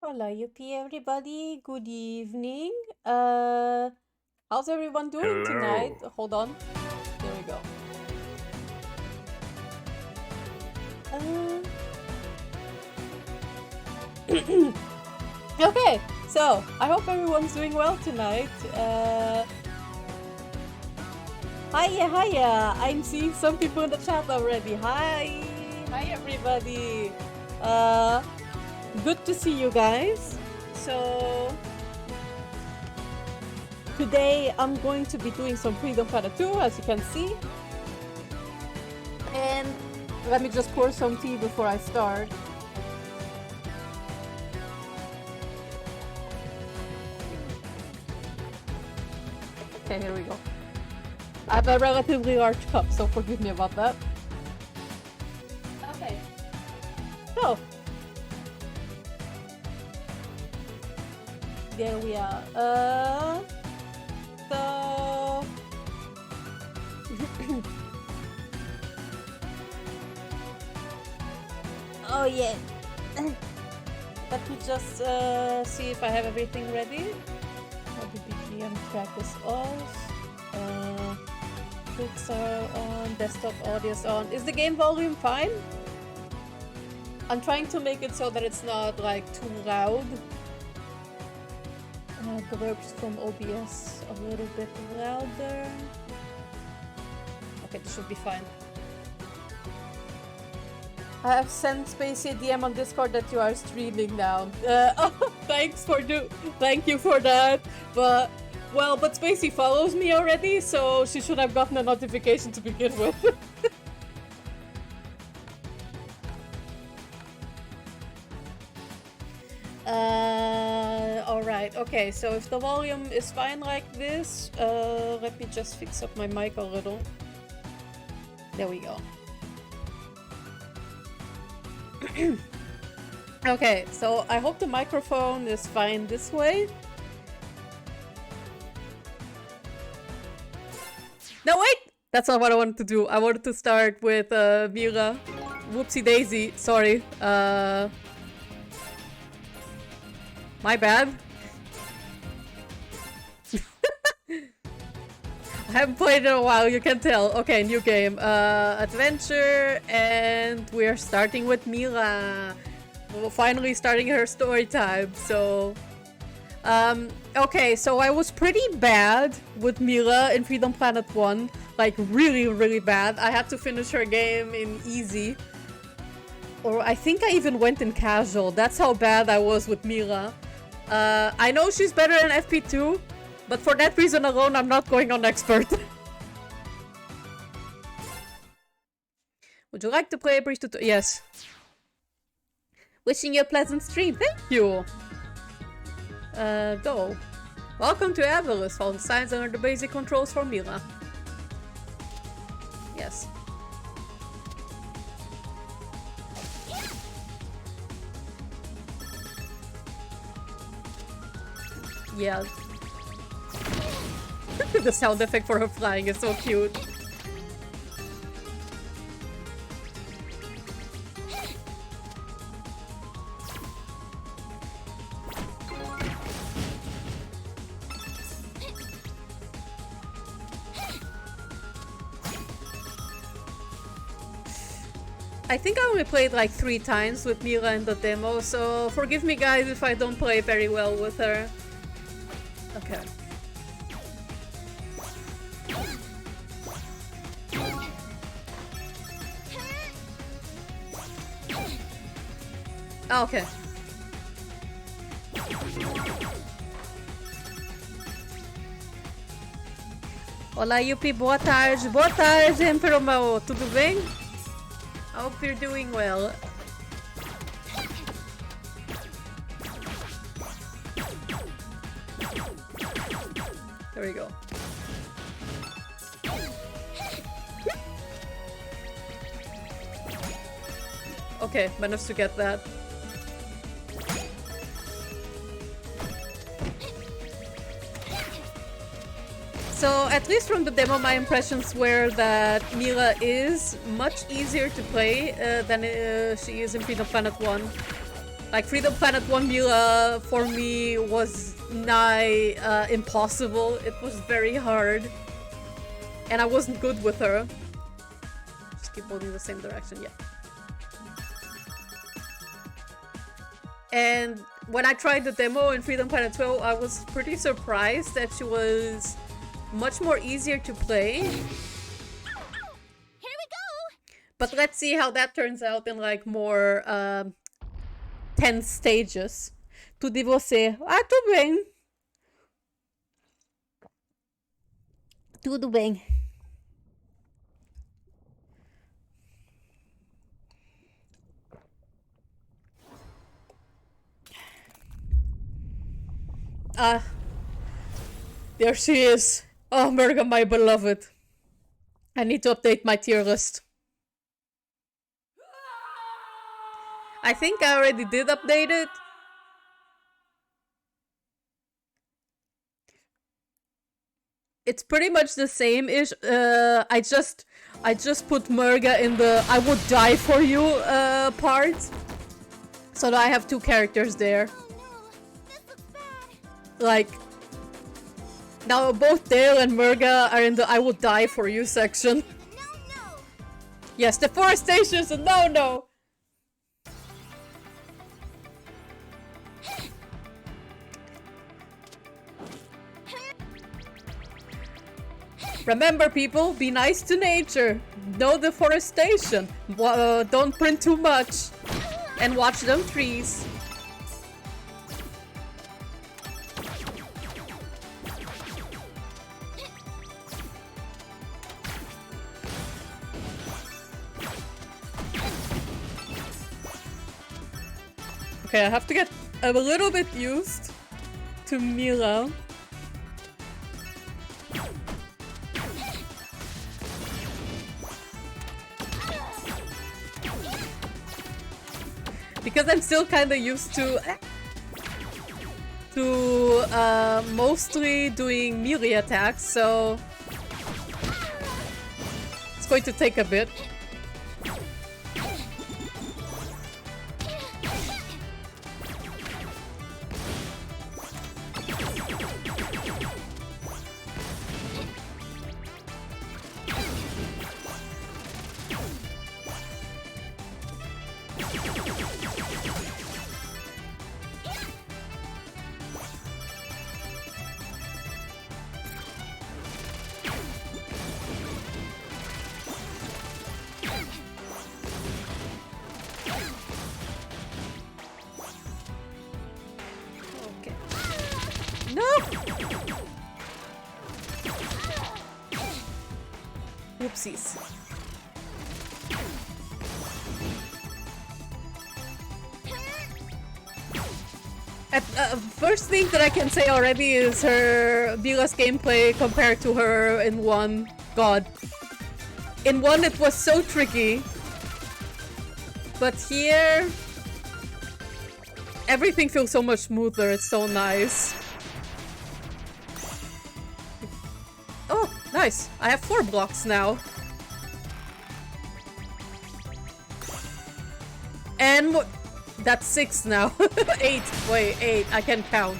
Hola, yuppie everybody. Good evening. How's everyone doing tonight? Hello. Hold on. There we go. Okay, so I hope everyone's doing well tonight. Hiya, hiya. I'm seeing some people in the chat already. Hi. Hi, everybody. Uh, Good to see you guys. So today I'm going to be doing some Freedom Fighter 2, as you can see. And let me just pour some tea before I start. Okay, here we go. I have a relatively large cup, so forgive me about that. Okay. So, there we are. So... oh yeah. Let me just see if I have everything ready. The BGM track is off. Clicks are on. Desktop audio is on. Is the game volume fine? I'm trying to make it so that it's not like too loud. The verbs from OBS a little bit louder. Okay, this should be fine. I have sent Spacey a DM on Discord that you are streaming now. Oh, thank you for that. But Spacey follows me already, so she should have gotten a notification to begin with. Alright, okay, so if the volume is fine like this, let me just fix up my mic a little. There we go. Okay, so I hope the microphone is fine this way. No, wait! That's not what I wanted to do. I wanted to start with Milla. Whoopsie daisy, sorry. My bad. I haven't played in a while, you can tell. Okay, new game. Adventure, and we're starting with Milla. We're finally starting her story time, so... okay, so I was pretty bad with Milla in Freedom Planet 1. Like, really, really bad. I had to finish her game in easy. Or I think I even went in casual. That's how bad I was with Milla. I know she's better in FP2, but for that reason alone, I'm not going on expert. Would you like to play a brief tutorial? Yes. Wishing you a pleasant stream. Thank you. Go. Welcome to Avalus. All the signs are the basic controls for Milla. Yes. Yeah. The sound effect for her flying is so cute. I think I only played like 3 times with Milla in the demo, so forgive me guys if I don't play very well with her. Okay. Ah, okay. Olá, Yuppie, boa tarde. Boa tarde, Emperor Mao. Tudo bem? I hope you're doing well. There we go. Okay, managed to get that. So, at least from the demo, my impressions were that Milla is much easier to play than she is in Freedom Planet 1. Like Freedom Planet 1 Milla for me was nigh impossible. It was very hard. And I wasn't good with her. Just keep holding the same direction, yeah. And when I tried the demo in Freedom Planet 2, I was pretty surprised that she was much more easier to play. Here we go. But let's see how that turns out in like more 10 stages. Tudo e você? Ah, tudo bem. Tudo bem. There she is. Oh, Murga, my beloved. I need to update my tier list. I think I already did update it. It's pretty much the same-ish. I just put Murga in the I would die for you part. So that I have two characters there. Like, now both Dale and Murga are in the I will die for you section. No. Yes, deforestation is a no. Remember, people, be nice to nature. No deforestation. Don't print too much. And watch them trees. Okay, I have to get a little bit used to Milla. Because I'm still kind of used to mostly doing melee attacks, so it's going to take a bit. Oopsies. First thing that I can say already is her Milla's gameplay compared to her in 1. God. In 1 it was so tricky. But here everything feels so much smoother, it's so nice. Oh, nice. I have 4 blocks now. And that's 6 now. 8. Wait, 8. I can count.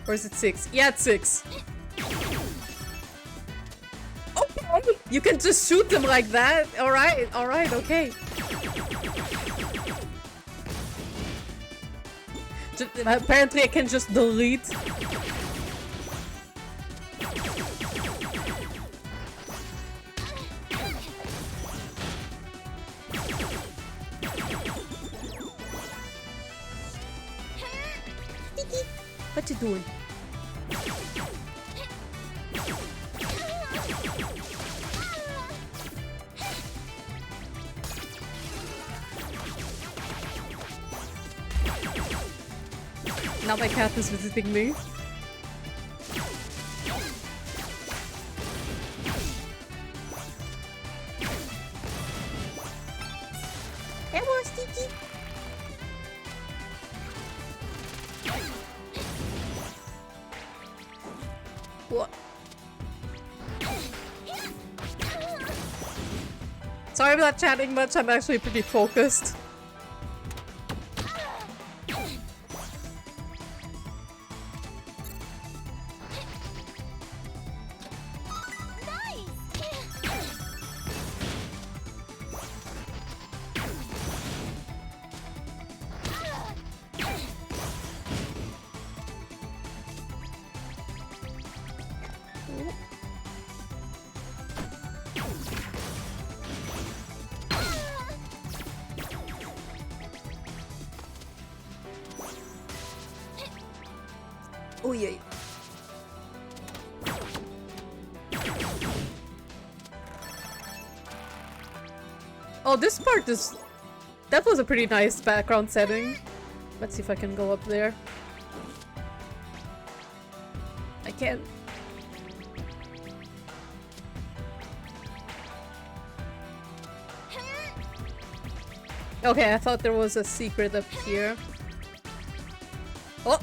Or is it 6? Yeah, it's 6. Okay. You can just shoot them like that. Alright, okay. Apparently I can just delete. What you doing? Now my cat is visiting me. Hello, Sticky. What? Sorry I'm not chatting much, I'm actually pretty focused. Oh yeah. Oh, this part is... That was a pretty nice background setting. Let's see if I can go up there. I can't. Okay, I thought there was a secret up here. Oh!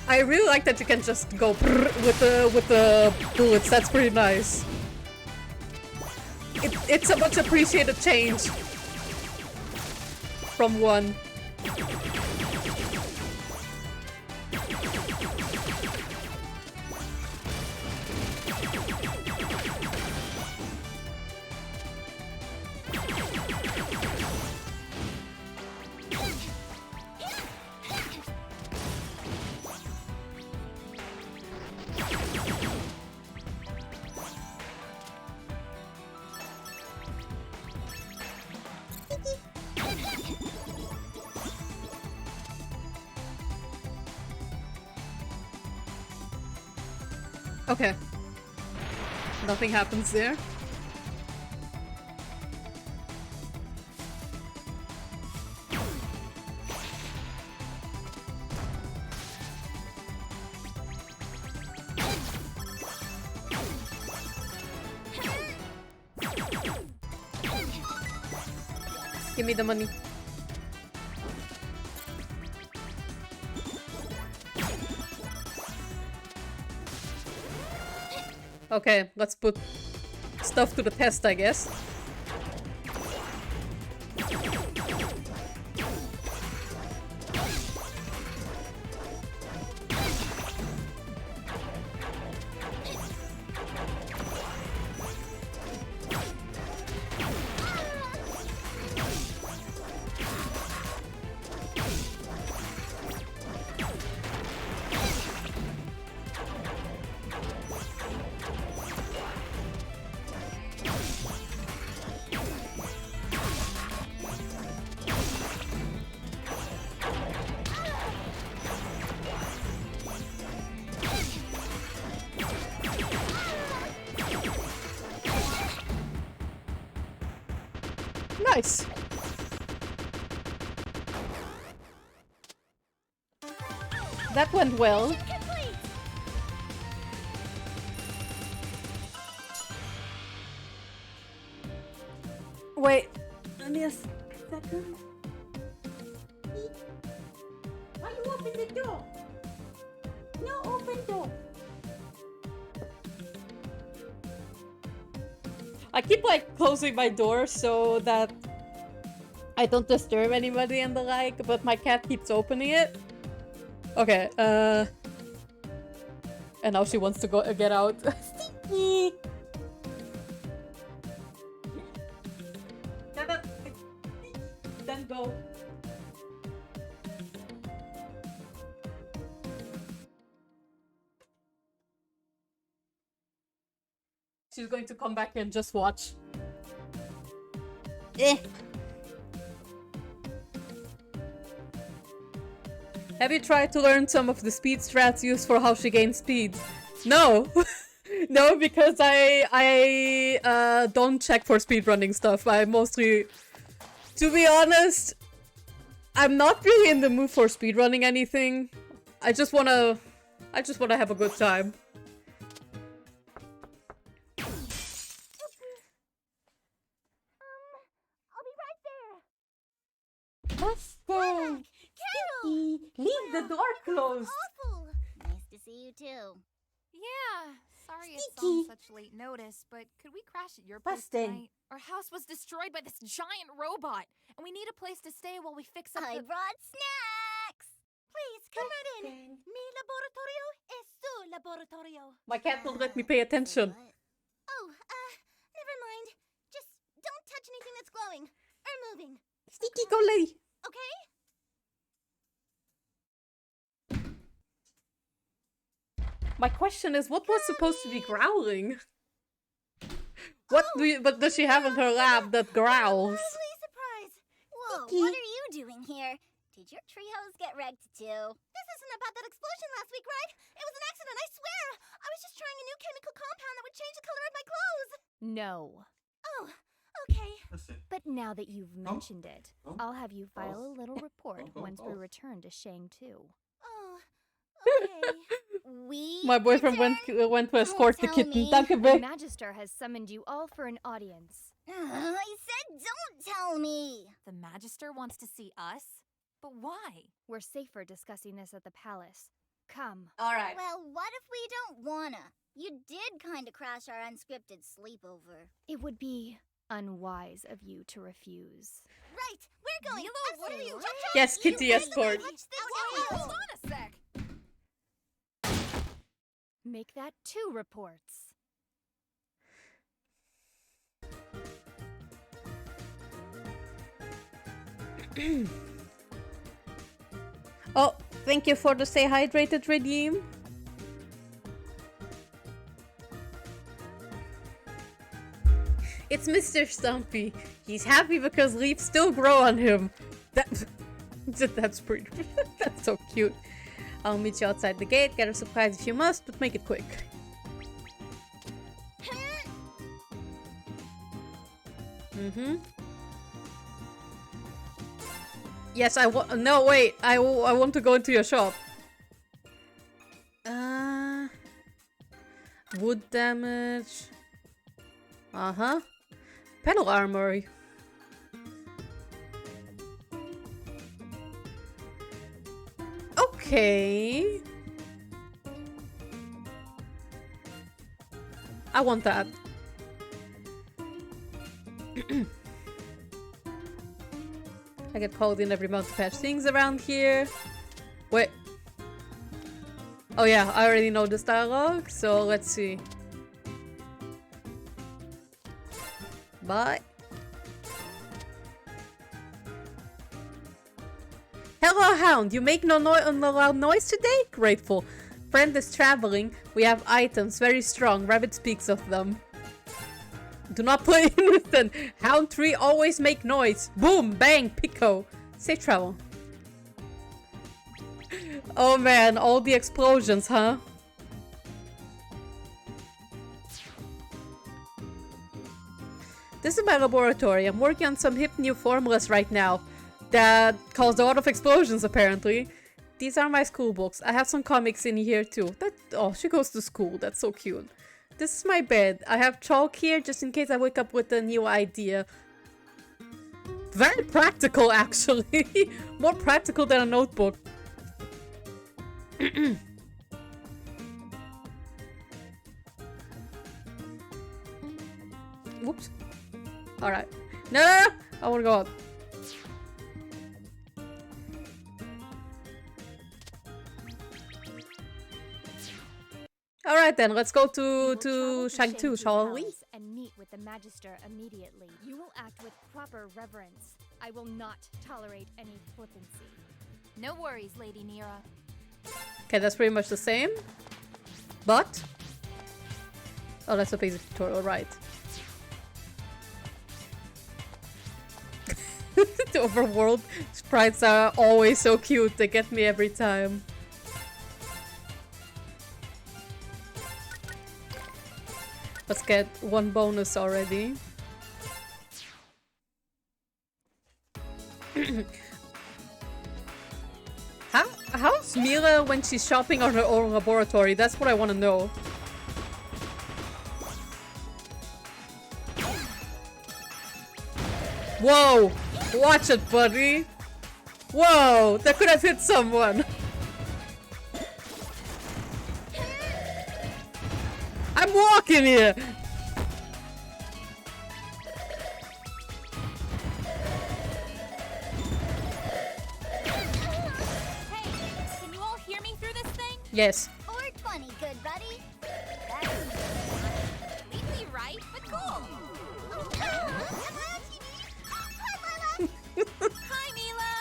I really like that you can just go with the bullets. That's pretty nice. It's a much appreciated change from 1. Okay. Nothing happens there. Give me the money. Okay, let's put stuff to the test, I guess. Nice. That went well. Wait. Let me a second. Why you open the door? No open door. I keep like closing my door so that I don't disturb anybody and the like, but my cat keeps opening it. Okay, and now she wants to go get out. Stinky! Then go. She's going to come back and just watch. Eh. Have you tried to learn some of the speed strats used for how she gains speed? No! No, because I don't check for speedrunning stuff. I mostly... To be honest, I'm not really in the mood for speedrunning anything. I just wanna have a good time. I'll be right there. Mustang! Carol! Leave the door closed! Awful. Nice to see you too. Yeah, sorry it's Sticky. on such late notice, but could we crash at your place Mustang. tonight? Our house was destroyed by this giant robot, and we need a place to stay while we fix up I the... brought snacks. Please come right in. Mi laboratorio es su laboratorio. My cat won't let me pay attention. Oh, never mind. Just don't touch anything that's glowing or moving. Sneaky go lady. Okay? My question is, what was supposed to be growling? What what does she have in her lab that growls? Lovely surprise. Whoa, Sticky. what are you doing here? Did your treehouse get wrecked too? This isn't about that explosion last week, right? It was an accident, I swear. I was just trying a new chemical compound that would change the color of my clothes. No. Oh, okay. But now that you've mentioned it, I'll have you file a little report once we return to Shang 2. Oh, okay. My boyfriend went to escort the tell kitten. me. Danke, The babe. Magister has summoned you all for an audience. I said don't tell me. The Magister wants to see us? But why? We're safer discussing this at the palace. Come. Alright. Well, what if we don't wanna? You did kinda crash our unscripted sleepover. It would be unwise of you to refuse. Right, we're going. Milla, what are you- Absolutely. Yes, kitty You escort. touch the Hold tail. on a sec! Make that 2 reports. Oh, thank you for the stay hydrated redeem. It's Mr. Stumpy. He's happy because leaves still grow on him. That's pretty. That's so cute. I'll meet you outside the gate. Get a surprise if you must, but make it quick. Yes, I want. No, wait. I want to go into your shop. Wood damage. Pedal armory. Okay. I want that. I get called in every month to patch things around here. Wait. Oh yeah, I already know this dialogue, so let's see. Bye. Hello, Hound. You make no loud noise today? Grateful. Friend is traveling. We have items, very strong. Rabbit speaks of them. Do not play innocent. Hound tree always make noise. Boom, bang, pico. Safe travel. Oh man, all the explosions, huh? This is my laboratory. I'm working on some hip new formulas right now that caused a lot of explosions, apparently. These are my school books. I have some comics in here too. Oh, she goes to school. That's so cute. This is my bed. I have chalk here just in case I wake up with a new idea. Very practical, actually. More practical than a notebook. Whoops. Alright. No! I wanna go up. Alright then, let's go to Shang 2, shall we? And meet with the Magister immediately. You will act with proper reverence. I will not tolerate any flippancy. No worries, Lady Nira. Okay, that's pretty much the same. But... oh, that's a basic tutorial, right. The overworld sprites are always so cute. They get me every time. Let's get one bonus already. How's Milla when she's shopping on her own laboratory? That's what I want to know. Whoa! Watch it, buddy! Whoa! That could have hit someone! I'm walking here! Hey, can you all hear me through this thing? Yes. Or 20, good buddy. safe but cool. Am I on TV? Hi, Lila! Hi, Milla.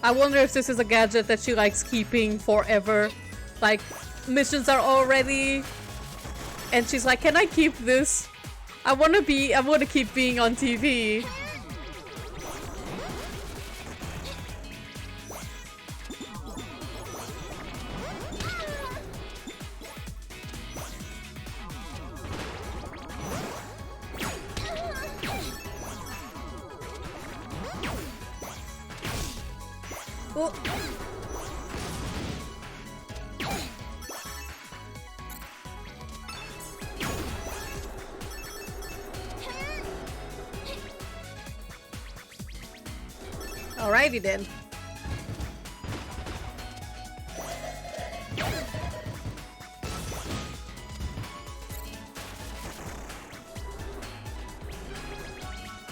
I wonder if this is a gadget that she likes keeping forever. Like, missions are all ready, and she's like, can I keep this? I wanna keep being on TV. Oh. Alrighty then.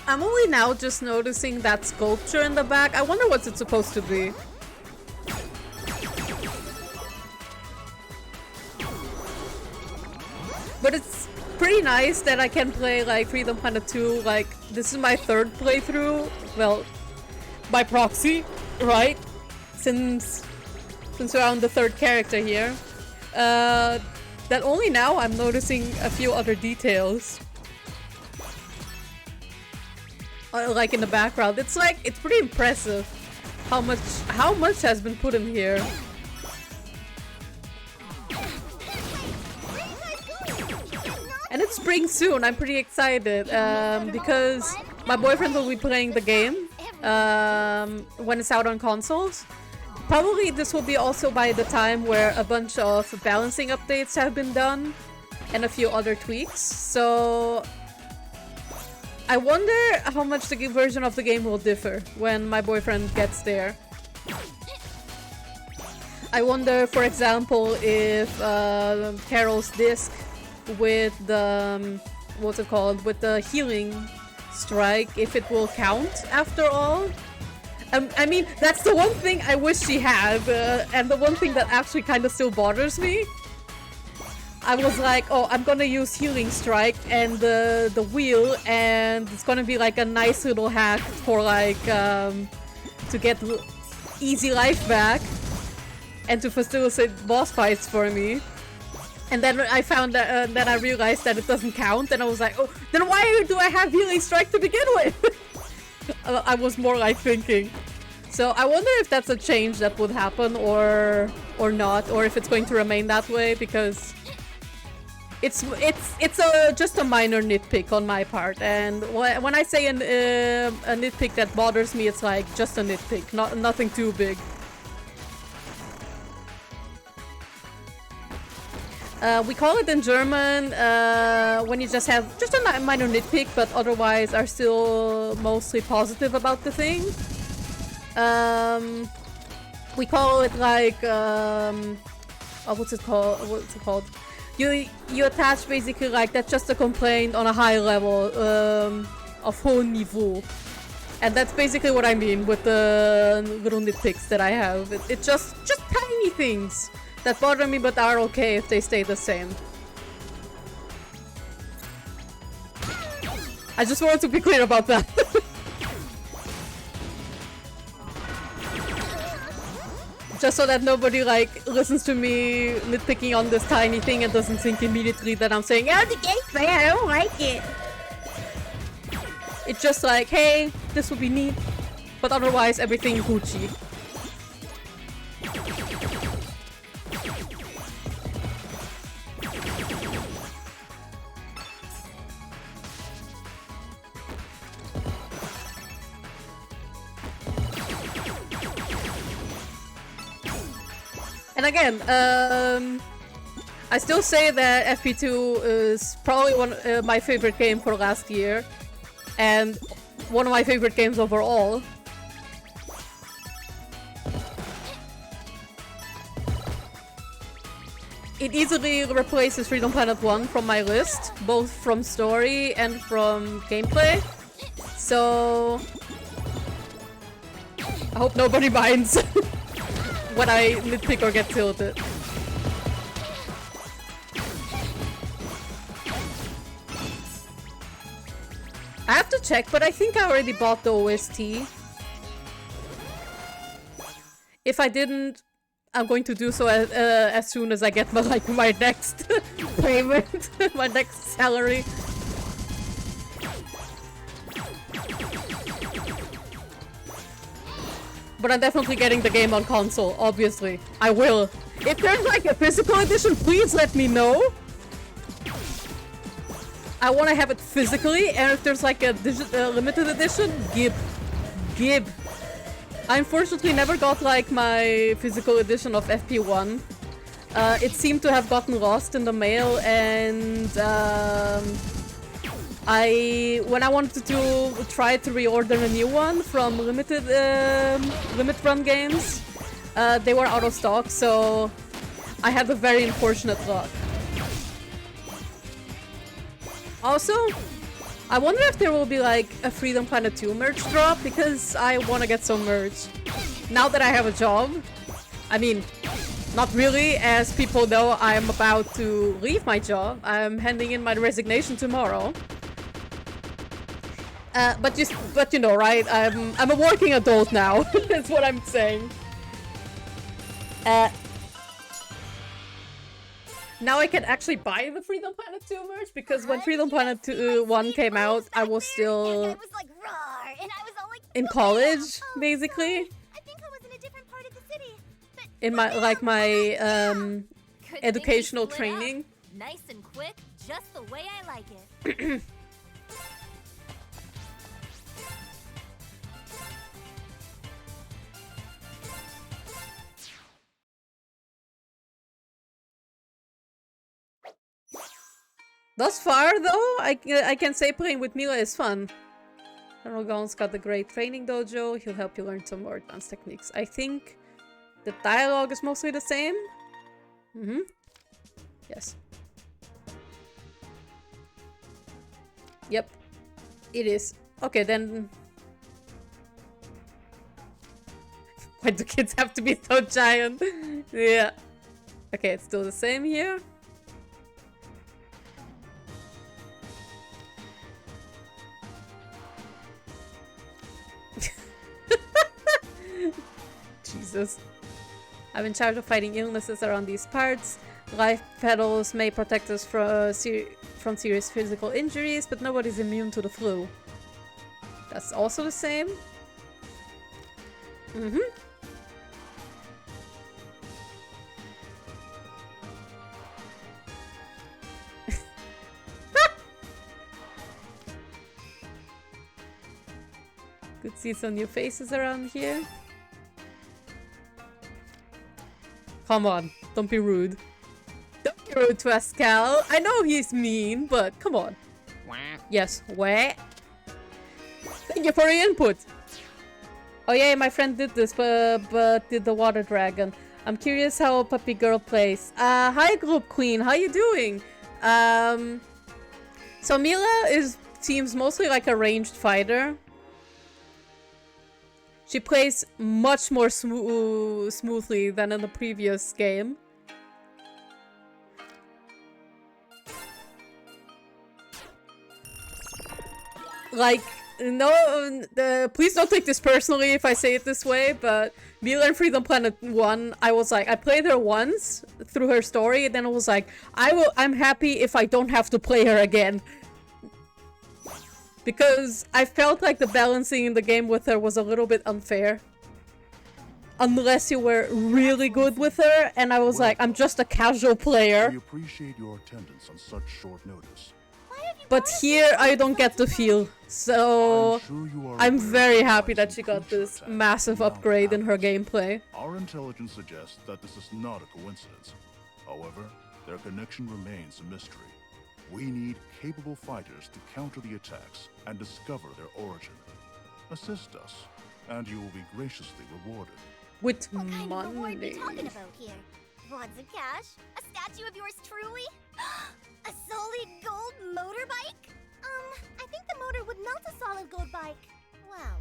I'm only now just noticing that sculpture in the back. I wonder what's it supposed to be. But it's pretty nice that I can play like Freedom Planet 2. Like, this is my third playthrough. Well, by proxy, right? Since we're on the third character here. That only now I'm noticing a few other details. Like in the background. It's like, it's pretty impressive how much has been put in here. And it's spring soon. I'm pretty excited because my boyfriend will be playing the game when it's out on consoles. Probably this will be also by the time where a bunch of balancing updates have been done and a few other tweaks. So I wonder how much the version of the game will differ when my boyfriend gets there. I wonder, for example, if Carol's disc with the what's it called, with the healing strike, if it will count after all. I mean, that's the one thing I wish she had, and the one thing that actually kind of still bothers me. I was like, oh, I'm gonna use healing strike and the wheel, and it's gonna be like a nice little hack for like to get easy life back and to facilitate boss fights for me. And then I found that then I realized that it doesn't count, and I was like, oh, then why do I have healing strike to begin with? I was more like thinking. So I wonder if that's a change that would happen or not, or if it's going to remain that way, because it's just a minor nitpick on my part. And when I say a nitpick that bothers me, it's like just a nitpick, nothing too big. We call it in German when you just have just a minor nitpick, but otherwise are still mostly positive about the thing. We call it like oh, what's it called? You attach basically like that's just a complaint on a high level of hohe Niveau. And that's basically what I mean with the little nitpicks that I have. It's just tiny things that bother me but are okay if they stay the same. I just wanted to be clear about that. Just so that nobody like listens to me nitpicking on this tiny thing and doesn't think immediately that I'm saying, oh, the game's bad, I don't like it. It's just like, hey, this would be neat, but otherwise everything Gucci. And again, I still say that FP2 is probably my favorite game for last year, and one of my favorite games overall. It easily replaces Freedom Planet 1 from my list, both from story and from gameplay. So I hope nobody minds. when I nitpick or get tilted. I have to check, but I think I already bought the OST. If I didn't, I'm going to do so as soon as I get my next payment, my next salary. But I'm definitely getting the game on console, obviously. I will. If there's like a physical edition, please let me know. I want to have it physically, and if there's like a limited edition, give. I unfortunately never got like my physical edition of FP1. It seemed to have gotten lost in the mail, and when I wanted to try to reorder a new one from limited run games, they were out of stock, so I had a very unfortunate luck. Also, I wonder if there will be like a Freedom Planet 2 merch drop, because I want to get some merch. Now that I have a job. I mean, not really, as people know I'm about to leave my job. I'm handing in my resignation tomorrow. But you know, right? I'm a working adult now. That's what I'm saying. Now I can actually buy the Freedom Planet 2 merch, because when Freedom Planet 2 1 came out, I was still in college, basically. I think I was in a different part of the city. But In my educational training. Nice and quick, just the way I like it. Thus far, though, I can say playing with Milla is fun. General Gon's got a great training dojo. He'll help you learn some more advanced techniques. I think the dialogue is mostly the same. Mm-hmm. Yes. Yep. It is. Okay, then... Why do kids have to be so giant? Yeah. Okay, it's still the same here. Jesus. I'm in charge of fighting illnesses around these parts. Life petals may protect us from serious physical injuries, but nobody's immune to the flu. That's also the same. Mm-hmm. Could see some new faces around here. Come on, don't be rude. Don't be rude to Pascal. I know he's mean, but come on. Yes, wah. Thank you for your input. Oh yeah, my friend did this, but did the water dragon. I'm curious how Puppy Girl plays. Hi Group Queen, how you doing? So Milla seems mostly like a ranged fighter. She plays much more smoothly than in the previous game. Like, no, please don't take this personally if I say it this way, but Milla in Freedom Planet 1, I was like, I played her once through her story, and then I was like, I'm happy if I don't have to play her again. Because I felt like the balancing in the game with her was a little bit unfair. Unless you were really good with her, and I was like, I'm just a casual player. We appreciate your attendance on such short notice. But here I don't get the feel. So I'm very happy that she got this massive upgrade in her gameplay. Our intelligence suggests that this is not a coincidence. However, their connection remains a mystery. We need capable fighters to counter the attacks and discover their origin. Assist us, and you will be graciously rewarded. With what kind of reward money. we talking about here? Wads of cash? A statue of yours truly? A solid gold motorbike? I think the motor would melt a solid gold bike. Wow.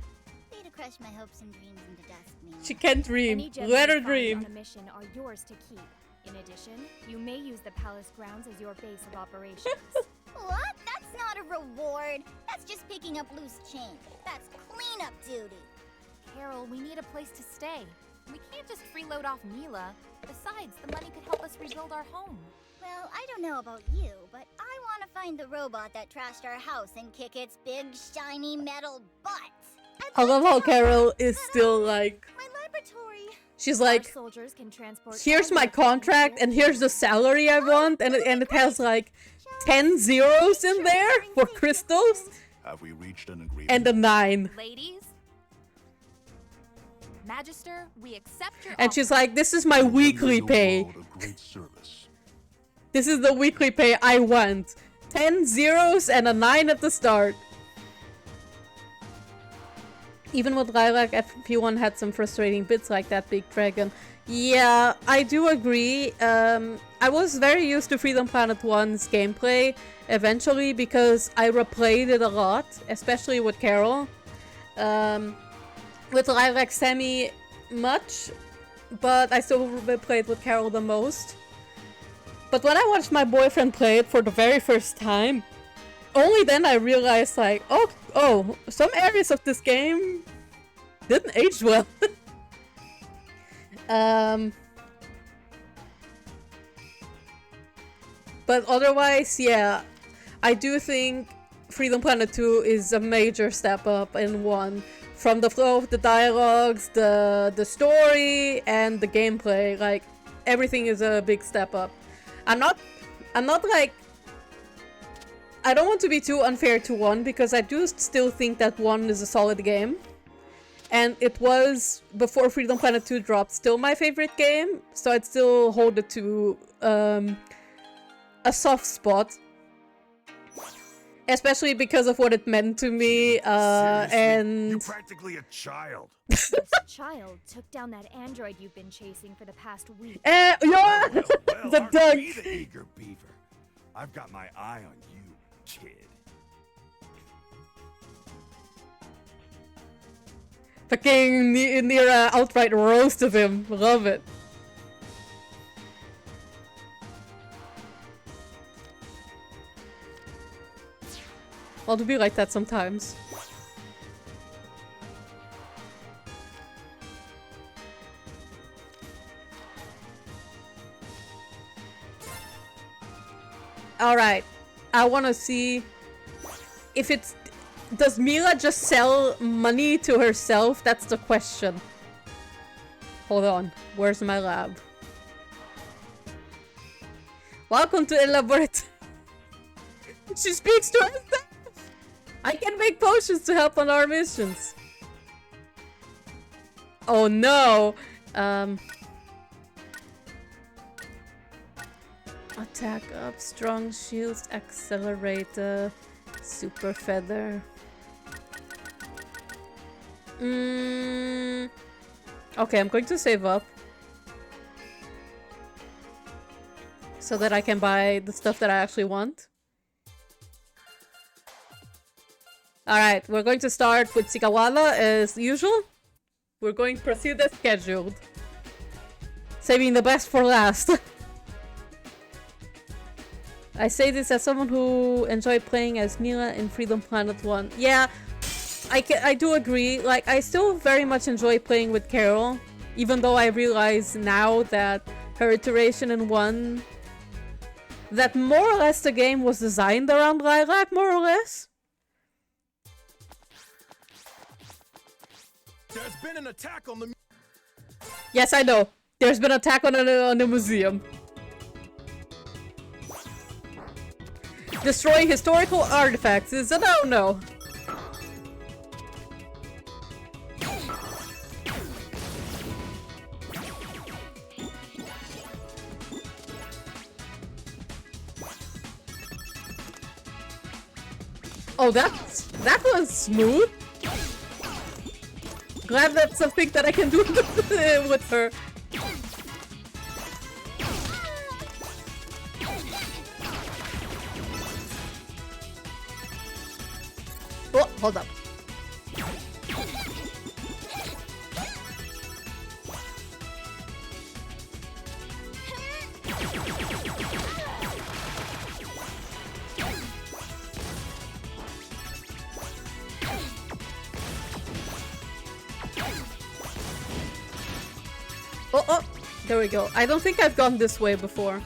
Way to crush my hopes and dreams into dust, Milla. She can dream. Any gems Let you her find dream. on a mission are yours to keep. In addition, you may use the palace grounds as your base of operations. What? That's not a reward. That's just picking up loose change. That's cleanup duty. Carol, we need a place to stay. We can't just freeload off Milla. Besides, the money could help us rebuild our home. Well, I don't know about you, but I want to find the robot that trashed our house and kick its big, shiny metal butt. I love how Carol is still like, My laboratory. she's Our like, soldiers can transport here's all my weapons contract here. and here's the salary I want, and it has like 10 zeros in there for crystals Have we reached an agreement? and a 9. Ladies? Magister, we accept your And she's offer. like, this is my Render weekly your pay. world a great service. This is the weekly pay I want. 10 zeros and a 9 at the start. Even with Lilac, FP1 had some frustrating bits like that big dragon. Yeah, I do agree. I was very used to Freedom Planet 1's gameplay eventually because I replayed it a lot, especially with Carol. With Lilac semi much, but I still played with Carol the most. But when I watched my boyfriend play it for the very first time, only then I realized like, oh, some areas of this game didn't age well. But otherwise, yeah, I do think Freedom Planet 2 is a major step up in 1. From the flow of the dialogues, the story, and the gameplay, like, everything is a big step up. I'm not like, I don't want to be too unfair to 1 because I do still think that 1 is a solid game. And it was, before Freedom Planet 2 dropped, still my favorite game, so I'd still hold it to a soft spot. Especially because of what it meant to me, and... You're practically a child. This child took down that android you've been chasing for the past week. Yeah! Well, The aren't duck! we the eager beaver? I've got my eye on you, kid. Fucking near outright roast of him. Love it. Well, to be like that sometimes. Alright. I wanna see if it's... Does Milla just sell money to herself? That's the question. Hold on. Where's my lab? Welcome to Elaborate. She speaks to herself. I can make potions to help on our missions. Oh no. Attack up, strong shields, accelerator, super feather. Okay, I'm going to save up. So that I can buy the stuff that I actually want. Alright, we're going to start with Sikawala as usual. We're going to proceed as scheduled. Saving the best for last. I say this as someone who enjoyed playing as Milla in Freedom Planet 1. Yeah, I do agree. Like, I still very much enjoy playing with Carol. Even though I realize now that her iteration in 1... that more or less the game was designed around Lilac, more or less. There's been an attack on the... Yes, I know. There's been an attack on the museum. Destroying historical artifacts is a no-no. Oh, that was smooth. Glad that's something that I can do with her. Oh, hold up. Oh, oh, there we go. I don't think I've gone this way before.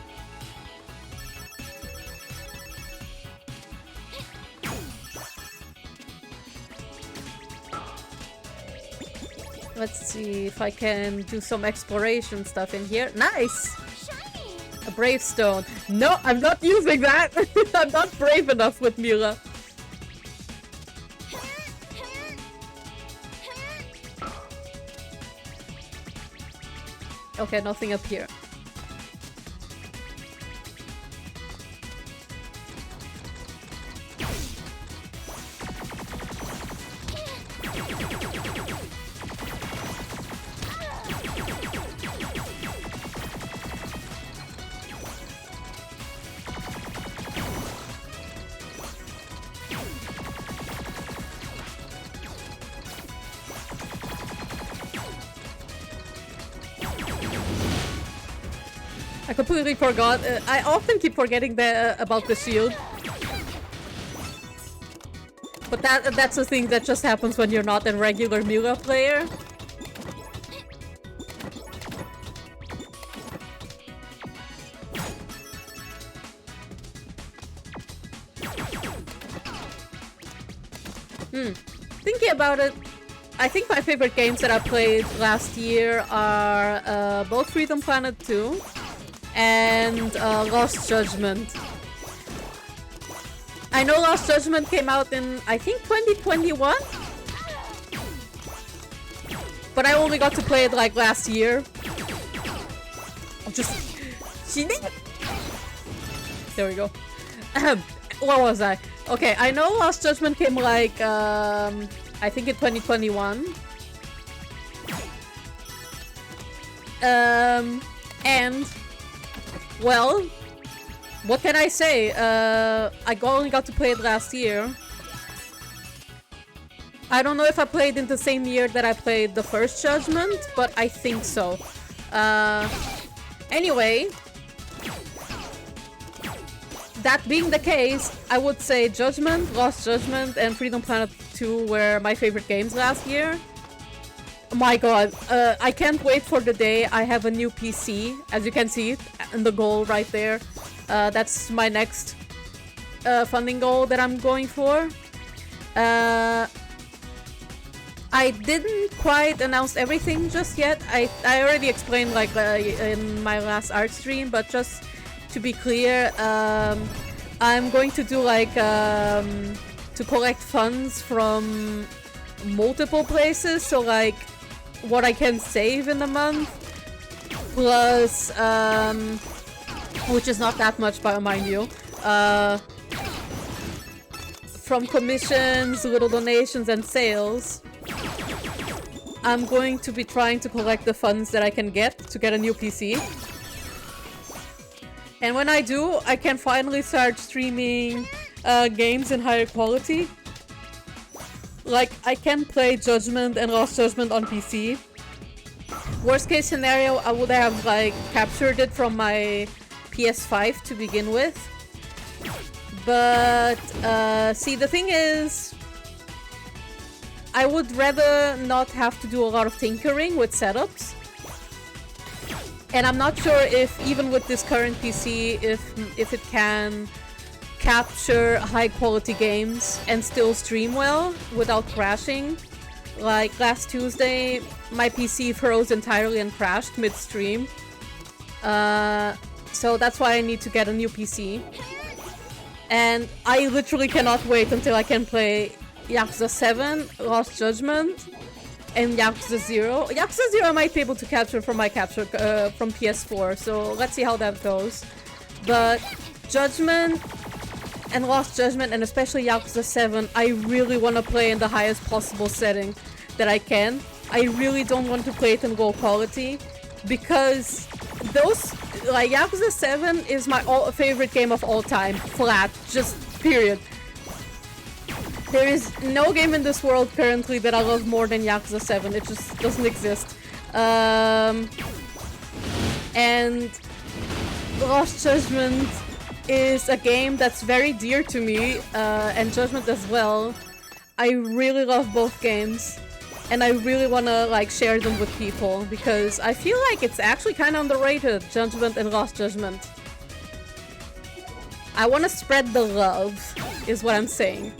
Let's see if I can do some exploration stuff in here. Nice! Shiny! A brave stone. No, I'm not using that! I'm not brave enough with Milla. Okay, nothing up here. I completely forgot. I often keep forgetting about the shield. But that's a thing that just happens when you're not a regular Milla player. Thinking about it, I think my favorite games that I played last year are both Freedom Planet 2 and Lost Judgment. I know Lost Judgment came out in, I think, 2021? But I only got to play it like last year. I'll just... There we go. What was I? Okay, I know Lost Judgment came like, I think in 2021. And... well, what can I say? I only got to play it last year. I don't know if I played in the same year that I played the first Judgment, but I think so. Anyway, that being the case, I would say Judgment, Lost Judgment, and Freedom Planet 2 were my favorite games last year. My god, I can't wait for the day I have a new PC. As you can see in the goal right there. That's my next funding goal that I'm going for. I didn't quite announce everything just yet. I already explained like in my last art stream, but just to be clear, I'm going to do like to collect funds from multiple places, so like what I can save in a month, plus which is not that much, but mind you, from commissions, little donations, and sales. I'm going to be trying to collect the funds that I can get to get a new PC. And when I do, I can finally start streaming games in higher quality. Like, I can play Judgment and Lost Judgment on PC. Worst case scenario, I would have like captured it from my PS5 to begin with. But see, the thing is, I would rather not have to do a lot of tinkering with setups. And I'm not sure if, even with this current PC, if it can capture high quality games and still stream well without crashing. Like last Tuesday, my PC froze entirely and crashed mid-stream. So that's why I need to get a new PC. And I literally cannot wait until I can play Yakuza 7, Lost Judgment, and Yakuza 0. Yakuza 0 I might be able to capture from my capture from PS4, so let's see how that goes. But Judgment and Lost Judgment, and especially Yakuza 7, I really want to play in the highest possible setting that I can. I really don't want to play it in low quality, because those, like, Yakuza 7 is my favorite game of all time, flat, just period. There is no game in this world currently that I love more than Yakuza 7. It just doesn't exist. And Lost Judgment is a game that's very dear to me, and Judgment as well. I really love both games. and I really wanna like share them with people because I feel like it's actually kind of underrated, Judgment and Lost Judgment. I wanna spread the love, is what I'm saying.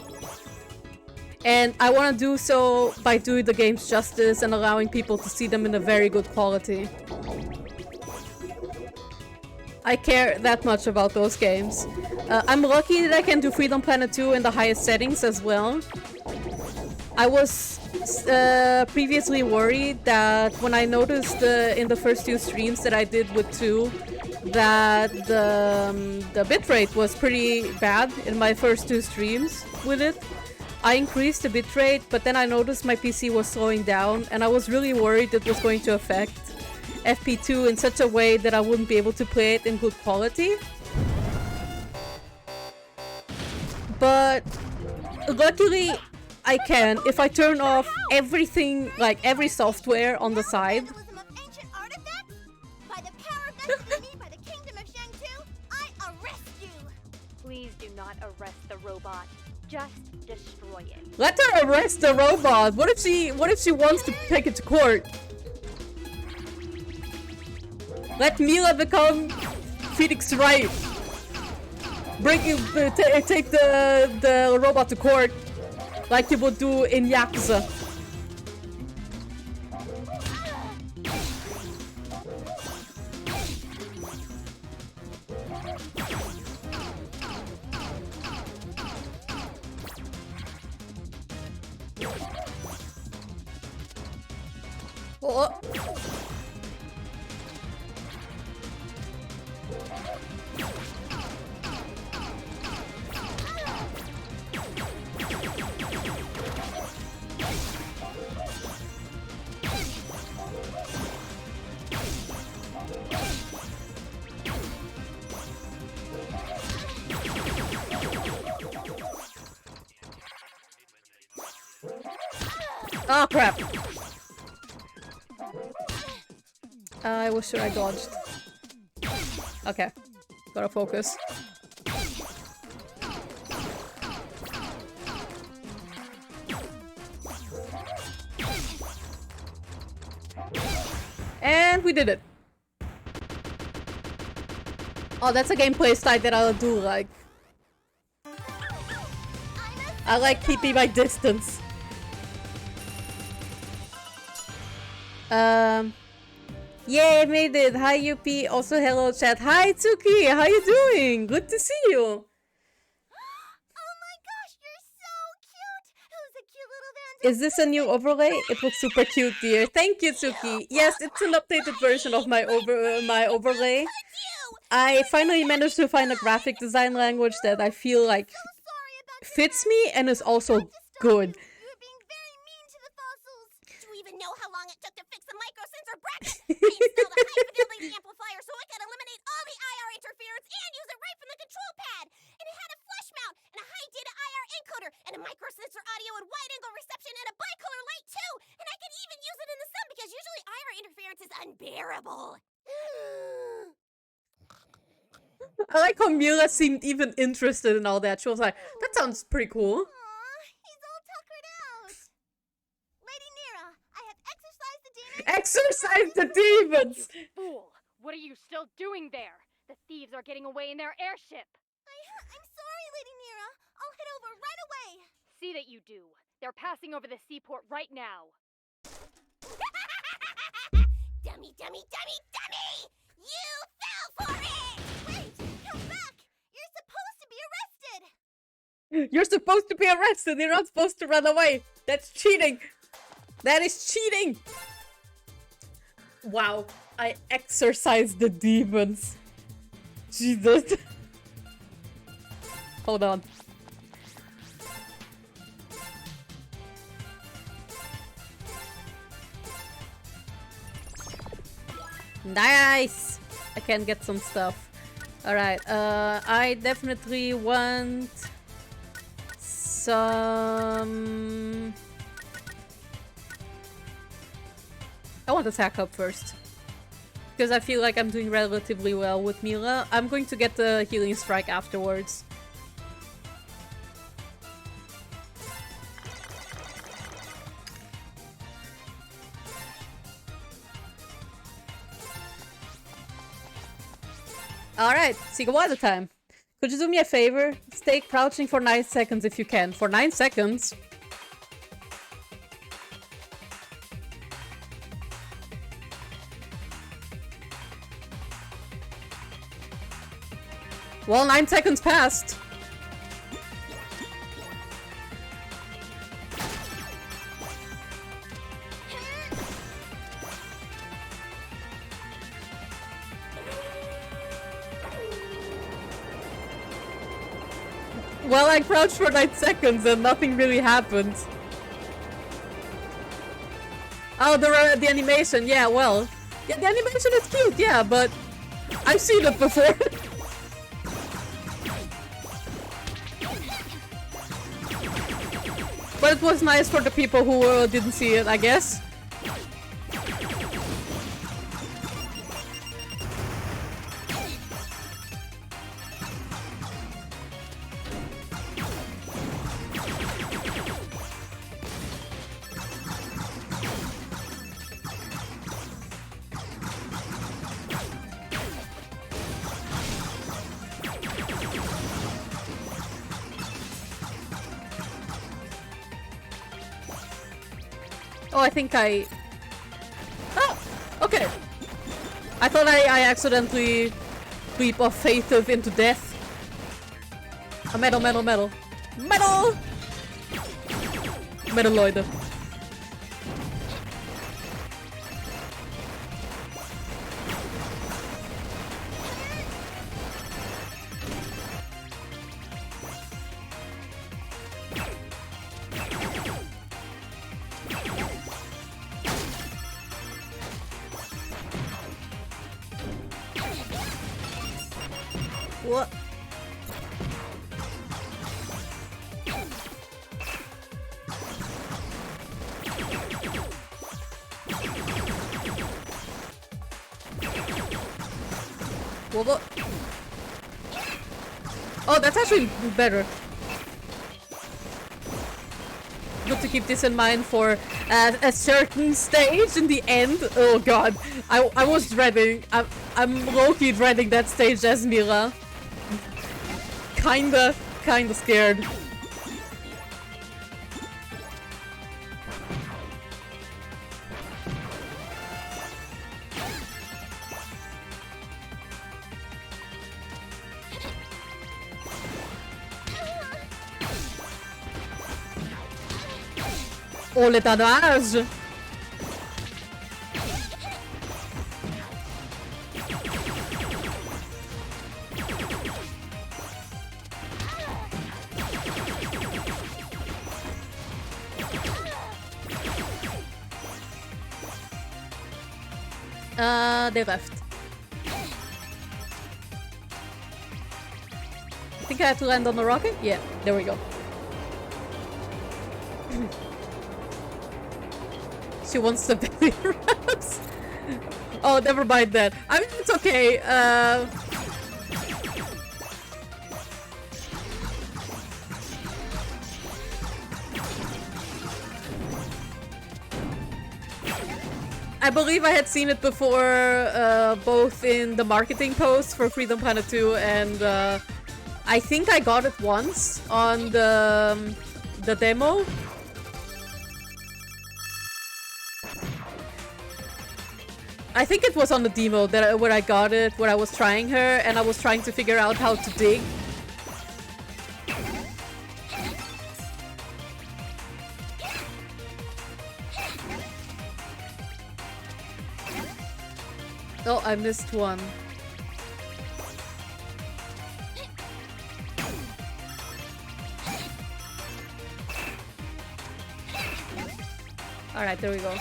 And I wanna do so by doing the games justice and allowing people to see them in a very good quality. I care that much about those games. I'm lucky that I can do Freedom Planet 2 in the highest settings as well. I was previously worried that when I noticed in the first 2 streams that I did with 2 that the bitrate was pretty bad in my first 2 streams with it. I increased the bitrate, but then I noticed my PC was slowing down and I was really worried it was going to affect FP2 in such a way that I wouldn't be able to play it in good quality. But luckily I can if I turn off everything, like every software on the side. Please do not arrest the robot. Just destroy it. Let her arrest the robot. What if she wants to take it to court? Let Milla become Phoenix Wright. Take the robot to court, like you would do in Yakuza. Oh. Oh crap! I was sure I dodged. Okay, gotta focus. And we did it. Oh, that's a gameplay style that I do like. I like keeping my distance. Yay, made it. Hi, UP. Also, hello, chat. Hi, Tsuki. How you doing? Good to see you. Oh my gosh, you're so cute! Who's a cute little Van? Is this a new overlay? It looks super cute, dear. Thank you, Tsuki. Yes, it's an updated version of my overlay. I finally managed to find a graphic design language that I feel like fits me and is also good. You're being very mean to the fossils. Do you even know how long it took to fix the microsensor bracket? I installed a high-fidelity amplifier so I could eliminate all the IR interference and use it right from the control pad. And it had a flush mount and a high-data IR encoder and a microsensor audio and wide-angle reception and a bicolor light too. And I could even use it in the sun because usually IR interference is unbearable. I like how Milla seemed even interested in all that. She was like, that sounds pretty cool. Aw, he's all tuckered out. Lady Nira, I have exorcised the demons. Exorcise the demons! Fool! What are you still doing there? The thieves are getting away in their airship. I'm sorry, Lady Nira. I'll head over right away. See that you do. They're passing over the seaport right now. Dummy, dummy, dummy, dummy! You fell for it! Wait, come back! You're supposed to be arrested! You're supposed to be arrested. You're not supposed to run away. That's cheating. That is cheating. Wow. I exorcised the demons. Jesus. Hold on. Nice. I can get some stuff. Alright, I definitely want some... I want attack up first. Because I feel like I'm doing relatively well with Milla. I'm going to get the healing strike afterwards. Alright, Seagull water time. Could you do me a favor? Stay crouching for 9 seconds if you can. For 9 seconds? Well, 9 seconds passed. Well, I crouched for 9 seconds and nothing really happened. Oh, the animation, yeah, well. Yeah, the animation is cute, yeah, but I've seen it before. But it was nice for the people who didn't see it, I guess. Oh, I think I... Oh! Okay. I thought I accidentally leap of faith into death. A metal. Metal! Metalloid. What? What? Oh, that's actually better. Good to keep this in mind for a certain stage in the end. Oh god, I was dreading. I'm low-key dreading that stage as Milla. Kinda scared. Oh, l'étonnage! They left. I think I had to land on the rocket? Yeah, there we go. She wants the belly wraps. Oh, never mind that. I mean, it's okay. I believe I had seen it before, both in the marketing post for Freedom Planet 2 and I think I got it once on the demo. I think it was on the demo that where I got it, where I was trying her and I was trying to figure out how to dig. Oh, I missed one. Alright, there we go.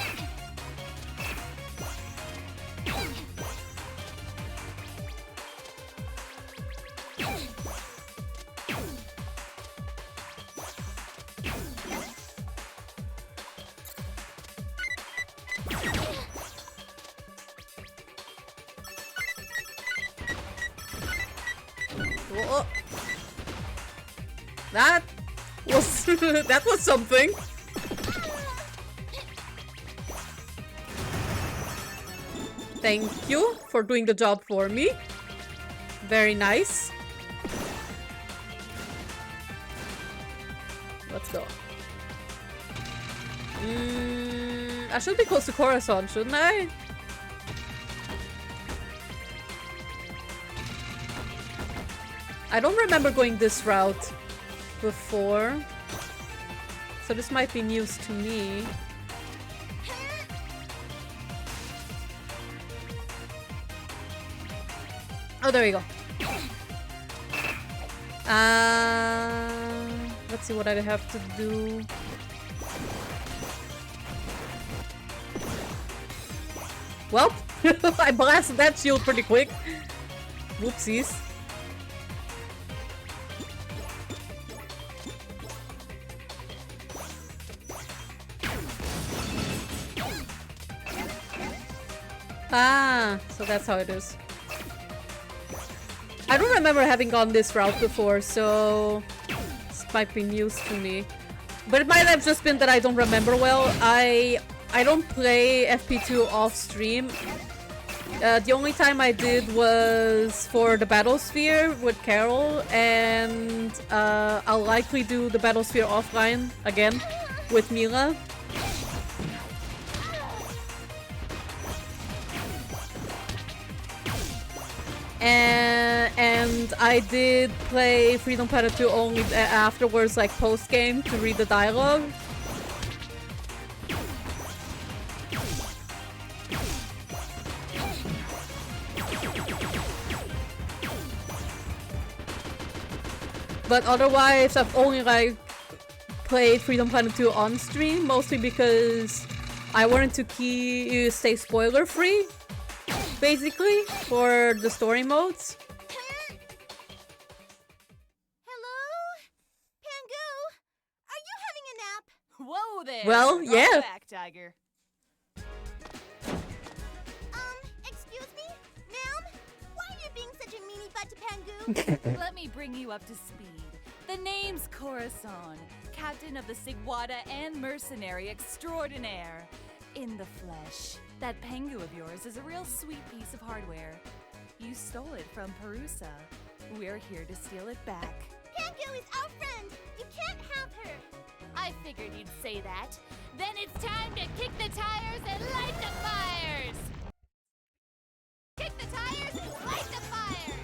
Whoa. That was that was something. Thank you for doing the job for me. Very nice. Let's go. I should be close to Corazon, shouldn't I? I don't remember going this route before, so this might be news to me. Oh, there we go. Let's see what I have to do. Well, I blasted that shield pretty quick. Whoopsies. Ah, so that's how it is. I don't remember having gone this route before, so this might be news to me. But it might have just been that I don't remember well. I don't play FP2 off stream. The only time I did was for the Battlesphere with Carol, and I'll likely do the Battlesphere offline again with Milla. And I did play Freedom Planet 2 only afterwards, like post-game, to read the dialogue. But otherwise, I've only like played Freedom Planet 2 on stream, mostly because I wanted to stay spoiler free, basically, for the story modes. Hello? Pangu? Are you having a nap? Whoa there! Well, yeah. Welcome back, Tiger. Excuse me? Ma'am? Why are you being such a meanie butt to Pangu? Let me bring you up to speed. The name's Corazon, captain of the Sigwada and mercenary extraordinaire. In the flesh. That Pengu of yours is a real sweet piece of hardware. You stole it from Perusa. We're here to steal it back. Pangu is our friend. You can't have her. I figured you'd say that. Then it's time to kick the tires and light the fires! Kick the tires and light the fires!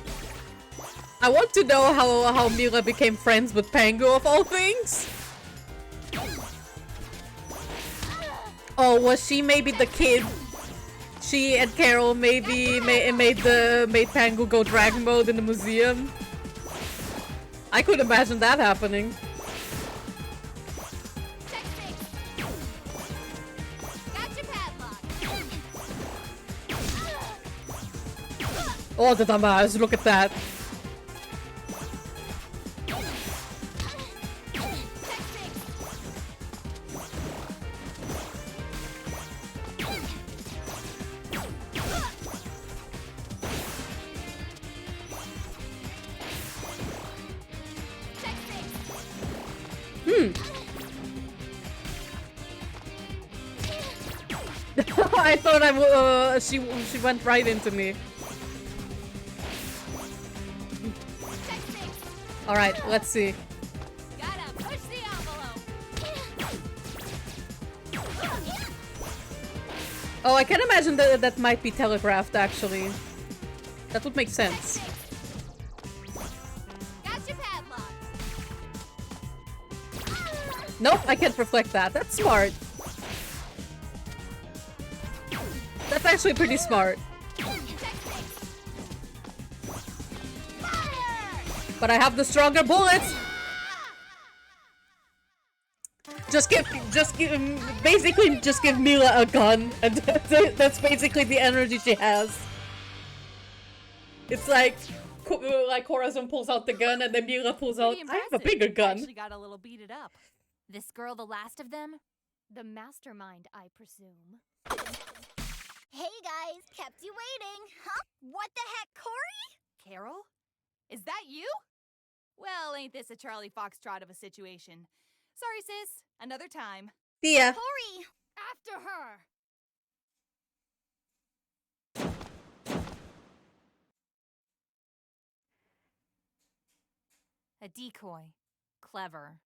I want to know how Milla became friends with Pangu of all things. Oh, was she maybe the kid? She and Carol maybe made Pangu go dragon mode in the museum. I could imagine that happening. Gotcha padlock! Oh, the damage, look at that. I thought she went right into me. All right, let's see. Gotta push the envelope! Oh, I can imagine that might be telegraphed, actually. That would make sense. Gotcha padlock! Nope, I can't reflect that. That's smart. That's actually pretty smart. But I have the stronger bullets! Basically just give Milla a gun, and that's basically the energy she has. It's like Corazon pulls out the gun, and then Milla pulls out, I have a bigger gun. Actually got a little beated up. This girl the last of them? The mastermind, I presume. Hey guys, kept you waiting. Huh? What the heck, Corey? Carol? Is that you? Well, ain't this a Charlie Foxtrot of a situation? Sorry, sis. Another time. See ya. Corey! After her! A decoy. Clever.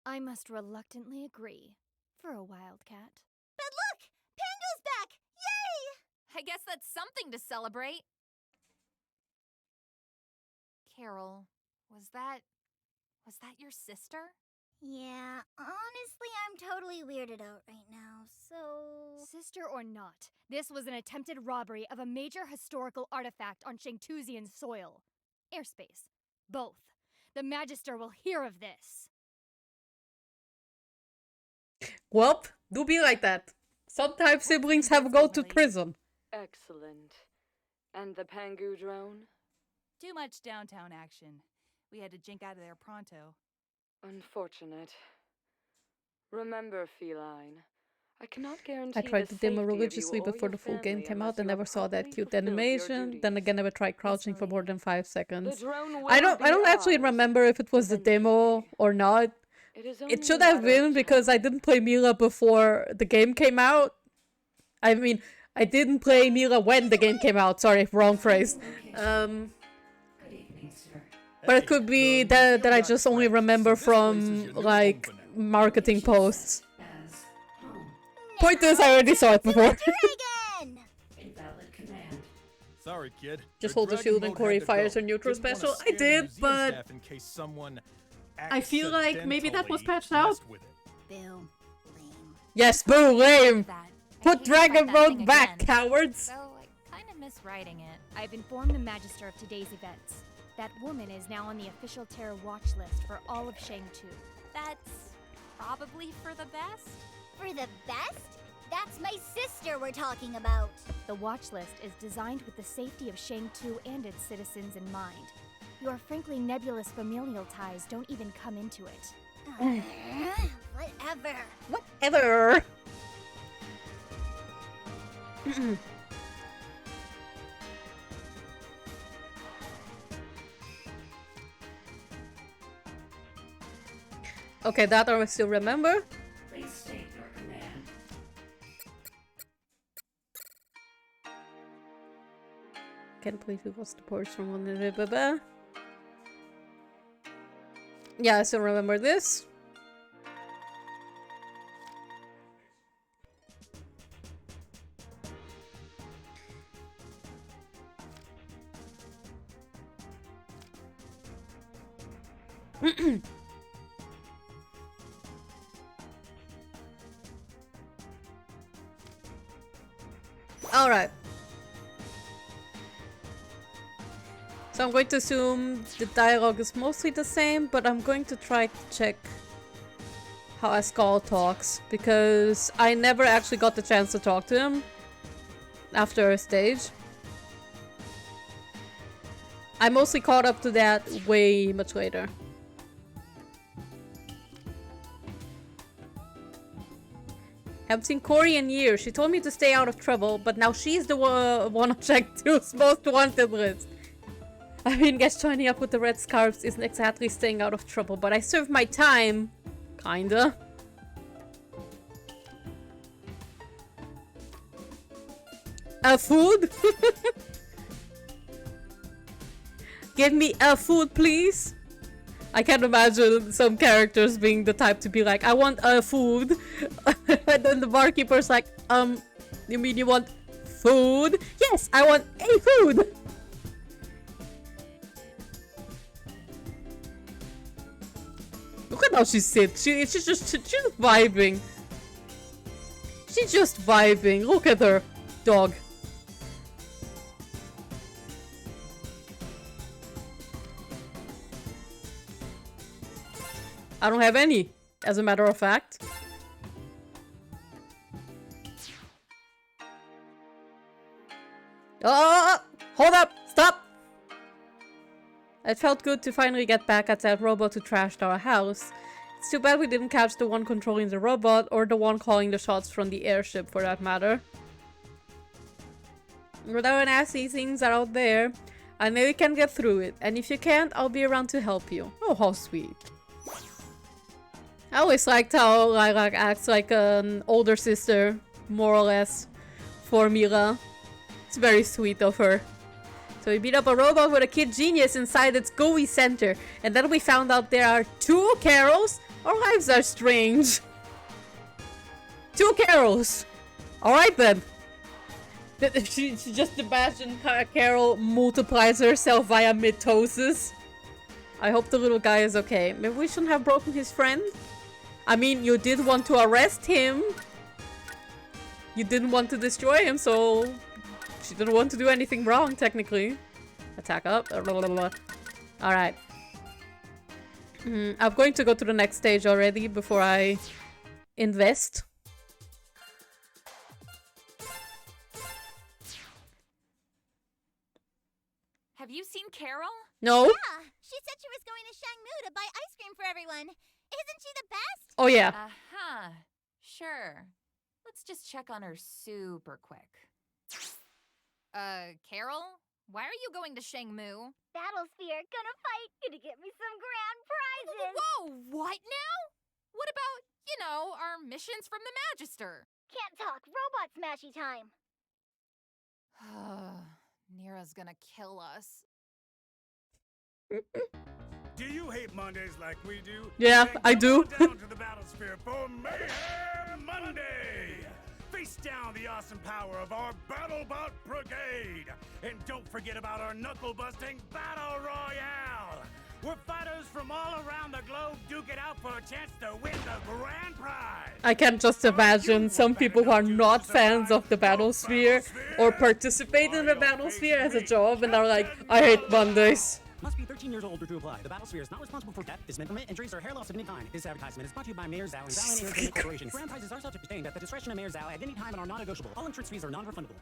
I must reluctantly agree. For a wildcat. But look! Pango's back! Yay! I guess that's something to celebrate. Carol, was that your sister? Yeah, honestly, I'm totally weirded out right now, so... Sister or not, this was an attempted robbery of a major historical artifact on Shangtuzian soil. Airspace. Both. The Magister will hear of this. Welp, do be like that. Sometimes siblings have to go to prison. Excellent. And the Pangu drone? Too much downtown action. We had to jink out of there pronto. Unfortunate. Remember, Feline, I cannot guarantee I tried the the demo safety of you religiously or before your the full game family came out unless and you have never saw that properly cute fulfilled your animation. Then duties. again, never tried crouching for Marie. more than 5 The seconds. drone will I don't be actually ours, remember if it was the demo eventually. or not. It is It only should a have matter of been because I time. didn't play Milla before the game came out. I mean, I didn't play Milla when the game came out. Sorry, wrong phrase. But it could be that I just only remember from, like, marketing posts. Point is, I already saw it before. Dragon! Sorry, kid. Just The hold the dragon shield and mode Corey had to fires go. her neutral Didn't wanna special. I scare the did, museum but staff in case someone I feel like maybe that was patched out. messed with it. Boo. Lame. Yes, boo, lame. That. I Put hate to dragon fight that thing mode back, again. cowards. So I kind of miss writing it. I've informed the Magister of today's events. That woman is now on the official terror watch list for all of Shangtu. That's probably for the best. For the best? That's my sister we're talking about. The watch list is designed with the safety of Shangtu and its citizens in mind. Your frankly nebulous familial ties don't even come into it. Whatever. Whatever. Okay, that I still remember. Please state your command. Can't believe we lost the ports from one blah, blah, blah. Yeah, I still remember this. All right. So I'm going to assume the dialogue is mostly the same, but I'm going to try to check how Ascal talks, because I never actually got the chance to talk to him after a stage. I mostly caught up to that way much later. Haven't seen Corey in years. She told me to stay out of trouble, but now she's the one on Shangtu's most wanted list. I mean, guess joining up with the red scarves isn't exactly staying out of trouble, but I served my time. Kinda. Food? Give me a food, please. I can't imagine some characters being the type to be like, I want a food. And then the barkeeper's like, you mean you want food? Yes, I want a food. Look at how she sits. She's just vibing. She's just vibing. Look at her. Dog. I don't have any, as a matter of fact. Oh! Hold up! Stop! It felt good to finally get back at that robot who trashed our house. It's too bad we didn't catch the one controlling the robot, or the one calling the shots from the airship for that matter. Whatever nasty things are out there, I know you can get through it, and if you can't, I'll be around to help you. Oh, how sweet. I always liked how Lilac acts like an older sister, more or less, for Milla. It's very sweet of her. So we beat up a robot with a kid genius inside its gooey center. And then we found out there are 2 Carols? Our lives are strange. 2 Carols! Alright then. She just imagined Carol multiplies herself via mitosis. I hope the little guy is okay. Maybe we shouldn't have broken his friend? I mean, you did want to arrest him. You didn't want to destroy him, so... She didn't want to do anything wrong, technically. Attack up. Alright. I'm going to go to the next stage already before I invest. Have you seen Carol? No? Yeah, she said she was going to Shangmu to buy ice cream for everyone. Isn't she the best? Oh yeah. Uh-huh. Sure. Let's just check on her super quick. Carol? Why are you going to Shangmu? Battlesphere, gonna fight, gonna get me some grand prizes. Whoa, what now? What about, you know, our missions from the Magister? Can't talk, robot smashy time. Nira's gonna kill us. Do you hate Mondays like we do? Yeah, Then I come do. on down to the Battlesphere for Mayhem Monday! Face down the awesome power of our BattleBot Brigade! And don't forget about our knuckle-busting Battle Royale! Where fighters from all around the globe duke it out for a chance to win the grand prize! I can just imagine some people who are not fans of the Battlesphere or participate in the Battlesphere as a job and are like, I hate Mondays. Must be 13 years old or to apply. The Battlesphere is not responsible for death, dismemberment, injuries, or hair loss of any kind. This advertisement is brought to you by Mayor Zhao and Zhao Entertainment Corporation. Grand prizes are subject to obtained at the discretion of Mayor Zhao at any time and are non-negotiable. All entrance fees are non-refundable.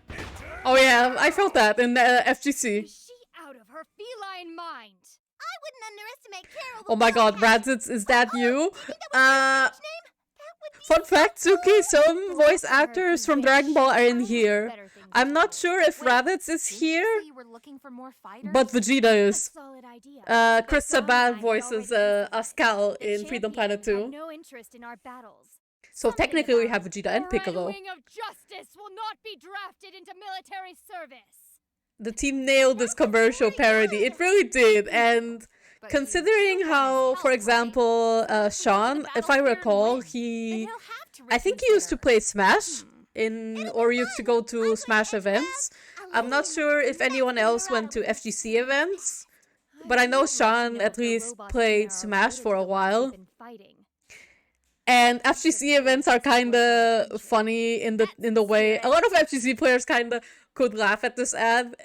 Oh yeah, I felt that in FGC. Is she out of her feline mind? I wouldn't underestimate Carol. Oh my god, Radzitz, is that you? Fun fact, Suki, some voice actors from Dragon Ball are in here. I'm not sure if Raditz is here, but Vegeta is. Chris Sabat voices Ascal in Freedom Planet 2. No interest in our battles. So technically we have Vegeta and Piccolo. The Red Wing of Justice will not be drafted into military service. The team nailed this commercial parody. It really did. And considering how, for example, Sean, if I recall, I think he used to play Smash or used to go to Smash events. I'm not sure if anyone else went to FGC events, but I know Sean at least played Smash for a while. And FGC events are kind of funny in the way a lot of FGC players kind of could laugh at this ad.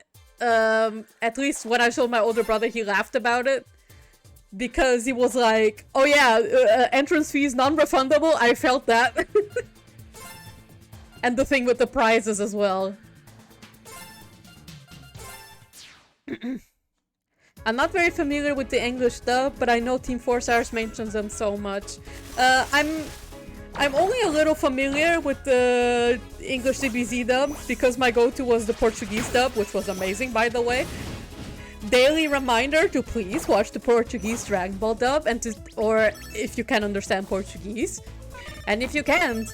At least when I showed my older brother, he laughed about it. Because he was like, oh yeah, entrance fees non-refundable. I felt that. And the thing with the prizes as well. I'm not very familiar with the English dub, but I know Team 4 Stars mentions them so much. I'm only a little familiar with the English DBZ dub because my go-to was the Portuguese dub, which was amazing, by the way. Daily reminder to please watch the Portuguese Dragon Ball dub, or if you can understand Portuguese. And if you can't,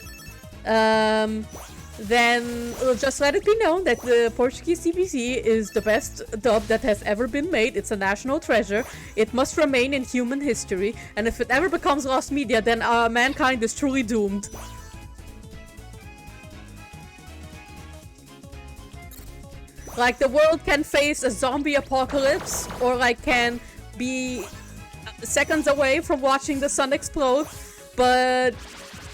then just let it be known that the Portuguese CBC is the best dub that has ever been made. It's a national treasure. It must remain in human history. And if it ever becomes lost media, then mankind is truly doomed. Like, the world can face a zombie apocalypse, or like can be seconds away from watching the sun explode, but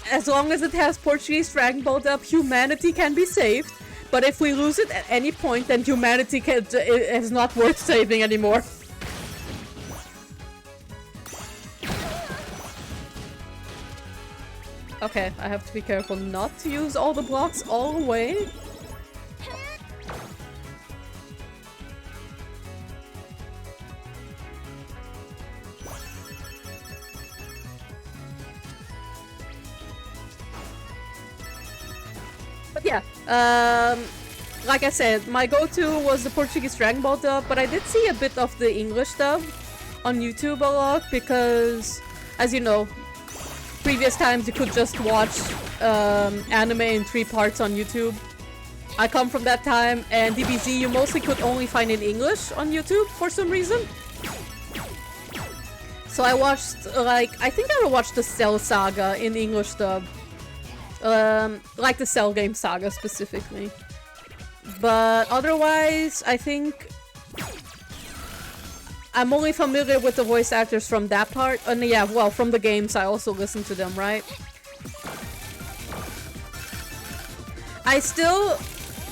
as long as it has Portuguese Dragon Ball dub, humanity can be saved. But if we lose it at any point, then humanity is not worth saving anymore. Okay, I have to be careful not to use all the blocks all the way. But yeah, like I said, my go-to was the Portuguese Dragon Ball dub, but I did see a bit of the English dub on YouTube a lot because, as you know, previous times you could just watch anime in 3 parts on YouTube. I come from that time, and DBZ you mostly could only find in English on YouTube for some reason. So I watched, like, I think I watched the Cell Saga in English dub. Like the Cell game saga specifically. But otherwise, I think I'm only familiar with the voice actors from that part. And yeah, well, from the games I also listen to them, right? I still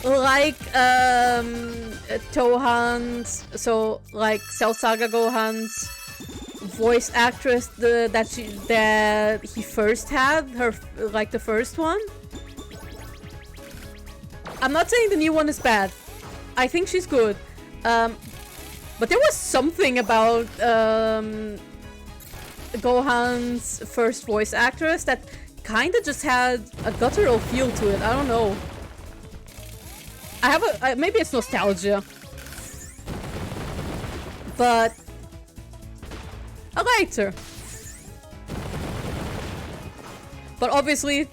like Tohan's, so like Cell Saga Gohan's voice actress that he first had, her like the first one. I'm not saying the new one is bad. I think she's good. But there was something about Gohan's first voice actress that kind of just had a guttural feel to it. I don't know. I have a maybe it's nostalgia, but I liked her. But obviously,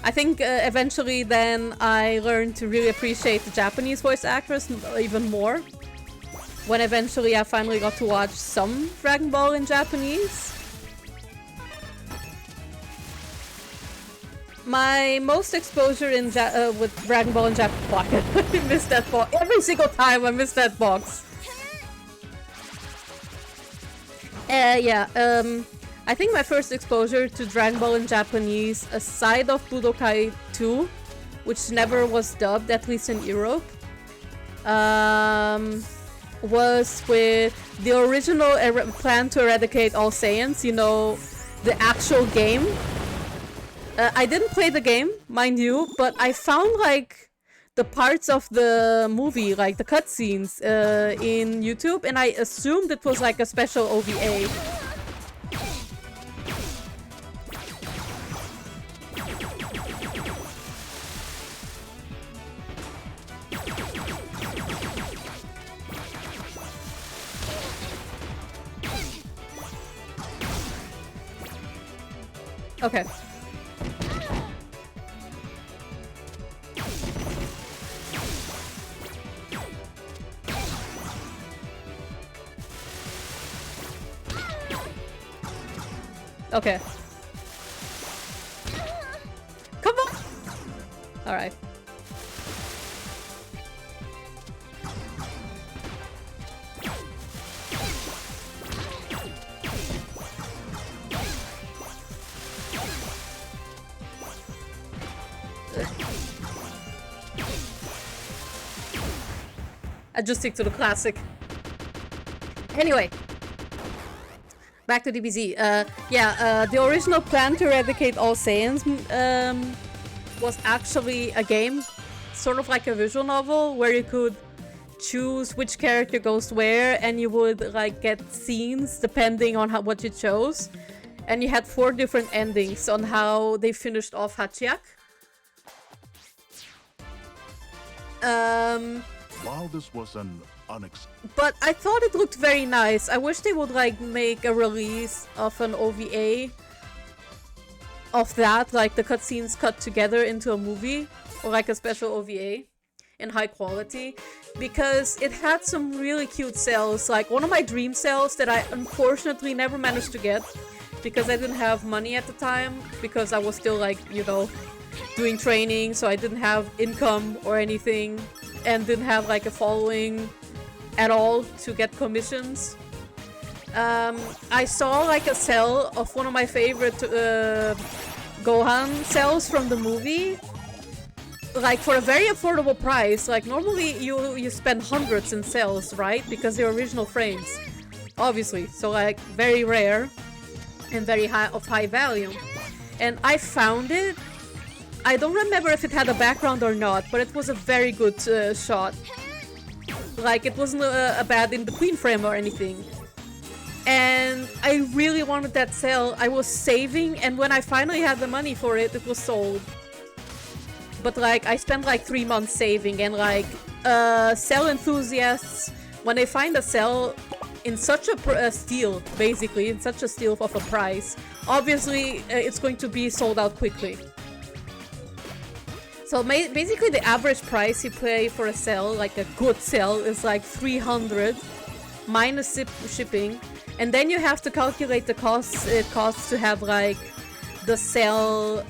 I think eventually then I learned to really appreciate the Japanese voice actress even more. When eventually I finally got to watch some Dragon Ball in Japanese. My most exposure in with Dragon Ball in Japanese. I missed that box. Every single time I miss that box. Yeah, I think my first exposure to Dragon Ball in Japanese, aside of Budokai 2, which never was dubbed, at least in Europe, was with the original Plan to Eradicate All Saiyans, you know, the actual game. I didn't play the game, mind you, but I found like the parts of the movie, like the cutscenes in YouTube, and I assumed it was like a special OVA. Okay. Okay. Come on! Alright. I just stick to the classic. Anyway. Back to DBZ. The original Plan to Eradicate All Saiyans was actually a game, sort of like a visual novel, where you could choose which character goes where, and you would like get scenes depending on what you chose. And you had 4 different endings on how they finished off Hachiak. While this was an but I thought it looked very nice. I wish they would like make a release of an OVA of that, like the cutscenes cut together into a movie, or like a special OVA in high quality, because it had some really cute cells. Like one of my dream cells that I unfortunately never managed to get because I didn't have money at the time, because I was still like, you know, doing training, so I didn't have income or anything, and didn't have like a following at all to get commissions. I saw like a cell of one of my favorite Gohan cells from the movie, like for a very affordable price. Like normally you spend hundreds in cells, right? Because they're original frames, obviously. So like very rare and very high value. And I found it. I don't remember if it had a background or not, but it was a very good shot. Like, it wasn't a bad in-between frame or anything. And I really wanted that cell. I was saving, and when I finally had the money for it, it was sold. But like, I spent like 3 months saving, and like, cell enthusiasts, when they find a cell in such a steal, basically, in such a steal of a price, obviously it's going to be sold out quickly. So basically the average price you pay for a cell, like a good cell, is like 300 minus shipping. And then you have to calculate the costs it costs to have like the cell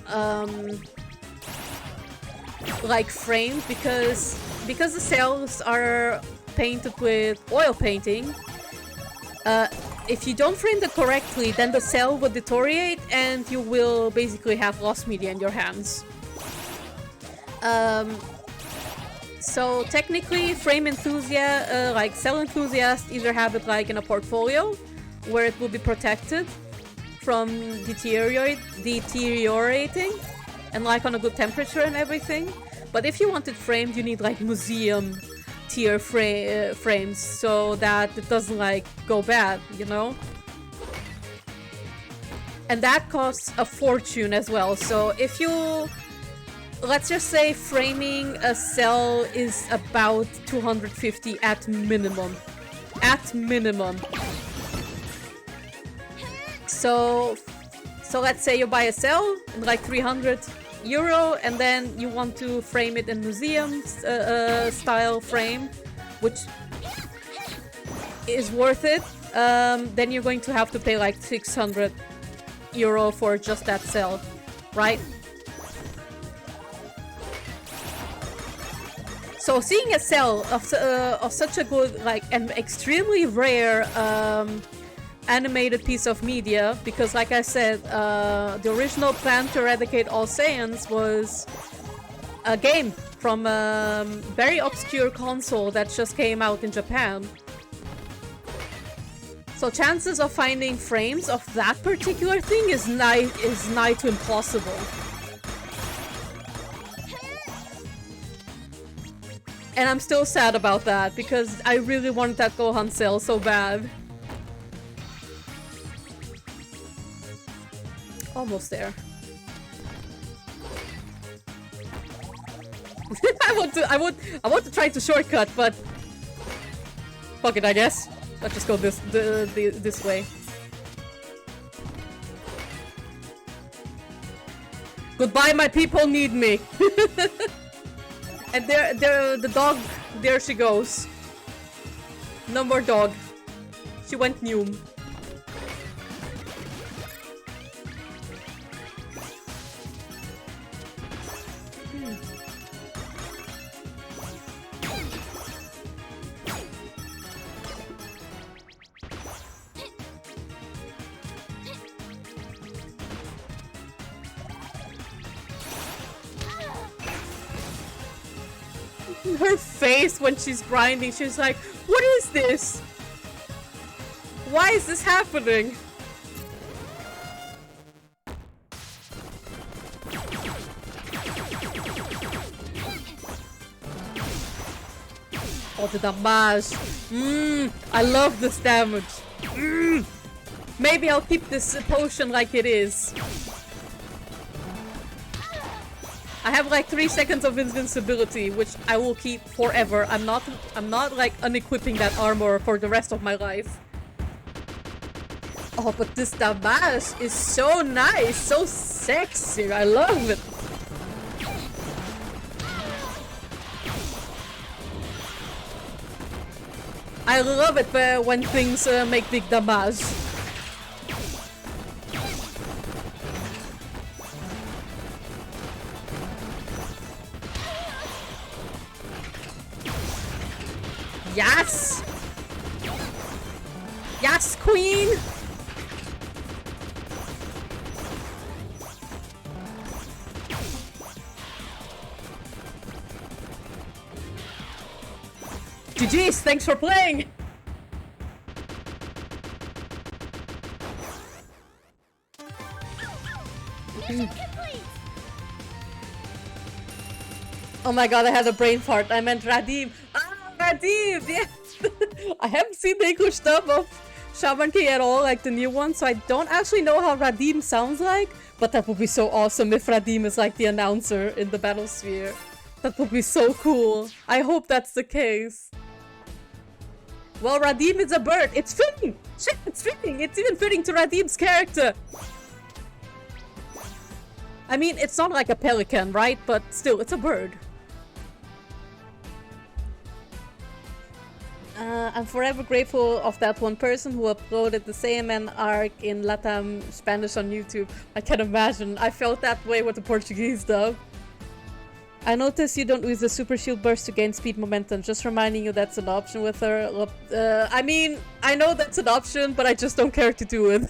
like framed, because the cells are painted with oil painting. If you don't frame it correctly, then the cell will deteriorate and you will basically have lost media in your hands. So technically, frame enthusiasts, like cell enthusiasts, either have it like in a portfolio where it will be protected from deteriorating and like on a good temperature and everything. But if you want it framed, you need like museum tier frames so that it doesn't like go bad, you know? And that costs a fortune as well. So if you, let's just say framing a cell is about 250 at minimum. At minimum. So let's say you buy a cell, like 300 euro, and then you want to frame it in museum style frame, which is worth it. Then you're going to have to pay like 600 euro for just that cell, right? So seeing a cell of such a good, like, an extremely rare animated piece of media, because like I said, the original plan to eradicate all Saiyans was a game from a very obscure console that just came out in Japan. So chances of finding frames of that particular thing is nigh to impossible. And I'm still sad about that, because I really wanted that Gohan cell so bad. Almost there. I want to try to shortcut, but fuck it, I guess. Let's just go this way. Goodbye, my people need me. And the dog, there she goes. No more dog. She went Noom. Her face when she's grinding, she's like, what is this? Why is this happening? Oh, the damage. I love this damage. Maybe I'll keep this potion like it is. I have like 3 seconds of invincibility, which I will keep forever. I'm not like unequipping that armor for the rest of my life. Oh, but this damage is so nice, so sexy. I love it. I love it when things make big damage. Yes! Yes, queen! GG's, thanks for playing! Oh my god, I had a brain fart. I meant Radim. Radim, yes! I haven't seen the English dub of Shaman King at all, like the new one, so I don't actually know how Radim sounds like, but that would be so awesome if Radim is like the announcer in the battle sphere. That would be so cool. I hope that's the case. Well, Radim is a bird. It's fitting! Shit, it's fitting! It's even fitting to Radim's character! I mean, it's not like a pelican, right? But still, it's a bird. I'm forever grateful of that one person who uploaded the Saiyaman arc in Latam Spanish on YouTube. I can imagine. I felt that way with the Portuguese dub. I noticed you don't use the super shield burst to gain speed momentum. Just reminding you that's an option with her. I mean, I know that's an option, but I just don't care to do it.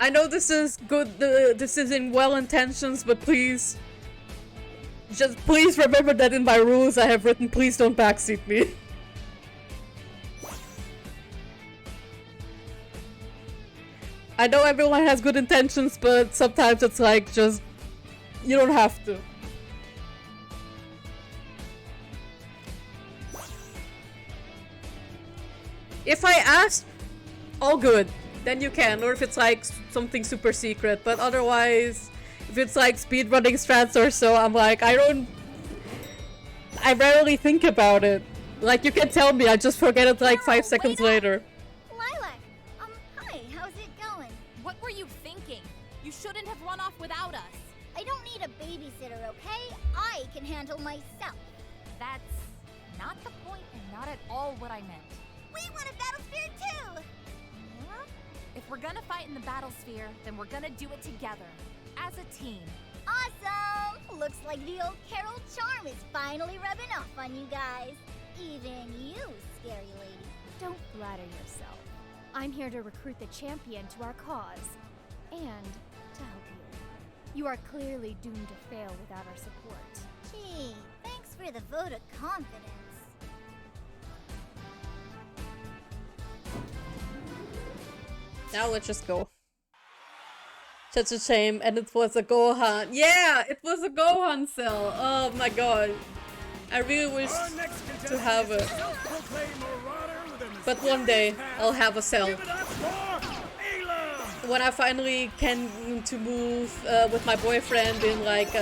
I know this is good, this is in well intentions, but please, just please remember that in my rules I have written, please don't backseat me. I know everyone has good intentions, but sometimes it's like, just, you don't have to. If I ask, all good. Then you can, or if it's like something super secret, but otherwise, if it's like speedrunning strats or so, I'm like, I rarely think about it. Like, you can tell me, I just forget it like 5 seconds later. Lilac, hi, how's it going? What were you thinking? You shouldn't have run off without us. I don't need a babysitter, okay? I can handle myself. That's not the point and not at all what I meant. We want a battle sphere too! If we're gonna fight in the battlesphere, then we're gonna do it together, as a team. Awesome! Looks like the old Carol charm is finally rubbing off on you guys. Even you, scary lady. Don't flatter yourself. I'm here to recruit the champion to our cause, and to help you. You are clearly doomed to fail without our support. Gee, thanks for the vote of confidence. Now let's just go. Such a shame, and it was a Gohan. Yeah, it was a Gohan cell. Oh my god. I really wish to have it. But one day, I'll have a cell. When I finally can to move with my boyfriend in like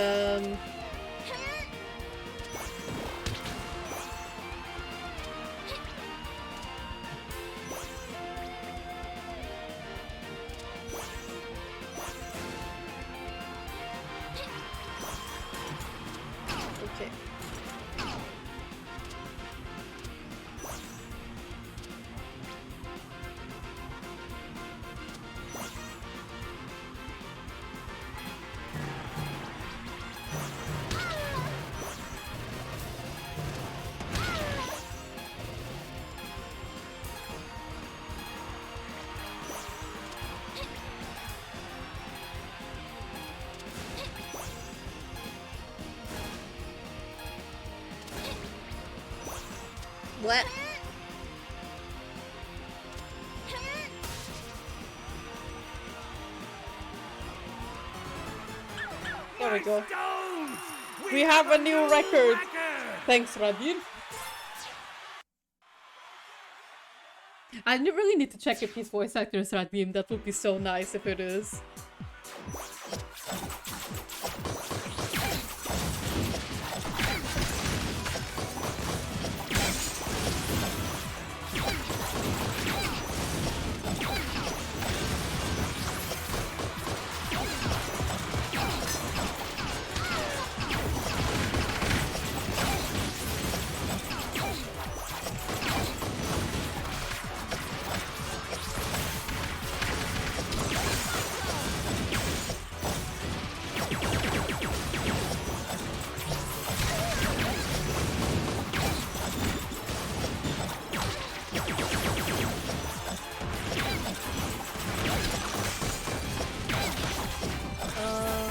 what? There we go. We have a new record. Thanks, Rabin. I really need to check if his voice actor is Radim. That would be so nice if it is.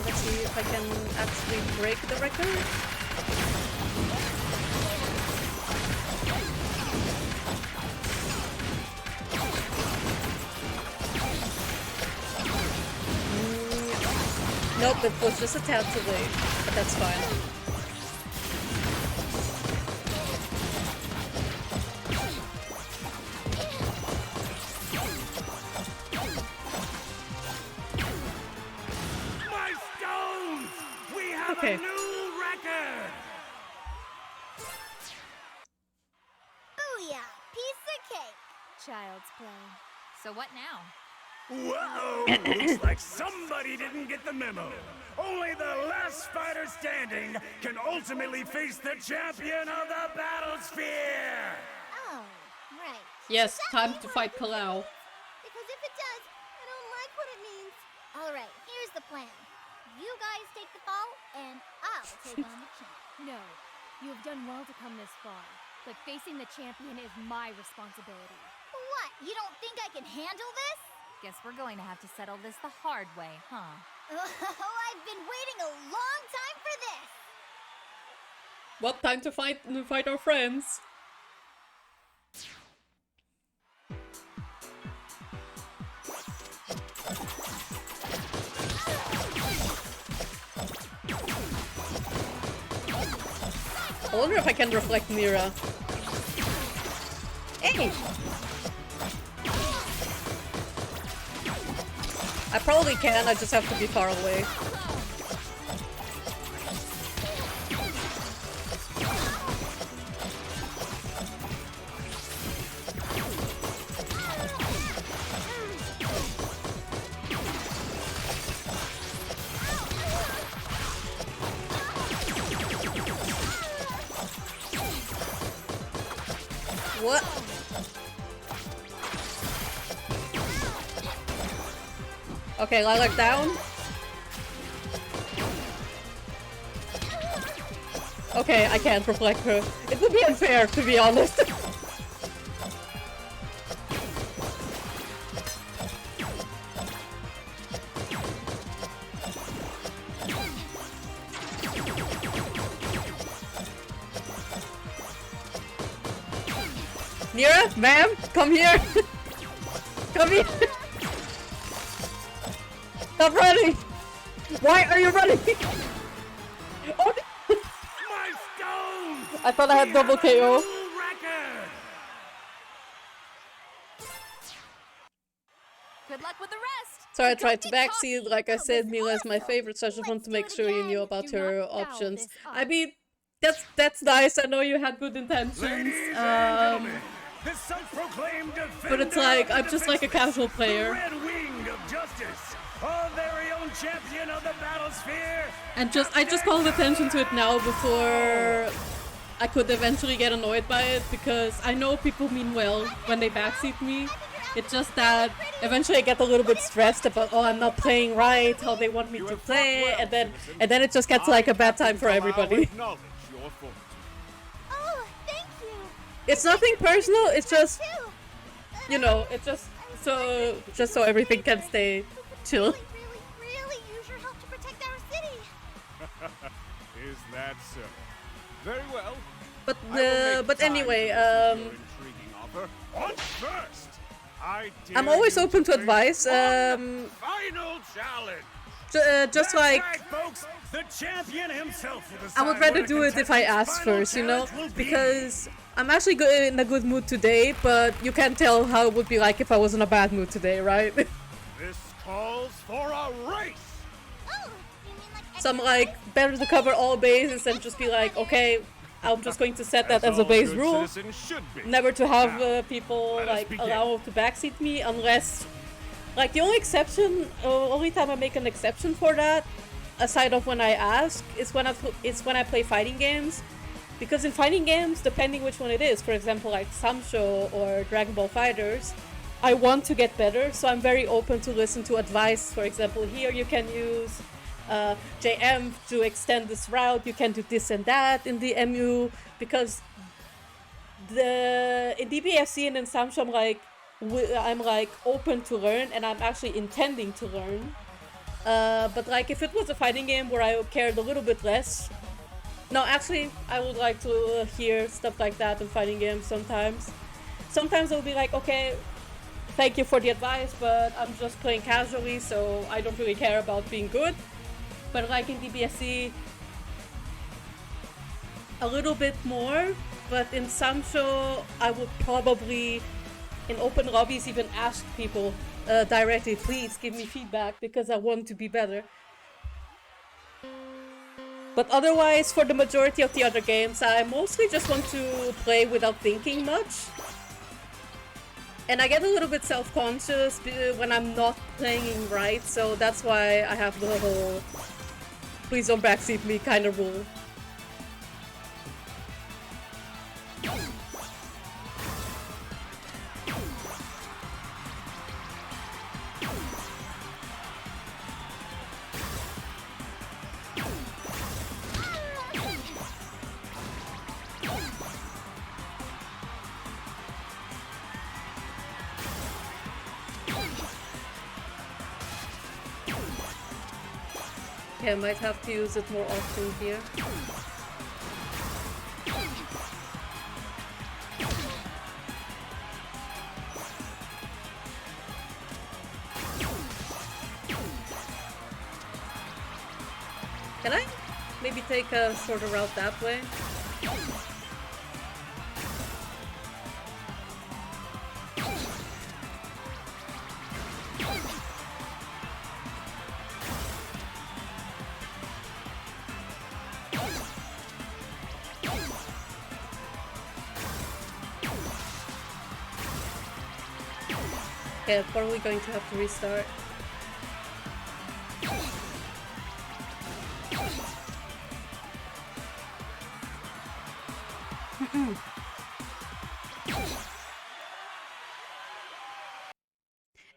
Let's see if I can actually break the record. Nope, it was just a tad too late, but that's fine. My stones! We have Okay. a new child's play. So what now? Whoa! Looks like somebody didn't get the memo. Only the last fighter standing can ultimately face the champion of the Battlesphere! Oh, right. Yes, time to fight Palau. Because if it does, I don't like what it means. Alright, here's the plan. You guys take the fall, and I'll take on the champ. No, you have done well to come this far, but facing the champion is my responsibility. What? You don't think I can handle this? Guess we're going to have to settle this the hard way, huh? Oh, I've been waiting a long time for this! What time to fight our friends? I wonder if I can reflect Mira. Hey! I probably can, I just have to be far away. What? Okay, Lilac down. Okay, I can't reflect her. It would be unfair, to be honest. Nira, ma'am, come here. Come here. Stop running! Why are you running? Oh, My stones! I thought I had double KO. Good luck with the rest! Sorry, I tried to backseat. Like I said, Milla is my favorite, so I just want to make sure you knew about her options. I mean, that's nice. I know you had good intentions. The self-proclaimed But it's like, I'm just like a casual player. Red Wing of Justice, our very own champion of the Battlesphere. And I just called attention to it now before I could eventually get annoyed by it, because I know people mean well when they backseat me. It's just that eventually I get a little bit stressed about, oh, I'm not playing right, how they want me to play, and then it just gets like a bad time for everybody. Oh, thank you. It's nothing personal, it's just, you know, it's just so everything can stay chill. Really use your help to protect our city. Is that so? Very well. But anyway, Intriguing offer. What's first? I'm always open to advice. Final challenge. Just like, right, folks. The champion himself will I would decide rather what do it if I contestant's ask final first, you know, challenge will be. because I'm actually in a good mood today, but you can't tell how it would be like if I was in a bad mood today, right? This calls for a race. Oh, you mean like So I'm like, better to cover all bases and just be like, okay, I'm just going to set that as a base rule. Never to have people like allow to backseat me unless, like, the only exception, only time I make an exception for that, aside of when I ask, is when I play fighting games. Because in fighting games, depending which one it is, for example like Samsho or Dragon Ball Fighters, I want to get better, so I'm very open to listen to advice. For example, here you can use JM to extend this route, you can do this and that in the MU, because in DBFC and in Samsho I'm like open to learn, and I'm actually intending to learn. But like if it was a fighting game where I cared a little bit less, no, actually I would like to hear stuff like that in fighting games sometimes. Sometimes I'll be like, okay, thank you for the advice, but I'm just playing casually, so I don't really care about being good. But like in DBSC, a little bit more, but in Samsho, I would probably, in open lobbies, even ask people directly, please give me feedback, because I want to be better. But otherwise, for the majority of the other games, I mostly just want to play without thinking much. And I get a little bit self-conscious when I'm not playing right, so that's why I have the whole please don't backseat me kind of rule. Okay, I might have to use it more often here. Can I maybe take a shorter route that way? Okay, probably going to have to restart.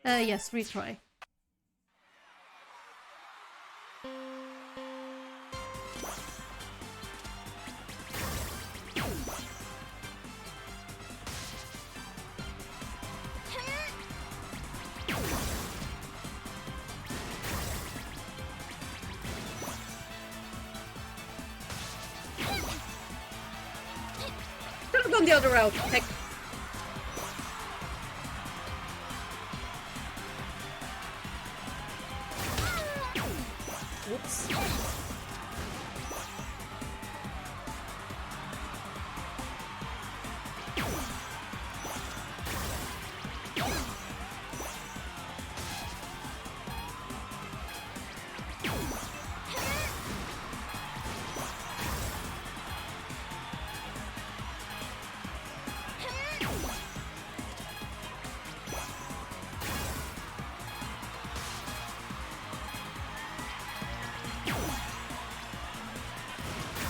Yes, retry. Could have gone the other route. Heck. Whoops.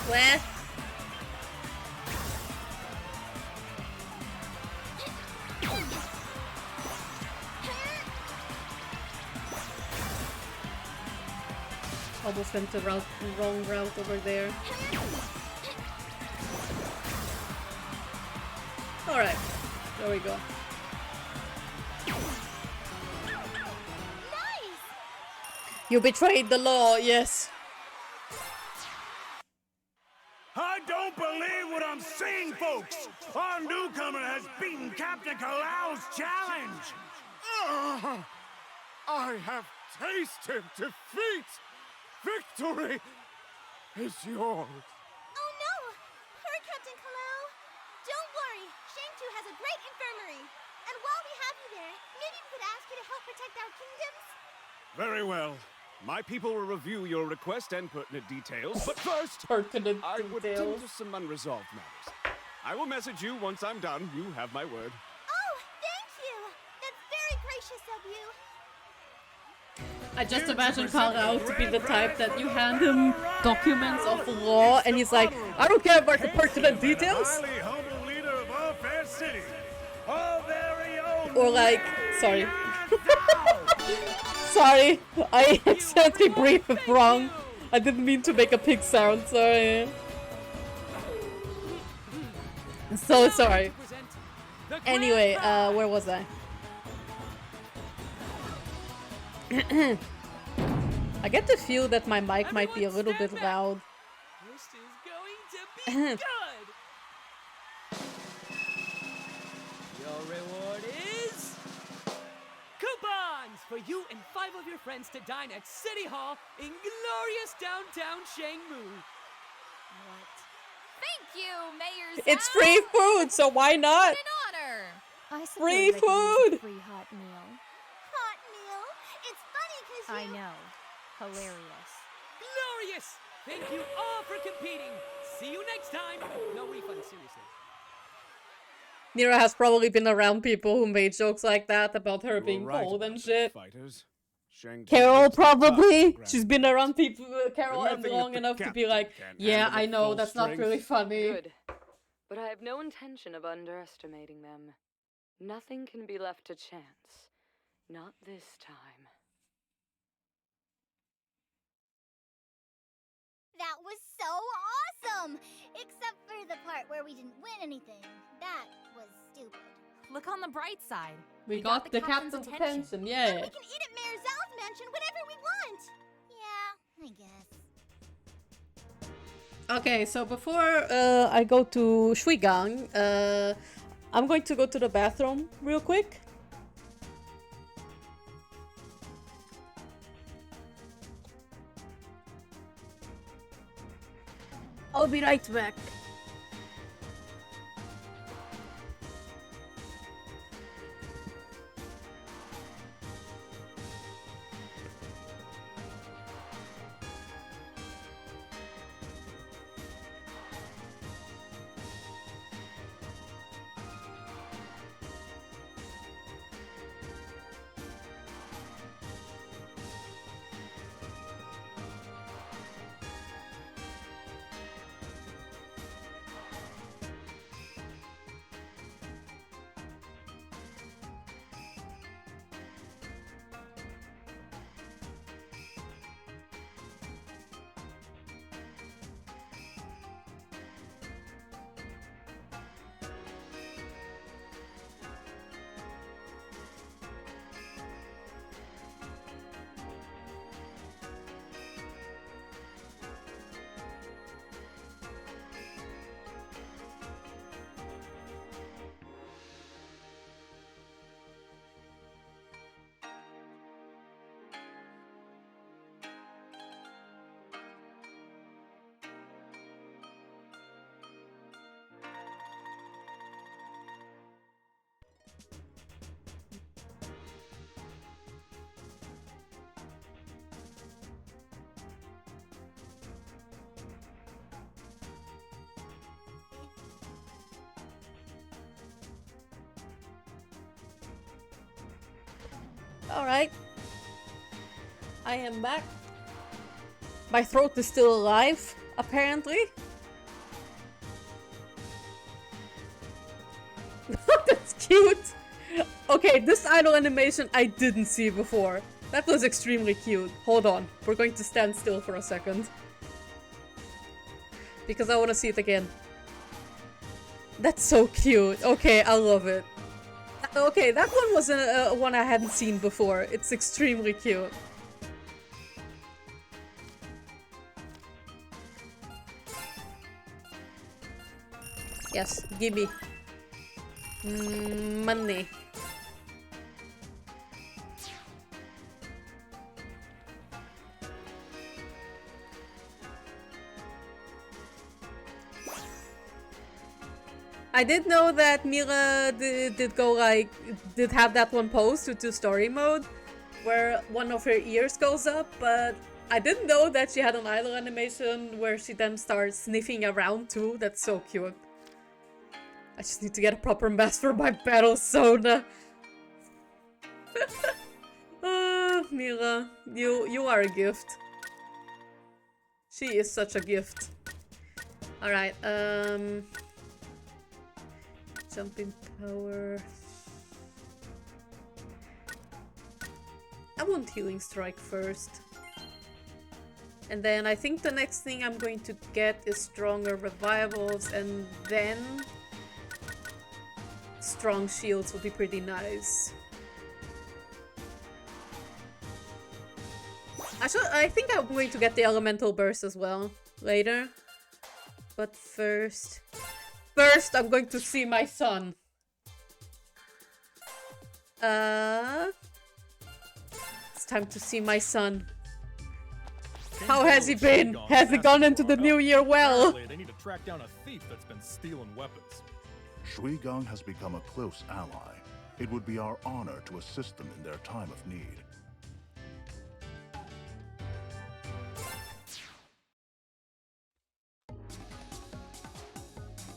Where? Almost went the wrong route over there. Alright, there we go. Nice! You betrayed the law, yes. I don't believe what I'm seeing, folks! Our newcomer has beaten Captain Kalau's challenge! I have tasted defeat! Victory is yours! Oh no! Poor Captain Kalau! Don't worry, Shang-Tu has a great infirmary. And while we have you there, maybe we could ask you to help protect our kingdoms? Very well. My people will review your request and pertinent details, but first, I would tend to some unresolved matters. I will message you once I'm done. You have my word. Oh, thank you! That's very gracious of you. I just imagine Karao to be the type that you hand him documents of law and he's like, I don't care about the pertinent details. Highly humble leader of our fair city, our very own. Or like, sorry. Sorry, I accidentally breathed wrong. I didn't mean to make a pig sound, sorry. I'm so sorry. Anyway, where was I? I get the feel that my mic might be a little bit loud. This is going to be good! Your reward is... coupons for you and 5 of your friends to dine at City Hall in glorious downtown Shangmu. What? Thank you, Mayor Zhao! It's free food, so why not? What an honor! I Free food! Free hot meal. Hot meal? It's funny because I know. Hilarious. Glorious! Thank you all for competing. See you next time. No refund, seriously. Nira has probably been around people who made jokes like that about her being right cold and about shit. Fighters. Carol probably. Grand She's been around people, Carol, But and nothing long if the enough to be captain like, can't yeah, handle I it know, full that's not strength." really funny. Good. But I have no intention of underestimating them. Nothing can be left to chance. Not this time. That was so awesome! Except for the part where we didn't win anything. That was stupid. Look on the bright side. We got the captain's attention, yeah. We can eat at Mayor Zal's mansion whenever we want! Yeah, I guess. Okay, so before I go to Shuigang, I'm going to go to the bathroom real quick. I'll be right back. Alright. I am back. My throat is still alive, apparently. That's cute! Okay, this idle animation I didn't see before. That was extremely cute. Hold on, we're going to stand still for a second. Because I want to see it again. That's so cute. Okay, I love it. Okay, that one was one I hadn't seen before. It's extremely cute. Yes, gimme. Money. I did know that Milla did go like, did have that one pose to story mode where one of her ears goes up, but I didn't know that she had an idle animation where she then starts sniffing around too. That's so cute. I just need to get a proper mask for my battle Sona. Milla, you are a gift. She is such a gift. Alright, jumping power. I want healing strike first. And then I think the next thing I'm going to get is stronger revivals, and then strong shields will be pretty nice. I think I'm going to get the elemental burst as well later. But first I'm going to see my son. It's time to see my son. How has he been? Has he gone into the new year well? They need to track down a thief that's been stealing weapons. Shuigang has become a close ally. It would be our honor to assist them in their time of need.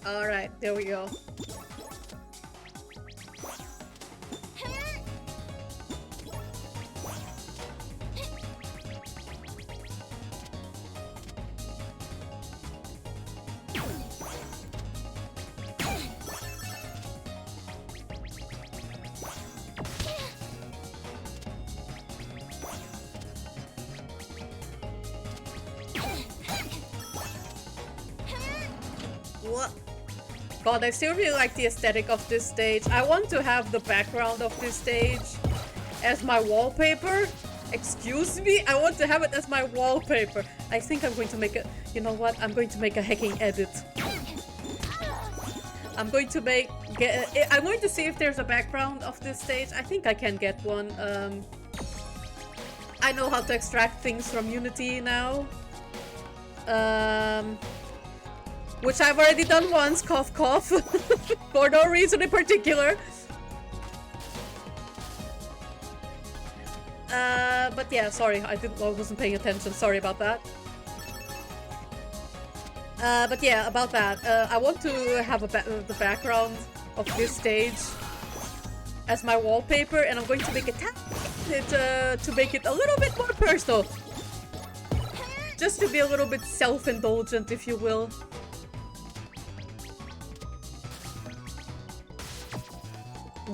Alright, there we go. God, I still really like the aesthetic of this stage. I want to have the background of this stage as my wallpaper. Excuse me? I want to have it as my wallpaper. I think I'm going to make a... You know what? I'm going to make a hacking edit. I'm going to I'm going to see if there's a background of this stage. I think I can get one. I know how to extract things from Unity now. Which I've already done once, cough cough, for no reason in particular. But yeah, sorry, I wasn't paying attention, sorry about that. But yeah, about that, I want to have the background of this stage as my wallpaper, and I'm going to make it to make it a little bit more personal. Just to be a little bit self-indulgent, if you will.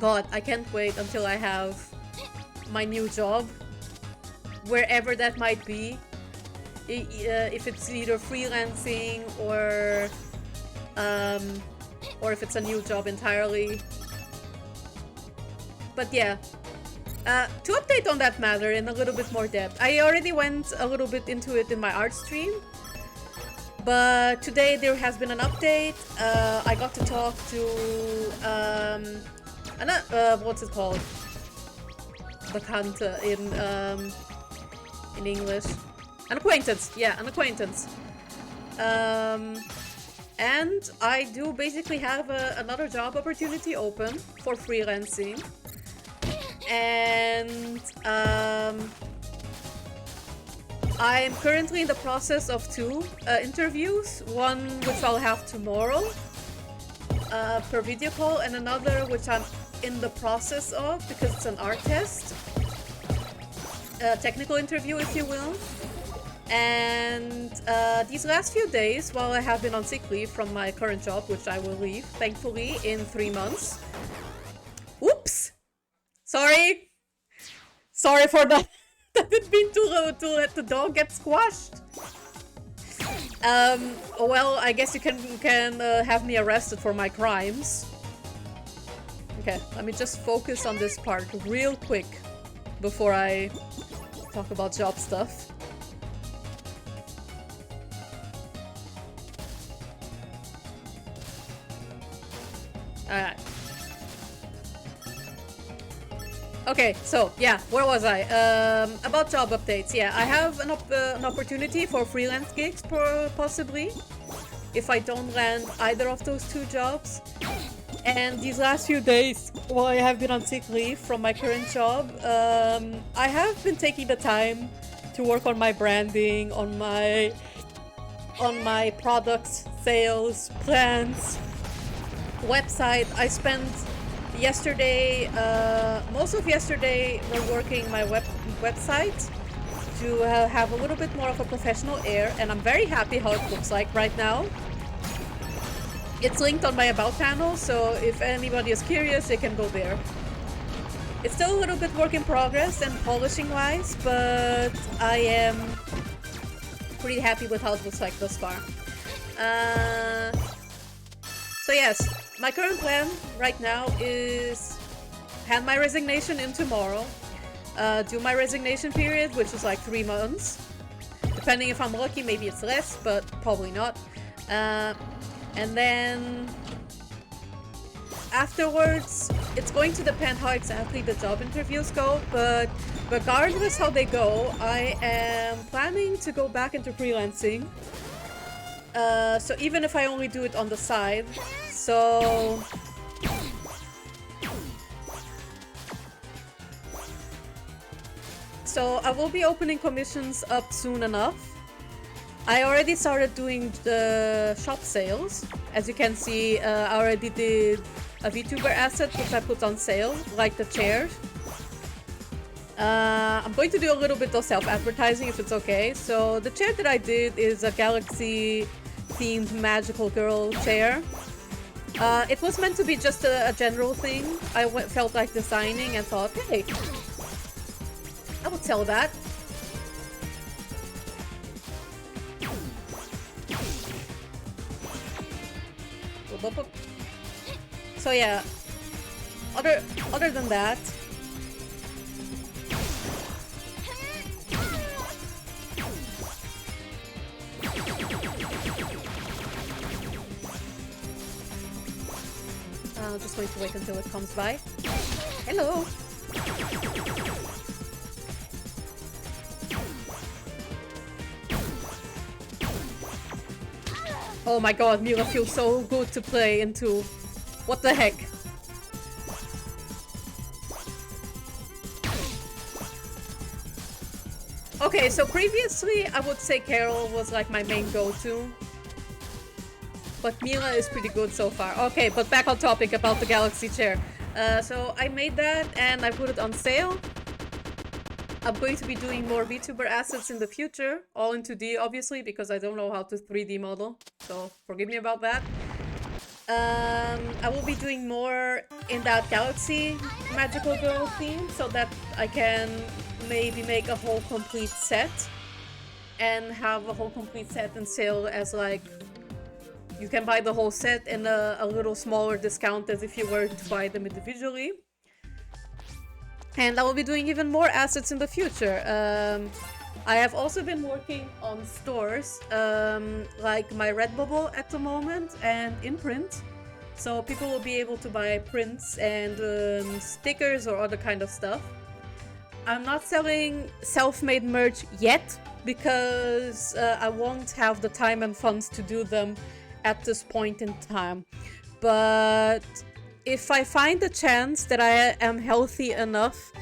God, I can't wait until I have my new job, wherever that might be. If it's either freelancing or if it's a new job entirely. But yeah, to update on that matter in a little bit more depth, I already went a little bit into it in my art stream, but today there has been an update. I got to talk to what's it called? Bekannte in English. An acquaintance, yeah, an acquaintance. And I do basically have another job opportunity open for freelancing. And I'm currently in the process of 2 interviews. One which I'll have tomorrow per video call, and another which I'm in the process of because it's an art test. Technical interview, if you will. And these last few days, while I have been on sick leave from my current job, which I will leave, thankfully, in 3 months. Whoops! Sorry! Sorry for that. I didn't mean to let the dog get squashed. Well, I guess you can have me arrested for my crimes. Okay, let me just focus on this part real quick before I talk about job stuff. Alright. Okay, so yeah, where was I? About job updates. Yeah, I have an opportunity for freelance gigs, possibly, if I don't land either of those 2 jobs. And these last few days, while I have been on sick leave from my current job, I have been taking the time to work on my branding, on my products, sales, plans, website. I spent yesterday, most of yesterday, working my website to have a little bit more of a professional air, and I'm very happy how it looks like right now. It's linked on my About panel, so if anybody is curious, they can go there. It's still a little bit work in progress and polishing wise, but I am pretty happy with how it looks like thus far. So yes, my current plan right now is hand my resignation in tomorrow, do my resignation period, which is like 3 months. Depending if I'm lucky, maybe it's less, but probably not. And then afterwards, it's going to depend how exactly the job interviews go, but regardless how they go, I am planning to go back into freelancing. So even if I only do it on the side, so I will be opening commissions up soon enough. I already started doing the shop sales. As you can see, I already did a VTuber asset which I put on sale, like the chair. I'm going to do a little bit of self-advertising if it's okay. So the chair that I did is a galaxy-themed magical girl chair. It was meant to be just a general thing. I felt like designing and thought, hey, I would sell that. So yeah, other than that, I'm just going to wait until it comes by. Hello. Oh my god, Milla feels so good to play into. What the heck? Okay, so previously I would say Carol was like my main go-to. But Milla is pretty good so far. Okay, but back on topic about the Galaxy chair. So I made that and I put it on sale. I'm going to be doing more VTuber assets in the future, all in 2D obviously, because I don't know how to 3D model, so forgive me about that. I will be doing more in that Galaxy Magical Girl theme, so that I can maybe make a whole complete set and have a whole complete set in sale as like, you can buy the whole set in a little smaller discount as if you were to buy them individually. And I will be doing even more assets in the future. I have also been working on stores, like my Redbubble at the moment and Imprint. So people will be able to buy prints and stickers or other kind of stuff. I'm not selling self-made merch yet because I won't have the time and funds to do them at this point in time. But if I find a chance that I am healthy enough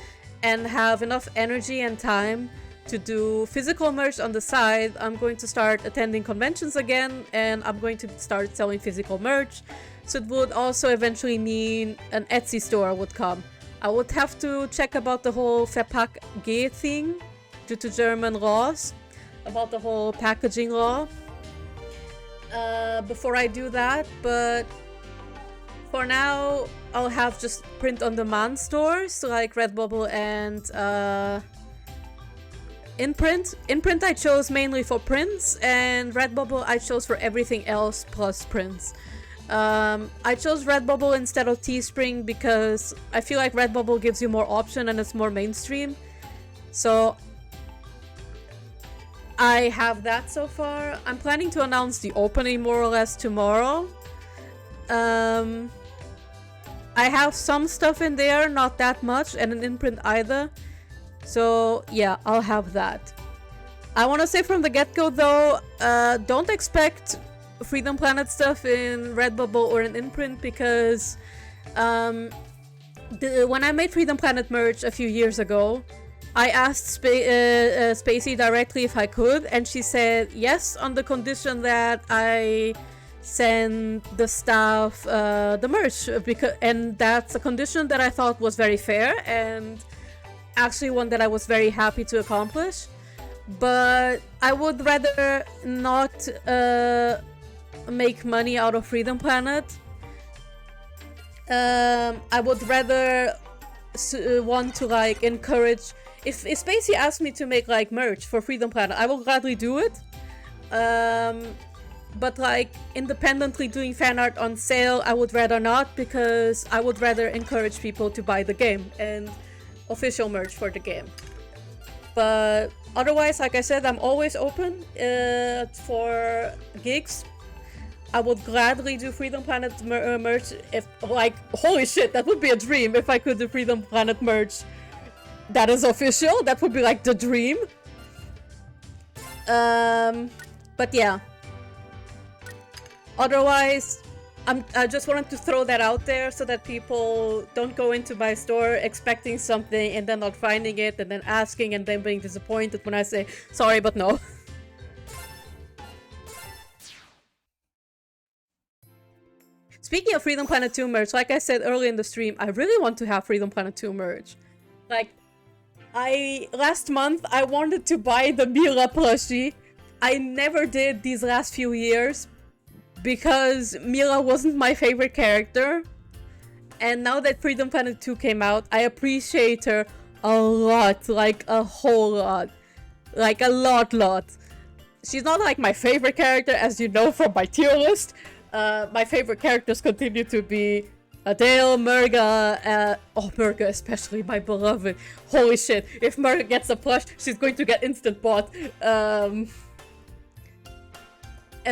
and have enough energy and time to do physical merch on the side, I'm going to start attending conventions again and I'm going to start selling physical merch. So it would also eventually mean an Etsy store would come. I would have to check about the whole Verpack G thing due to German laws, about the whole packaging law, before I do that, but for now, I'll have just print-on-demand stores like Redbubble and Imprint. Imprint I chose mainly for prints, and Redbubble I chose for everything else plus prints. I chose Redbubble instead of Teespring because I feel like Redbubble gives you more option and it's more mainstream. So I have that so far. I'm planning to announce the opening more or less tomorrow. I have some stuff in there, not that much, and an Imprint either. So yeah, I'll have that. I want to say from the get-go though, don't expect Freedom Planet stuff in Redbubble or in Imprint because when I made Freedom Planet merch a few years ago, I asked Spacey directly if I could, and she said yes on the condition that I send the staff the merch, and that's a condition that I thought was very fair and actually one that I was very happy to accomplish. But I would rather not make money out of Freedom Planet. I would rather want to like encourage. If Spacey asked me to make like merch for Freedom Planet, I will gladly do it. But like independently doing fan art on sale, I would rather not, because I would rather encourage people to buy the game and official merch for the game. But otherwise, like I said, I'm always open for gigs. I would gladly do Freedom Planet merch if, like, holy shit, that would be a dream if I could do Freedom Planet merch that is official. That would be like the dream. But yeah. Otherwise, I just wanted to throw that out there so that people don't go into my store expecting something and then not finding it and then asking and then being disappointed when I say, sorry, but no. Speaking of Freedom Planet 2 merch, like I said earlier in the stream, I really want to have Freedom Planet 2 merch. Like, last month, I wanted to buy the Milla plushie. I never did these last few years because Milla wasn't my favorite character. And now that Freedom Planet 2 came out, I appreciate her a lot, like a whole lot. Like a lot. She's not like my favorite character, as you know from my tier list. My favorite characters continue to be Adele, Murga, oh, Murga especially, my beloved. Holy shit, if Murga gets a plush, she's going to get instant bought. And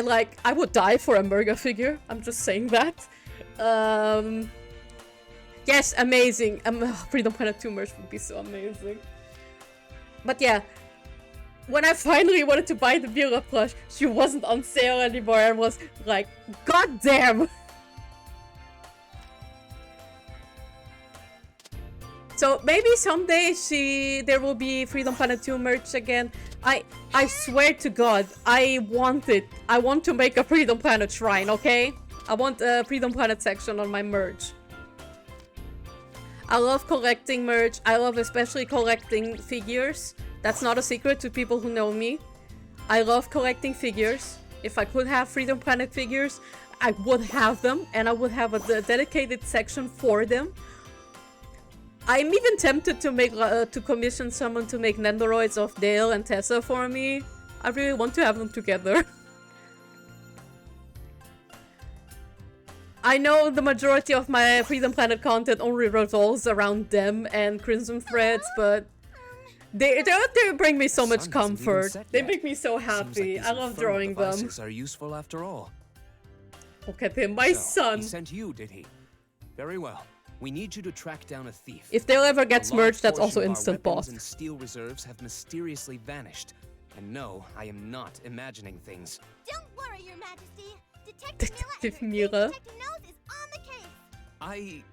like, I would die for a Murga figure, I'm just saying that. Yes, amazing. Freedom Planet 2 merch would be so amazing. But yeah, when I finally wanted to buy the Milla plush, she wasn't on sale anymore and was like, god damn! So maybe someday there will be Freedom Planet 2 merch again. I swear to God, I want it. I want to make a Freedom Planet shrine, okay? I want a Freedom Planet section on my merch. I love collecting merch. I love especially collecting figures. That's not a secret to people who know me. I love collecting figures. If I could have Freedom Planet figures, I would have them, and I would have a dedicated section for them. I'm even tempted to make to commission someone to make Nendoroids of Dale and Tessa for me. I really want to have them together. I know the majority of my Freedom Planet content only revolves around them and Crimson Threads, but they bring me so much comfort. They make me so happy. I love drawing them. Are useful after all. Look at him, my son. He sent you, did he? Very well. We need you to track down a thief. If Dale ever gets merged, that's also instant boss. And steel reserves have mysteriously vanished. And no, I am not imagining things. Don't worry, Your Majesty. Detective Milla is on the case. I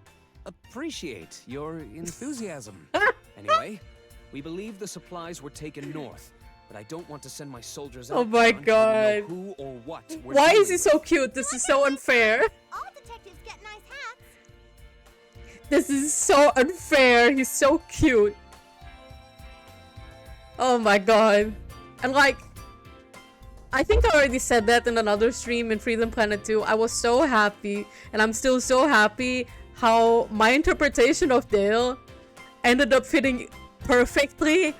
appreciate your enthusiasm. Anyway, we believe the supplies were taken north, but I don't want to send my soldiers out. Oh my god. Who or what Why is he so cute? This is so unfair. All detectives get nice hats. This is so unfair. He's so cute. Oh my god. And like, I think I already said that in another stream in Freedom Planet 2. I was so happy, and I'm still so happy how my interpretation of Dale ended up fitting perfectly.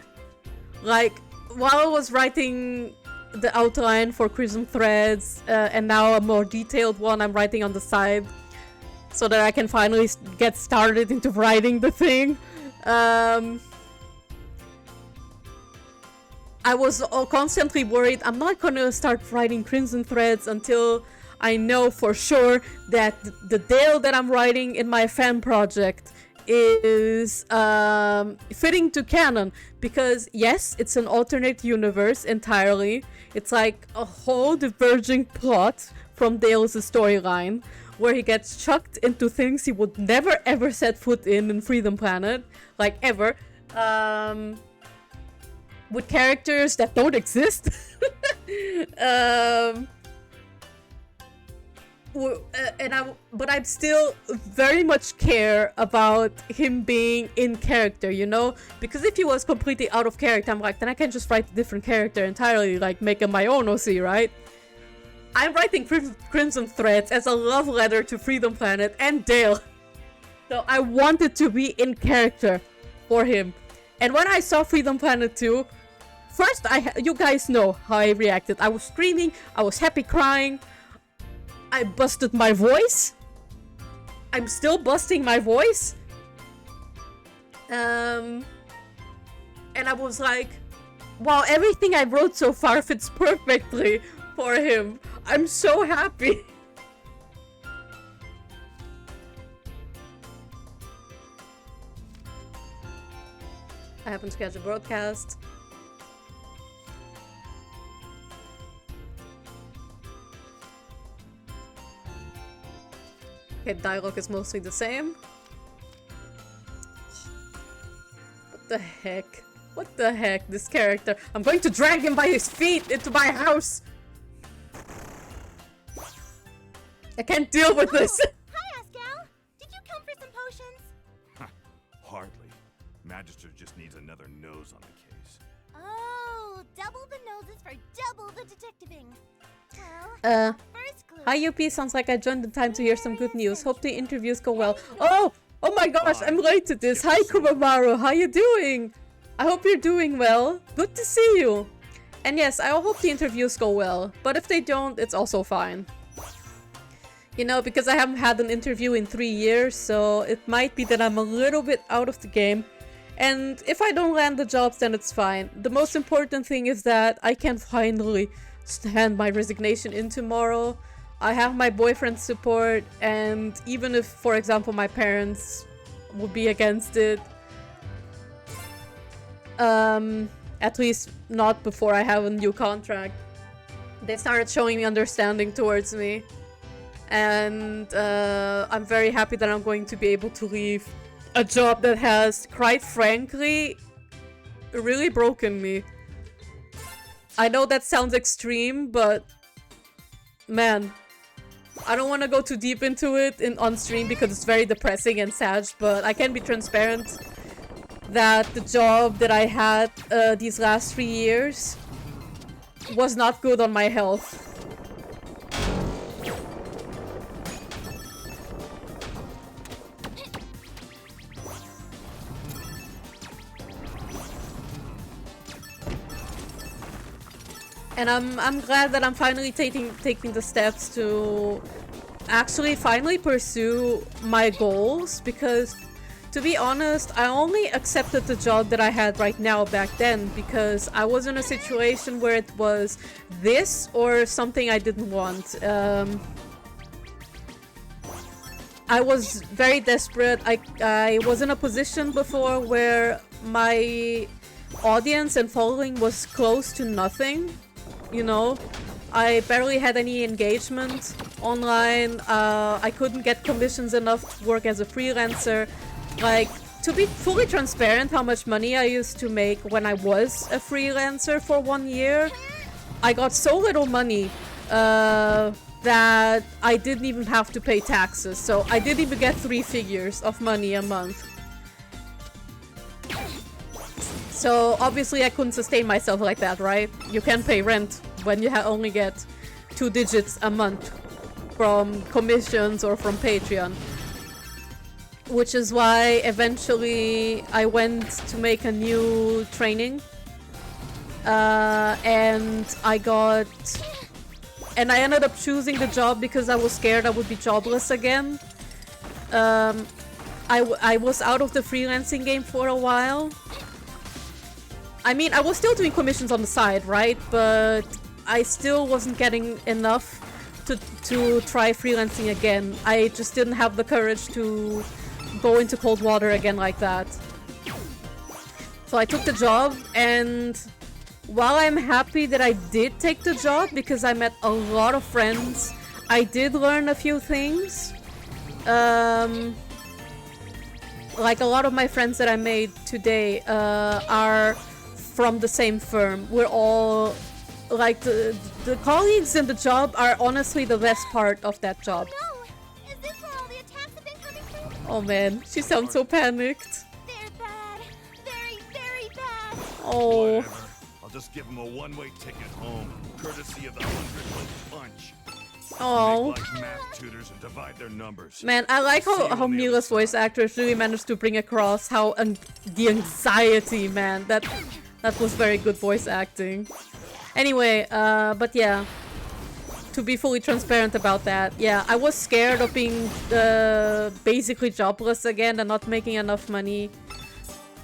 Like, while I was writing the outline for Crimson Threads, and now a more detailed one I'm writing on the side, so that I can finally get started into writing the thing. I was constantly worried I'm not gonna start writing Crimson Threads until I know for sure that the Dale that I'm writing in my fan project is fitting to canon, because yes, it's an alternate universe entirely. It's like a whole diverging plot from Dale's storyline, where he gets chucked into things he would never ever set foot in Freedom Planet, like ever. With characters that don't exist. But I still very much care about him being in character, you know? Because if he was completely out of character, I'm like, then I can just write a different character entirely, like make him my own OC, right? I'm writing Crimson Threads as a love letter to Freedom Planet and Dale. So I wanted to be in character for him. And when I saw Freedom Planet 2, first, you guys know how I reacted. I was screaming, I was happy crying, I busted my voice. I'm still busting my voice. And I was like, wow, everything I wrote so far fits perfectly for him. I'm so happy. I haven't scheduled a broadcast. Okay, dialogue is mostly the same. What the heck? What the heck? This character. I'm going to drag him by his feet into my house! I can't deal with this! Hi, Ascal! Did you come for some potions? Hardly. Magister just needs another nose on the case. Oh, double the noses for double the detectiving. Well, first clue. Hi UP, sounds like I joined in time to hear some good news. Hope the interviews go well. Oh my gosh, I'm late to this. Hi Kumamaru, how you doing? I hope you're doing well. Good to see you. And yes, I hope the interviews go well. But if they don't, it's also fine. You know, because I haven't had an interview in 3 years, so it might be that I'm a little bit out of the game. And if I don't land the jobs, then it's fine. The most important thing is that I can finally hand my resignation in tomorrow. I have my boyfriend's support, and even if, for example, my parents would be against it, at least not before I have a new contract, they started showing me understanding towards me. And I'm very happy that I'm going to be able to leave a job that has, quite frankly, really broken me. I know that sounds extreme, but man, I don't want to go too deep into it on stream because it's very depressing and sad, but I can be transparent that the job that I had these last 3 years was not good on my health. And I'm glad that I'm finally taking the steps to actually finally pursue my goals, because to be honest, I only accepted the job that I had right now back then because I was in a situation where it was this or something I didn't want. I was very desperate. I was in a position before where my audience and following was close to nothing. You know, I barely had any engagement online. I couldn't get commissions enough to work as a freelancer. Like, to be fully transparent, how much money I used to make when I was a freelancer for 1 year, I got so little money that I didn't even have to pay taxes. So I didn't even get 3 figures of money a month. So obviously I couldn't sustain myself like that, right? You can't pay rent when you only get 2 digits a month from commissions or from Patreon. Which is why eventually I went to make a new training. And I ended up choosing the job because I was scared I would be jobless again. I was out of the freelancing game for a while. I mean, I was still doing commissions on the side, right? But I still wasn't getting enough to try freelancing again. I just didn't have the courage to go into cold water again like that. So I took the job, and while I'm happy that I did take the job because I met a lot of friends, I did learn a few things. Like a lot of my friends that I made today are from the same firm. We're all like the colleagues in the job are honestly the best part of that job. No! Is this where all the attacks have been coming from? Oh man, she sounds so panicked. They're bad. Very, very bad. Oh. Whatever. I'll just give him a one-way ticket home, courtesy of the 100-foot punch. Oh. Make like math tutors and divide their numbers. Man, I like how Milla's voice actress really managed to bring across how the anxiety, man. That was very good voice acting. Anyway, but yeah, to be fully transparent about that, yeah, I was scared of being basically jobless again and not making enough money.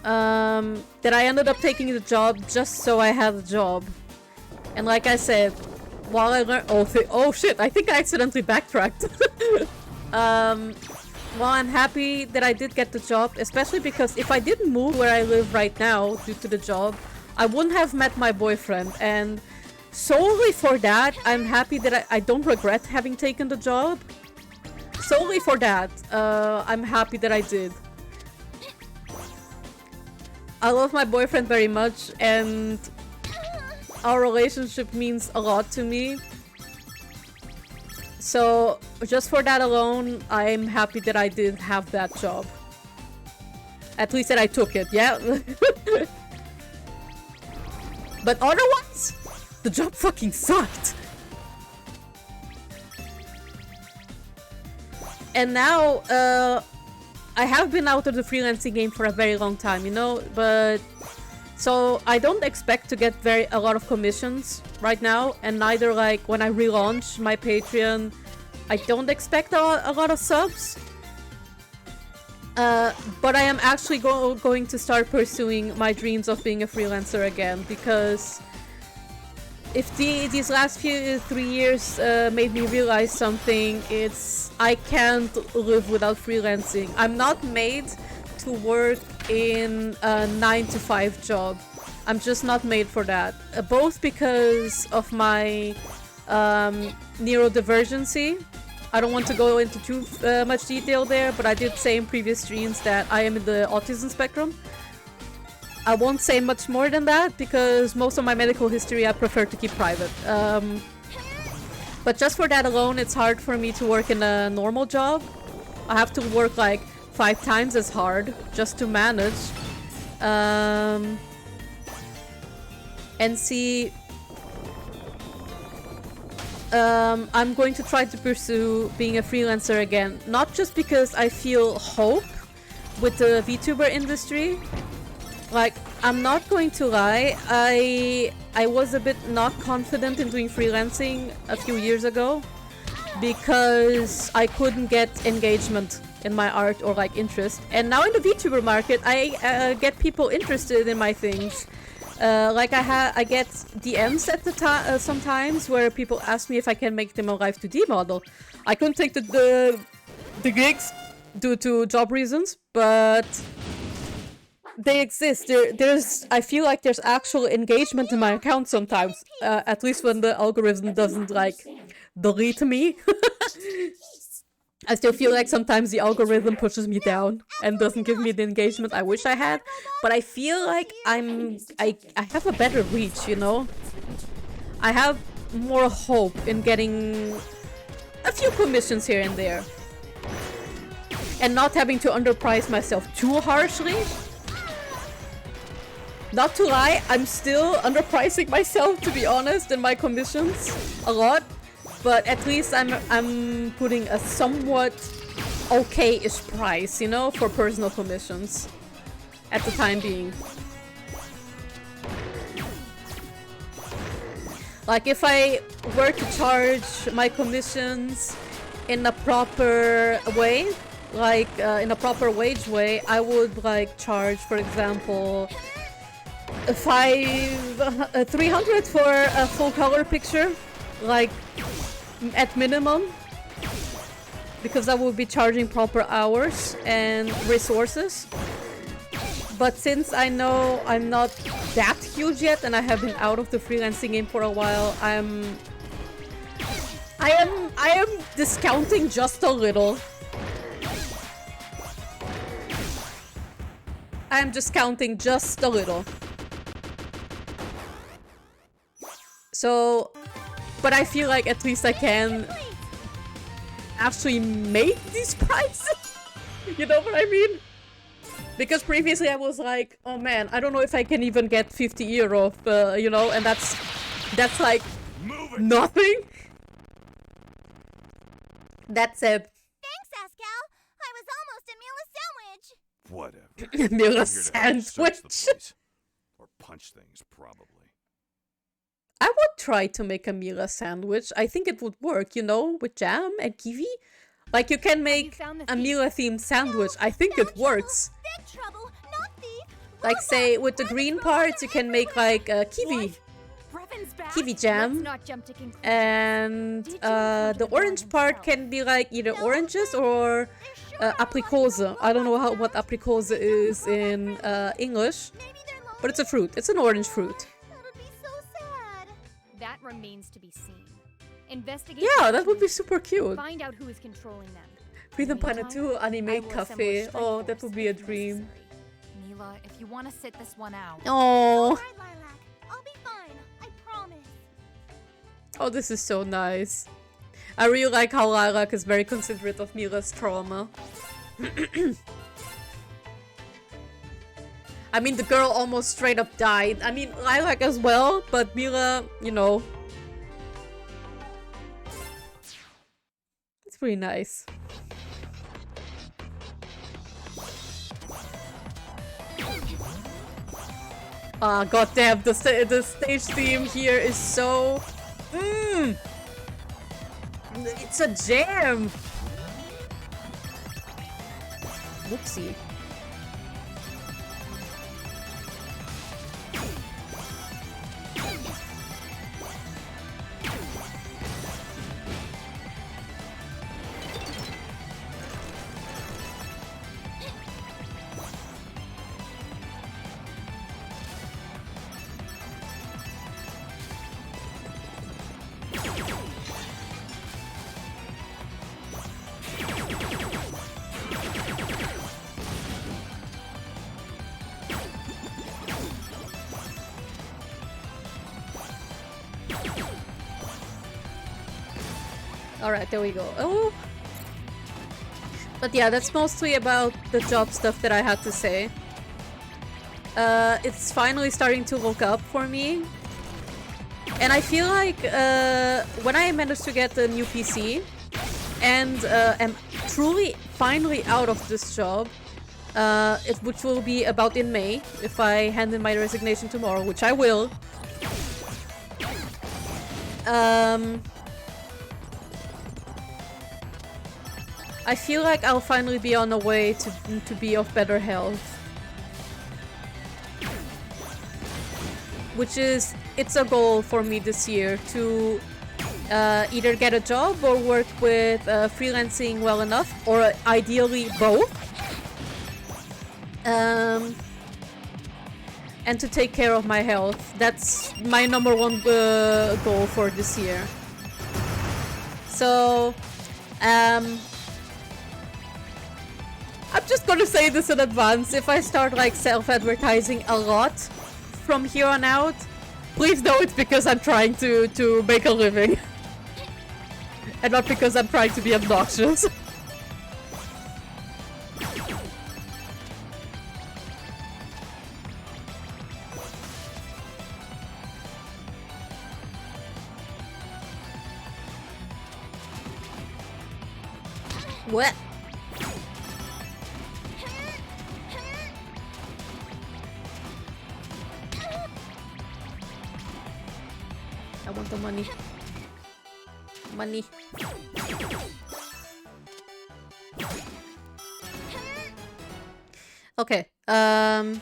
That I ended up taking the job just so I had a job. And like I said, while I learned— oh shit, I think I accidentally backtracked. Well, I'm happy that I did get the job, especially because if I didn't move where I live right now due to the job, I wouldn't have met my boyfriend, and solely for that, I'm happy that I don't regret having taken the job. Solely for that, I'm happy that I did. I love my boyfriend very much, and our relationship means a lot to me. So, just for that alone, I'm happy that I did have that job. At least that I took it, yeah? But otherwise, the job fucking sucked. And now, I have been out of the freelancing game for a very long time, you know? But so I don't expect to get a lot of commissions right now, and neither like when I relaunch my Patreon, I don't expect a lot of subs. But I am actually going to start pursuing my dreams of being a freelancer again, because if these last 3 years made me realize something, it's I can't live without freelancing. I'm not made to work in a 9-to-5 job. I'm just not made for that. Both because of my neurodivergency. I don't want to go into too much detail there, but I did say in previous streams that I am in the autism spectrum. I won't say much more than that because most of my medical history I prefer to keep private. But just for that alone, it's hard for me to work in a normal job. I have to work like 5 times as hard just to manage. And see, I'm going to try to pursue being a freelancer again. Not just because I feel hope with the VTuber industry. Like, I'm not going to lie, I was a bit not confident in doing freelancing a few years ago because I couldn't get engagement in my art or like interest. And now in the VTuber market, I get people interested in my things. Like I get DMs at the time sometimes where people ask me if I can make them a live 2D model. I couldn't take the gigs due to job reasons, but they exist. I feel like there's actual engagement in my account sometimes. At least when the algorithm doesn't like delete me. I still feel like sometimes the algorithm pushes me down and doesn't give me the engagement I wish I had. But I feel like I have a better reach, you know? I have more hope in getting a few commissions here and there. And not having to underprice myself too harshly. Not to lie, I'm still underpricing myself, to be honest, in my commissions a lot. But at least I'm putting a somewhat okay-ish price, you know, for personal commissions at the time being. Like if I were to charge my commissions in a proper way, like in a proper wage way, I would like charge, for example, 300 for a full color picture, like at minimum, because I will be charging proper hours and resources. But since I know I'm not that huge yet and I have been out of the freelancing game for a while, I am discounting just a little. I am discounting just a little. So, but I feel like at least I can actually make these prices. You know what I mean? Because previously I was like, oh man, I don't know if I can even get 50 euro, you know, and that's like nothing. That's it. Thanks, Ascal. I was almost a Milla sandwich. Whatever. Milla I'm here to help search the sandwich. place. Or punch things, probably. I would try to make a Milla sandwich. I think it would work, you know, with jam and kiwi. Like you can make a Milla themed sandwich. I think it works. Big trouble, not thief. Like say with the green parts you can make like a kiwi jam, and the orange part can be like either oranges or aprikose. I don't know what aprikose is in English, but it's a fruit. It's an orange fruit. That remains to be seen. Investigate. Yeah, that would be super cute. Find out who is controlling them. Freedom Planet 2 anime cafe. Oh, that would be a dream. Milla, if you want to sit this one out. Oh. I'll be fine. I promise. Oh, this is so nice. I really like how Lilac is very considerate of Milla's trauma. I mean, the girl almost straight up died. I mean, Lilac as well, but Milla, you know. It's pretty nice. Ah, goddamn, the stage theme here is so... It's a jam! Whoopsie. Alright, there we go. Oh! But yeah, that's mostly about the job stuff that I had to say. It's finally starting to look up for me. And I feel like when I managed to get a new PC and am truly finally out of this job, which will be about in May, if I hand in my resignation tomorrow, which I will. I feel like I'll finally be on the way to be of better health. Which is, it's a goal for me this year to either get a job or work with freelancing well enough, or ideally both. And to take care of my health. That's my number one goal for this year. So, I'm just gonna say this in advance. If I start like self-advertising a lot from here on out, please know it's because I'm trying to make a living. And not because I'm trying to be obnoxious. What? I want the money. Money. Okay. There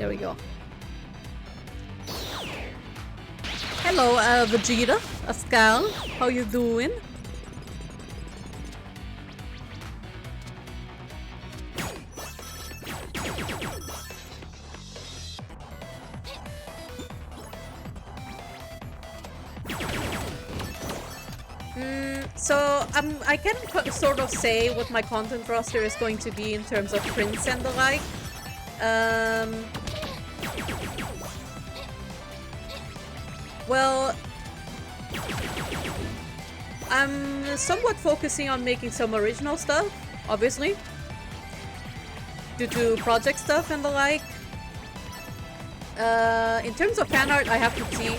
we go. Hello, Vegeta, Ascal. How you doing? So I can sort of say what my content roster is going to be in terms of prints and the like. Well, I'm somewhat focusing on making some original stuff, obviously, due to project stuff and the like. In terms of fan art, I have to see.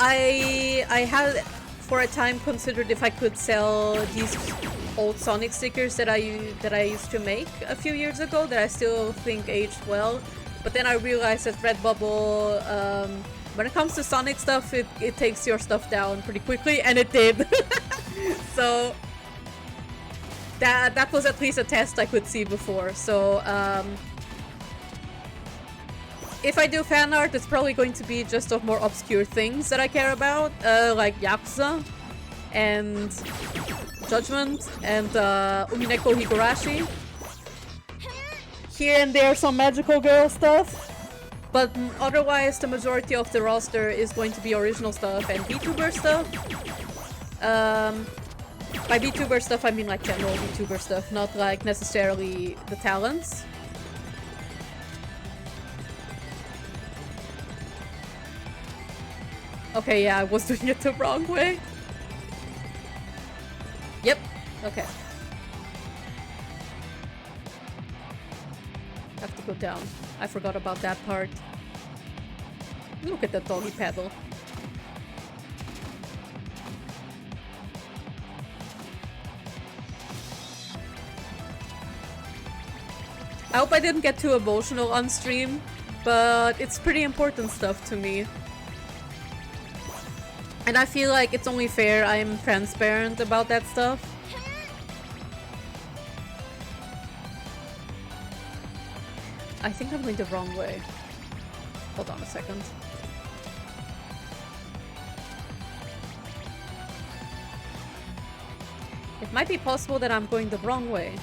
I had for a time considered if I could sell these old Sonic stickers that I used to make a few years ago that I still think aged well. But then I realized that Redbubble, when it comes to Sonic stuff, it takes your stuff down pretty quickly, and it did. So that was at least a test I could see before. So if I do fan art, it's probably going to be just of more obscure things that I care about, like Yakuza and Judgment and Umineko Higurashi. Here and there some magical girl stuff, but otherwise the majority of the roster is going to be original stuff and VTuber stuff. By VTuber stuff I mean like general VTuber stuff, not like necessarily the talents. Okay, yeah, I was doing it the wrong way. Yep, okay. Have to go down. I forgot about that part. Look at that doggy paddle. I hope I didn't get too emotional on stream, but it's pretty important stuff to me. And I feel like it's only fair I'm transparent about that stuff. I think I'm going the wrong way. Hold on a second. It might be possible that I'm going the wrong way.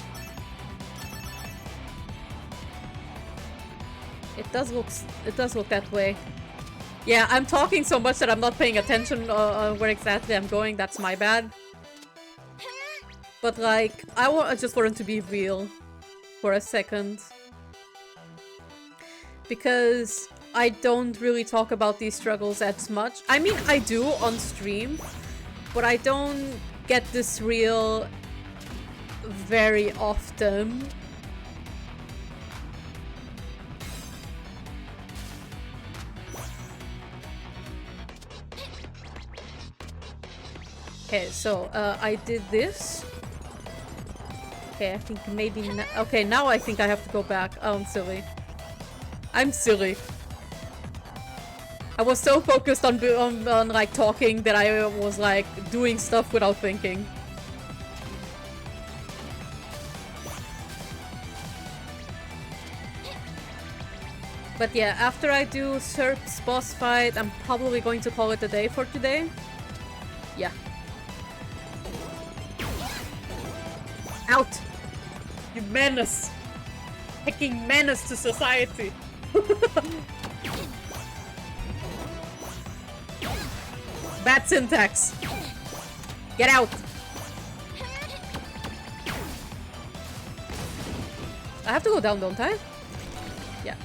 It does look that way. Yeah, I'm talking so much that I'm not paying attention on where exactly I'm going. That's my bad. But like, I just wanted to be real for a second. Because I don't really talk about these struggles as much. I mean, I do on stream, but I don't get this real very often. Okay, so I did this. Okay, I think maybe okay, now I think I have to go back. Oh, I'm silly. I'm silly. I was so focused on like talking that I was like doing stuff without thinking. But yeah, after I do Serp's boss fight, I'm probably going to call it a day for today. Yeah. Out! You menace! Hacking menace to society! Bad syntax! Get out! I have to go down, don't I? Yeah.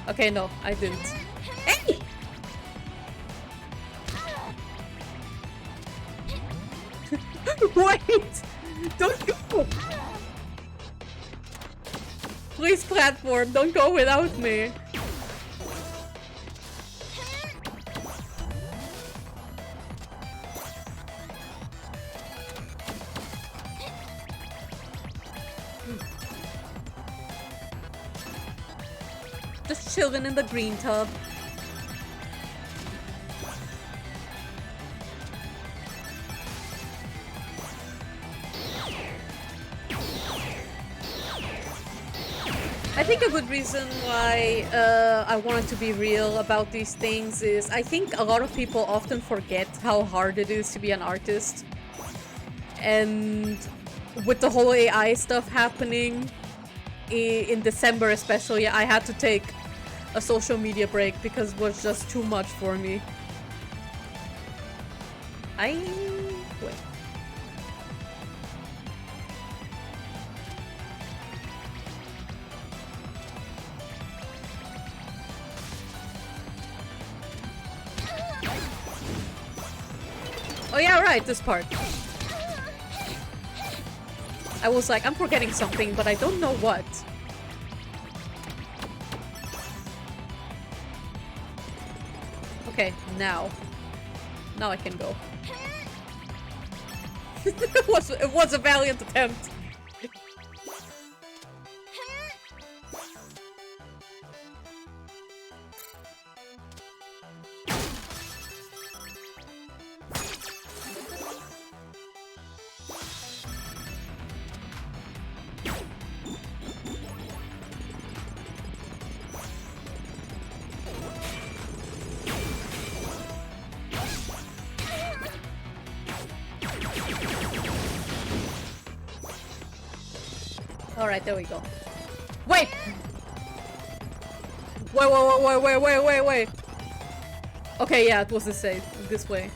Okay, no, I didn't. Hey! Wait! Don't go! Please, platform, don't go without me. Just chilling in the green tub. I think a good reason why I wanted to be real about these things is I think a lot of people often forget how hard it is to be an artist. And with the whole AI stuff happening in December especially, I had to take a social media break because it was just too much for me. Wait. Oh yeah, right, this part. I was like, I'm forgetting something, but I don't know what. Okay, now. Now I can go. It was a valiant attempt. Alright, there we go. Wait! Wait. Okay, yeah, it was this way.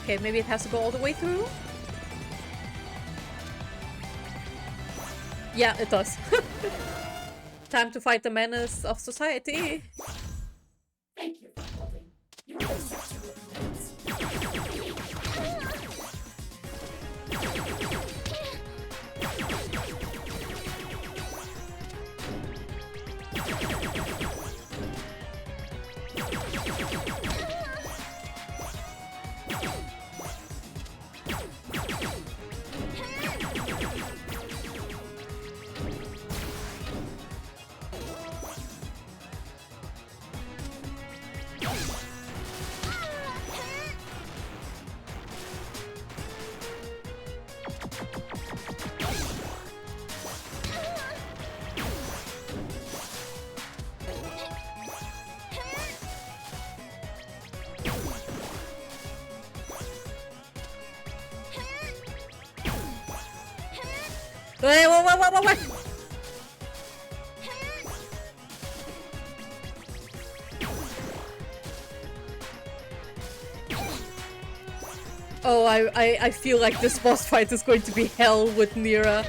Okay, maybe it has to go all the way through? Yeah, it does. Time to fight the menace of society. Thank you for holding your reception reports. Wait, what? Oh, I feel like this boss fight is going to be hell with Mira.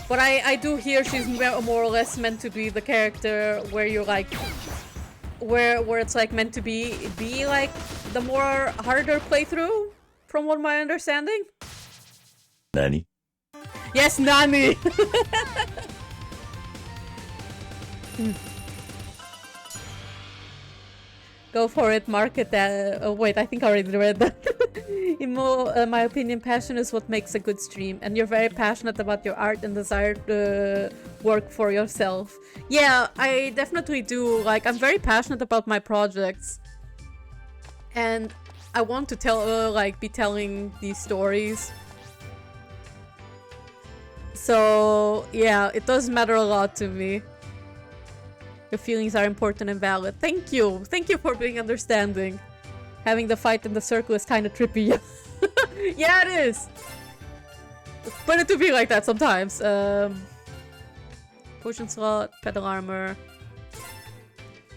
But I do hear she's more or less meant to be the character where you're like, where it's like meant to be like the more harder playthrough, from what my understanding. Nani? Yes, Nani. Go for it, market that. Oh wait, I think I already read that. In my opinion, passion is what makes a good stream, and you're very passionate about your art and desire to work for yourself. Yeah, I definitely do. Like, I'm very passionate about my projects, and I want to tell, be telling these stories. So yeah, it does matter a lot to me. Your feelings are important and valid. Thank you. Thank you for being understanding. Having the fight in the circle is kind of trippy. Yeah, it is. But it do be like that sometimes. Potion slot, pedal armor.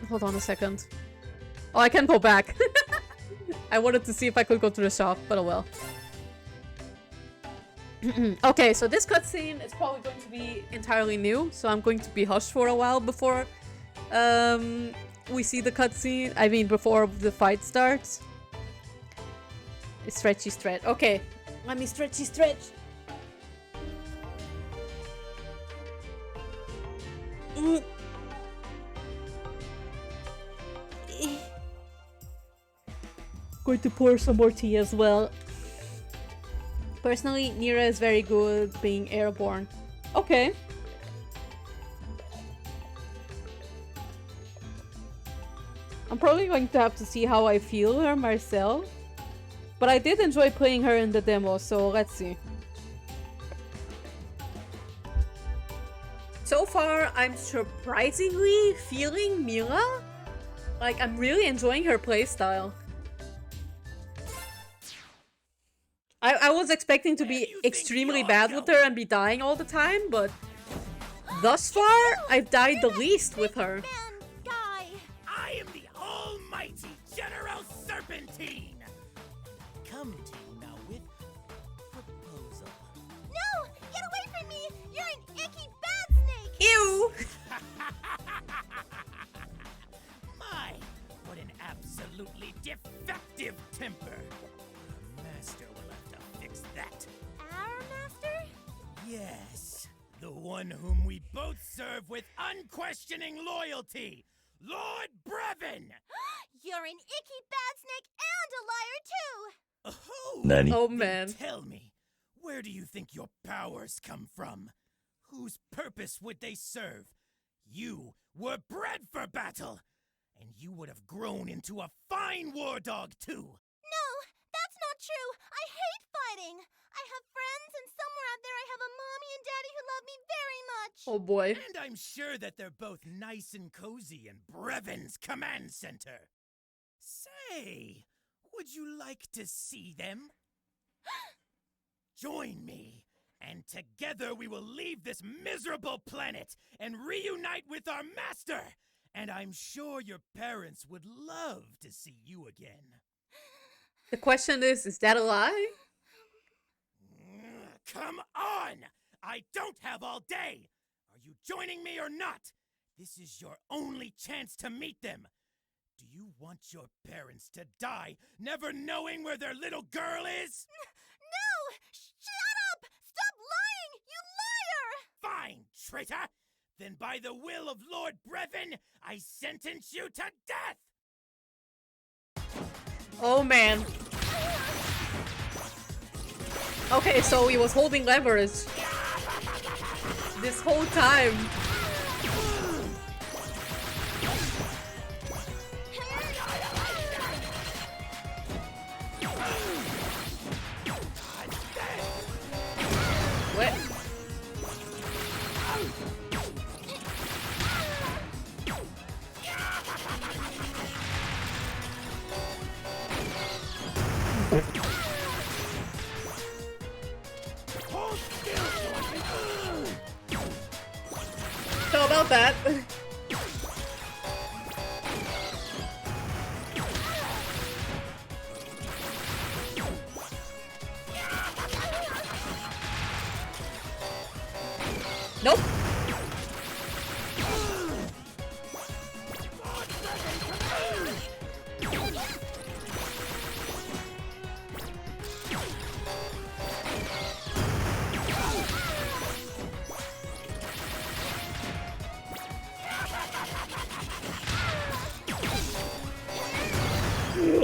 Hold on a second. Oh, I can go back. I wanted to see if I could go to the shop, but oh well. Okay, so this cutscene is probably going to be entirely new, so I'm going to be hushed for a while before we see the cutscene. I mean, before the fight starts. Stretchy stretch. Okay, let me stretchy stretch. Going to pour some more tea as well. Personally, Nira is very good being airborne. Okay. I'm probably going to have to see how I feel her myself. But I did enjoy playing her in the demo, so let's see. So far, I'm surprisingly feeling Milla. Like, I'm really enjoying her playstyle. I was expecting to be extremely bad with her and be dying all the time, but thus far, I've died the least with her. I am the almighty General Serpentine! Come to you now with proposal. No! Get away from me! You're an icky bad snake! Ew! My, what an absolutely defective temper! Master will have to fix that. Our master? Yes, the one whom we both serve with unquestioning loyalty, Lord Brevin! You're an icky bad snake and a liar too! Oh, Nani? Oh man. Tell me, where do you think your powers come from? Whose purpose would they serve? You were bred for battle, and you would have grown into a fine war dog too. No, that's not true. I hate fighting. I have friends, and somewhere out there I have a mommy and daddy who love me very much. Oh boy. And I'm sure that they're both nice and cozy in Brevin's command center. Say, would you like to see them? Join me, and together we will leave this miserable planet and reunite with our master. And I'm sure your parents would love to see you again. The question is that a lie? Come on! I don't have all day! Are you joining me or not? This is your only chance to meet them. Do you want your parents to die, never knowing where their little girl is? No! Shut up! Stop lying, you liar! Fine, traitor! Then by the will of Lord Brevin, I sentence you to death! Oh man. Okay, so he was holding leverage this whole time. What? Nope.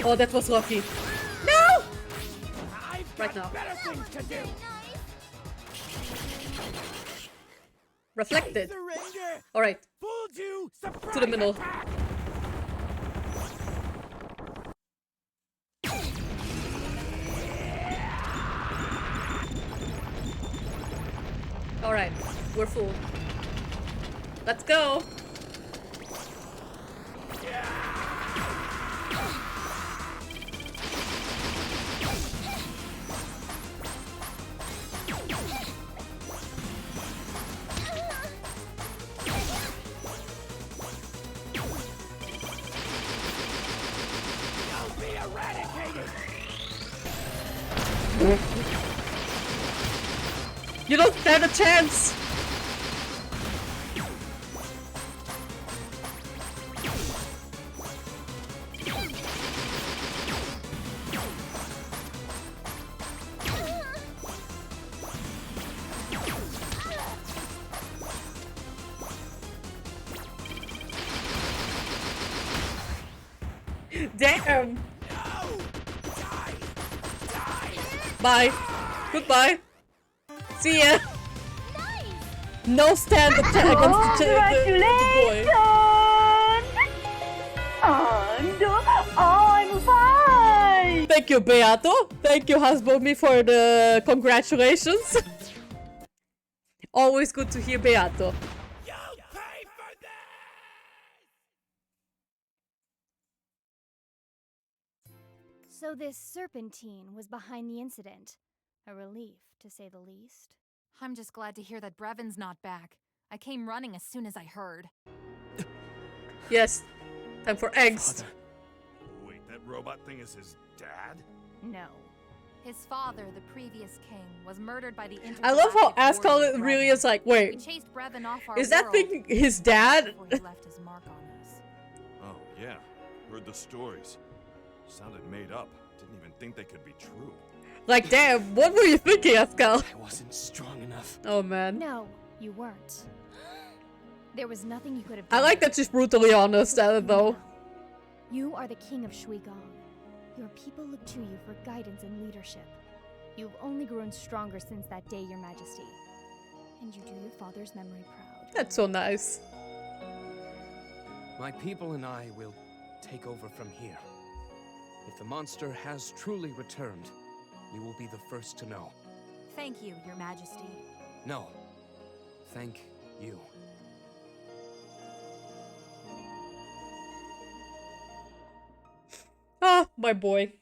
Oh, that was lucky. No! Right now. Reflected. Alright. To the middle. Alright. We're full. Let's go. You don't stand a chance! Damn! Bye. Goodbye. See ya. No stand against the boy. And I'm fine. Thank you, Beato. Thank you, Hasbomi, for the congratulations. Always good to hear Beato. So this Serpentine was behind the incident. A relief, to say the least. I'm just glad to hear that Brevin's not back. I came running as soon as I heard. Yes. Time for eggs. Father. Wait, that robot thing is his dad? No. His father, the previous king, was murdered by the I love how Ascal really is like, wait, we chased Brevin off our is that world thing his dad? before he left his mark on us. Oh, yeah. Heard the stories. Sounded made up. Didn't even think they could be true. Like, damn, what were you thinking, Ascal? I wasn't strong enough. Oh, man. No, you weren't. There was nothing you could have done. I like that she's brutally honest, though. You are the king of Shuigong. Your people look to you for guidance and leadership. You've only grown stronger since that day, Your Majesty. And you do your father's memory proud. That's so nice. My people and I will take over from here. If the monster has truly returned, we will be the first to know. Thank you, Your Majesty. No. Thank you. Ah, my boy.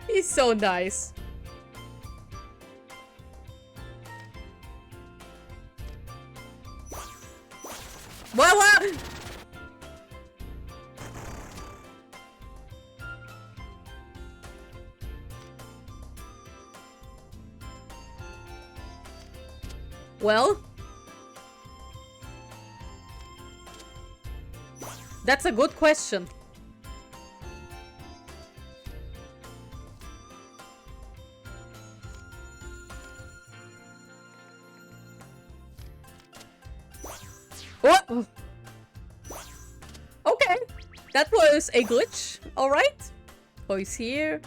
He's so nice. Voila! Well, that's a good question. What? Okay, that was a glitch. All right, boys here.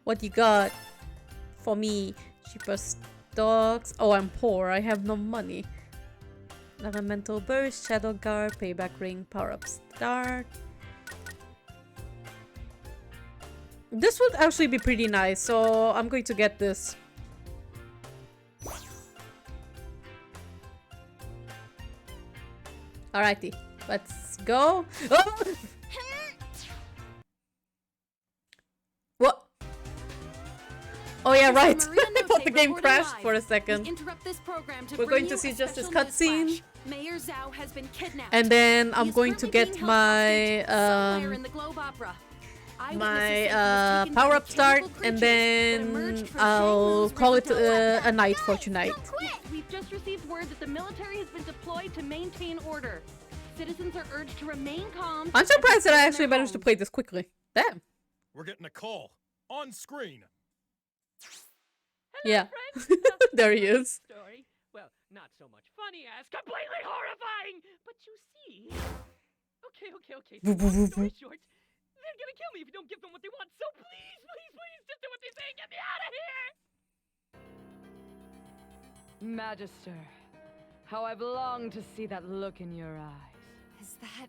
What you got for me? Cheapest dogs. Oh, I'm poor. I have no money. Elemental burst, shadow guard, payback ring, power up start. This would actually be pretty nice, so I'm going to get this. Alrighty, let's go. Oh! What? Oh yeah, right. I thought the game crashed for a second. We're going to see just this cutscene. Mayor Zhao has been kidnapped. And then I'm going to get my my power-up start, and then I'll call it a night for tonight. We've just received word that the military has been deployed to maintain order. Citizens are urged to remain calm. I'm surprised that I actually managed to play this quickly. Damn. We're getting a call. On screen. Yeah. There he is. Story. Well, not so much funny as completely horrifying. But you see. Okay. So long story short, they're gonna kill me if you don't give them what they want. So please, just do what they say. Get me out of here. Magister, how I've longed to see that look in your eyes. Is that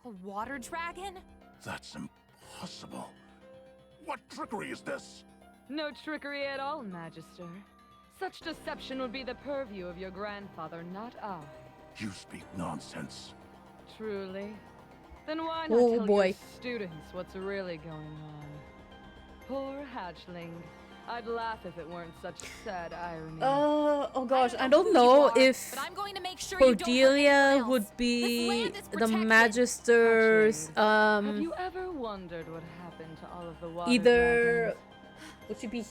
a water dragon? That's impossible. What trickery is this? No trickery at all, Magister. Such deception would be the purview of your grandfather, not I. You speak nonsense. Truly? Then why not tell your students what's really going on? Poor hatchling. I'd laugh if it weren't such sad irony. Oh gosh, I don't know if Cordelia would be the Magister's, Have you ever wondered what happened to all of the water either, dragons? would she be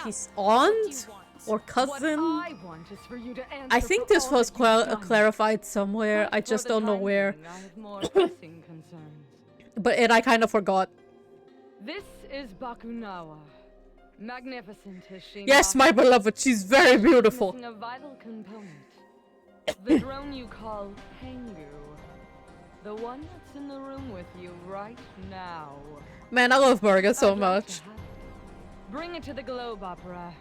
his aunt or cousin? What I want is for you to answer I think for this all was that you've done. clarified somewhere, I just don't know where. I have more pressing concerns. And I kind of forgot. This is Bakunawa. Magnificent as she Yes, my beloved, she's very beautiful. Missing a vital component. The drone you call Pengu. The one that's in the room with you right now. Man, I love Burger so much. Bring it to the Globe Opera.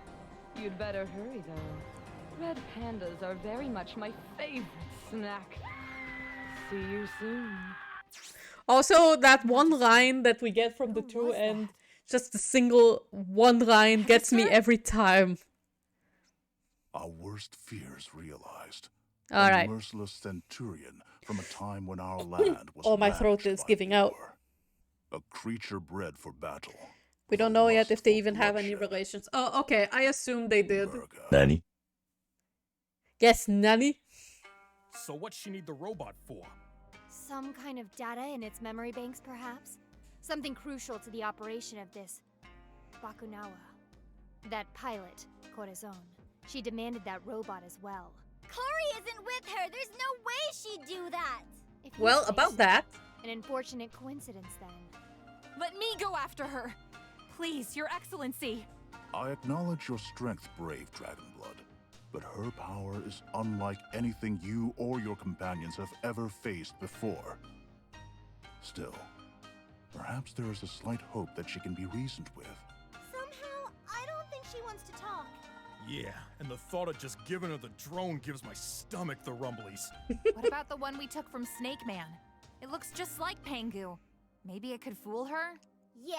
You'd better hurry though. Red pandas are very much my favorite snack. See you soon. Also, that one line that we get from the two, and just a single one line gets me every time. Our worst fears realized. All right. A merciless centurion from a time when our land was Oh, my throat is giving out. a creature bred for battle. We don't know yet if they even have any relations. Oh, okay. I assume they did. Nanny? Yes, Nanny? So what's she need the robot for? Some kind of data in its memory banks, perhaps? Something crucial to the operation of this Bakunawa. That pilot, Corazon. She demanded that robot as well. Kari isn't with her. There's no way she'd do that. If you Well, say about so. that. An unfortunate coincidence, then. Let me go after her. Please, Your Excellency. I acknowledge your strength, brave Dragonblood, but her power is unlike anything you or your companions have ever faced before. Still, perhaps there is a slight hope that she can be reasoned with. Somehow, I don't think she wants to talk. Yeah, and the thought of just giving her the drone gives my stomach the rumblies. What about the one we took from Snake Man? It looks just like Pengu. Maybe it could fool her? Yeah,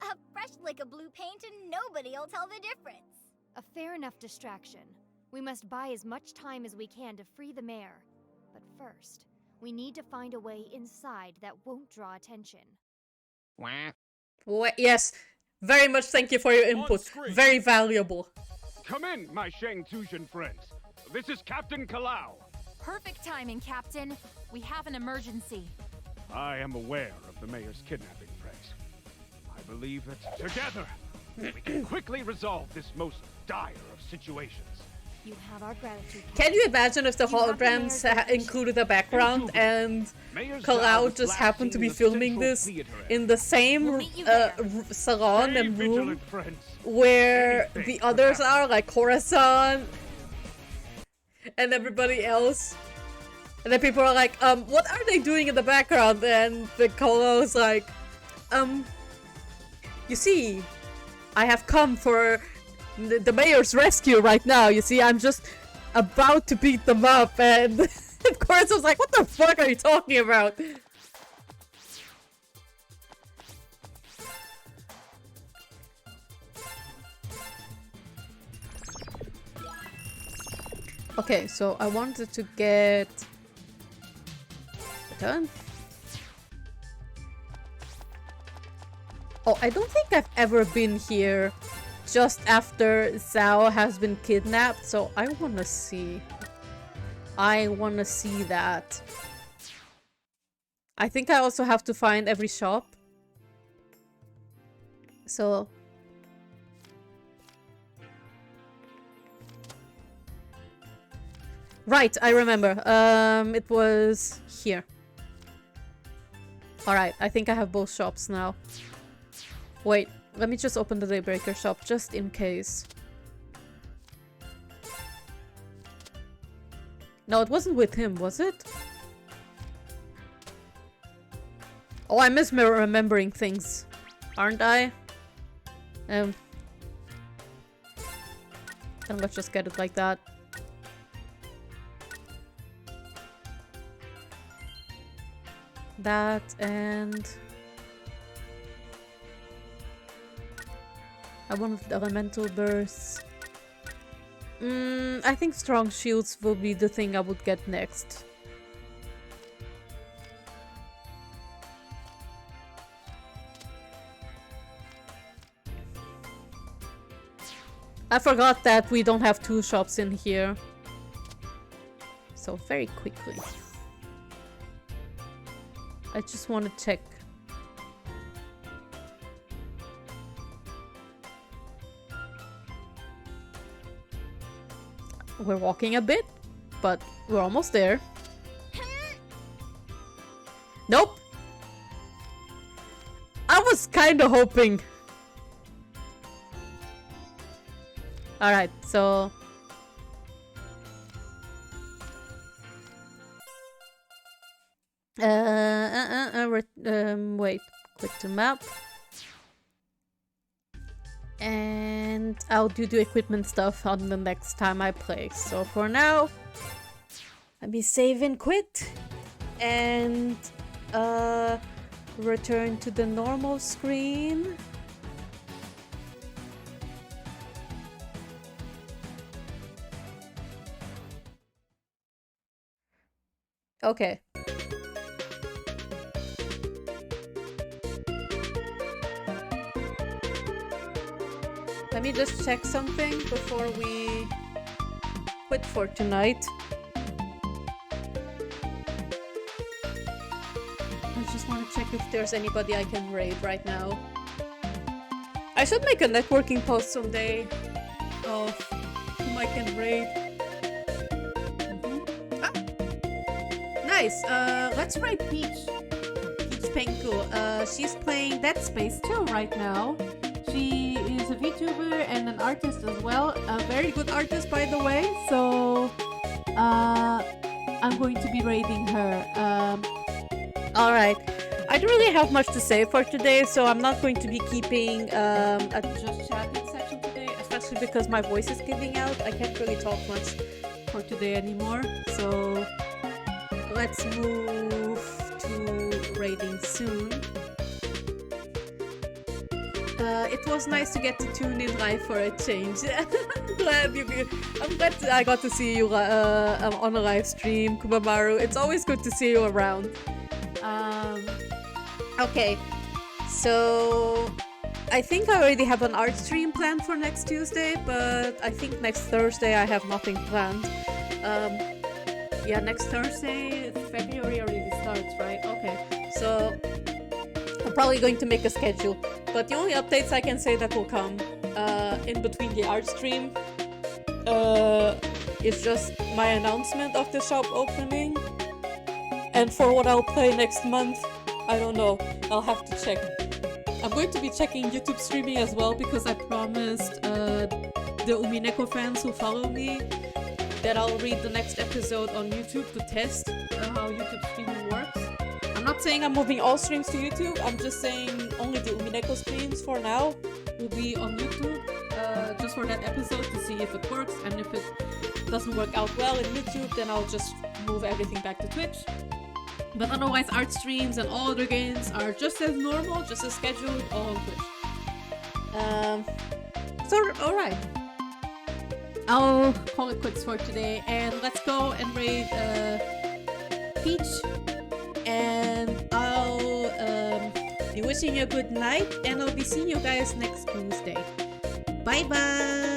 a fresh lick of blue paint and nobody'll tell the difference. A fair enough distraction. We must buy as much time as we can to free the mayor. But first, we need to find a way inside that won't draw attention. Yes, very much thank you for your input. Very valuable. Come in, my Shang-Tusian friends. This is Captain Kalau. Perfect timing, Captain. We have an emergency. I am aware of the mayor's kidnapping threats. I believe that together, we can quickly resolve this most dire of situations. You have our gratitude. Can you imagine if the holograms included a background and Kalau just happened to be filming this in the same salon and room where the others are, like Corazon and everybody else? And then people are like, what are they doing in the background? And the Kalau's like, you see, I have come for the mayor's rescue right now. You see, I'm just about to beat them up, and of course I was like, what the fuck are you talking about? Okay, so I wanted to get a turn. Oh, I don't think I've ever been here just after Zhao has been kidnapped, so I wanna see. I wanna see that. I think I also have to find every shop. So... Right, I remember. It was here. Alright, I think I have both shops now. Wait, let me just open the Daybreaker shop, just in case. No, it wasn't with him, was it? Oh, I'm misremembering things, aren't I? Then let's just get it like that. That and... I wanted elemental bursts. I think strong shields will be the thing I would get next. I forgot that we don't have 2 shops in here. So very quickly. I just want to check. We're walking a bit, but we're almost there. Nope. I was kind of hoping. Alright, so... wait, click the map. And I'll do the equipment stuff on the next time I play. So for now, let me save and quit. And return to the normal screen. Okay. Let me just check something before we quit for tonight. I just want to check if there's anybody I can raid right now. I should make a networking post someday of whom I can raid. Nice! Let's raid Peach. Peach Penku. She's playing Dead Space 2 right now. She is a VTuber and an artist as well. A very good artist, by the way. So, I'm going to be raiding her. Alright. I don't really have much to say for today, so I'm not going to be keeping a just chatting session today, especially because my voice is giving out. I can't really talk much for today anymore. So, let's move to raiding soon. It was nice to get to tune in live for a change. I'm glad I got to see you on a live stream, Kubamaru. It's always good to see you around. Okay, so I think I already have an art stream planned for next Tuesday, but I think next Thursday I have nothing planned. Yeah, next Thursday, February already starts, right? Okay, so I'm probably going to make a schedule. But the only updates I can say that will come in between the art stream is just my announcement of the shop opening. And for what I'll play next month, I don't know. I'll have to check. I'm going to be checking YouTube streaming as well because I promised the Umineko fans who follow me that I'll read the next episode on YouTube to test how YouTube streaming works. I'm not saying I'm moving all streams to YouTube, I'm just saying only the Umineko streams for now will be on YouTube, just for that episode to see if it works, and if it doesn't work out well in YouTube, then I'll just move everything back to Twitch. But otherwise, art streams and all other games are just as normal, just as scheduled, all on Twitch. So, alright. I'll call it quits for today, and let's go and raid Peach. And I'll be wishing you a good night, and I'll be seeing you guys next Tuesday. Bye bye!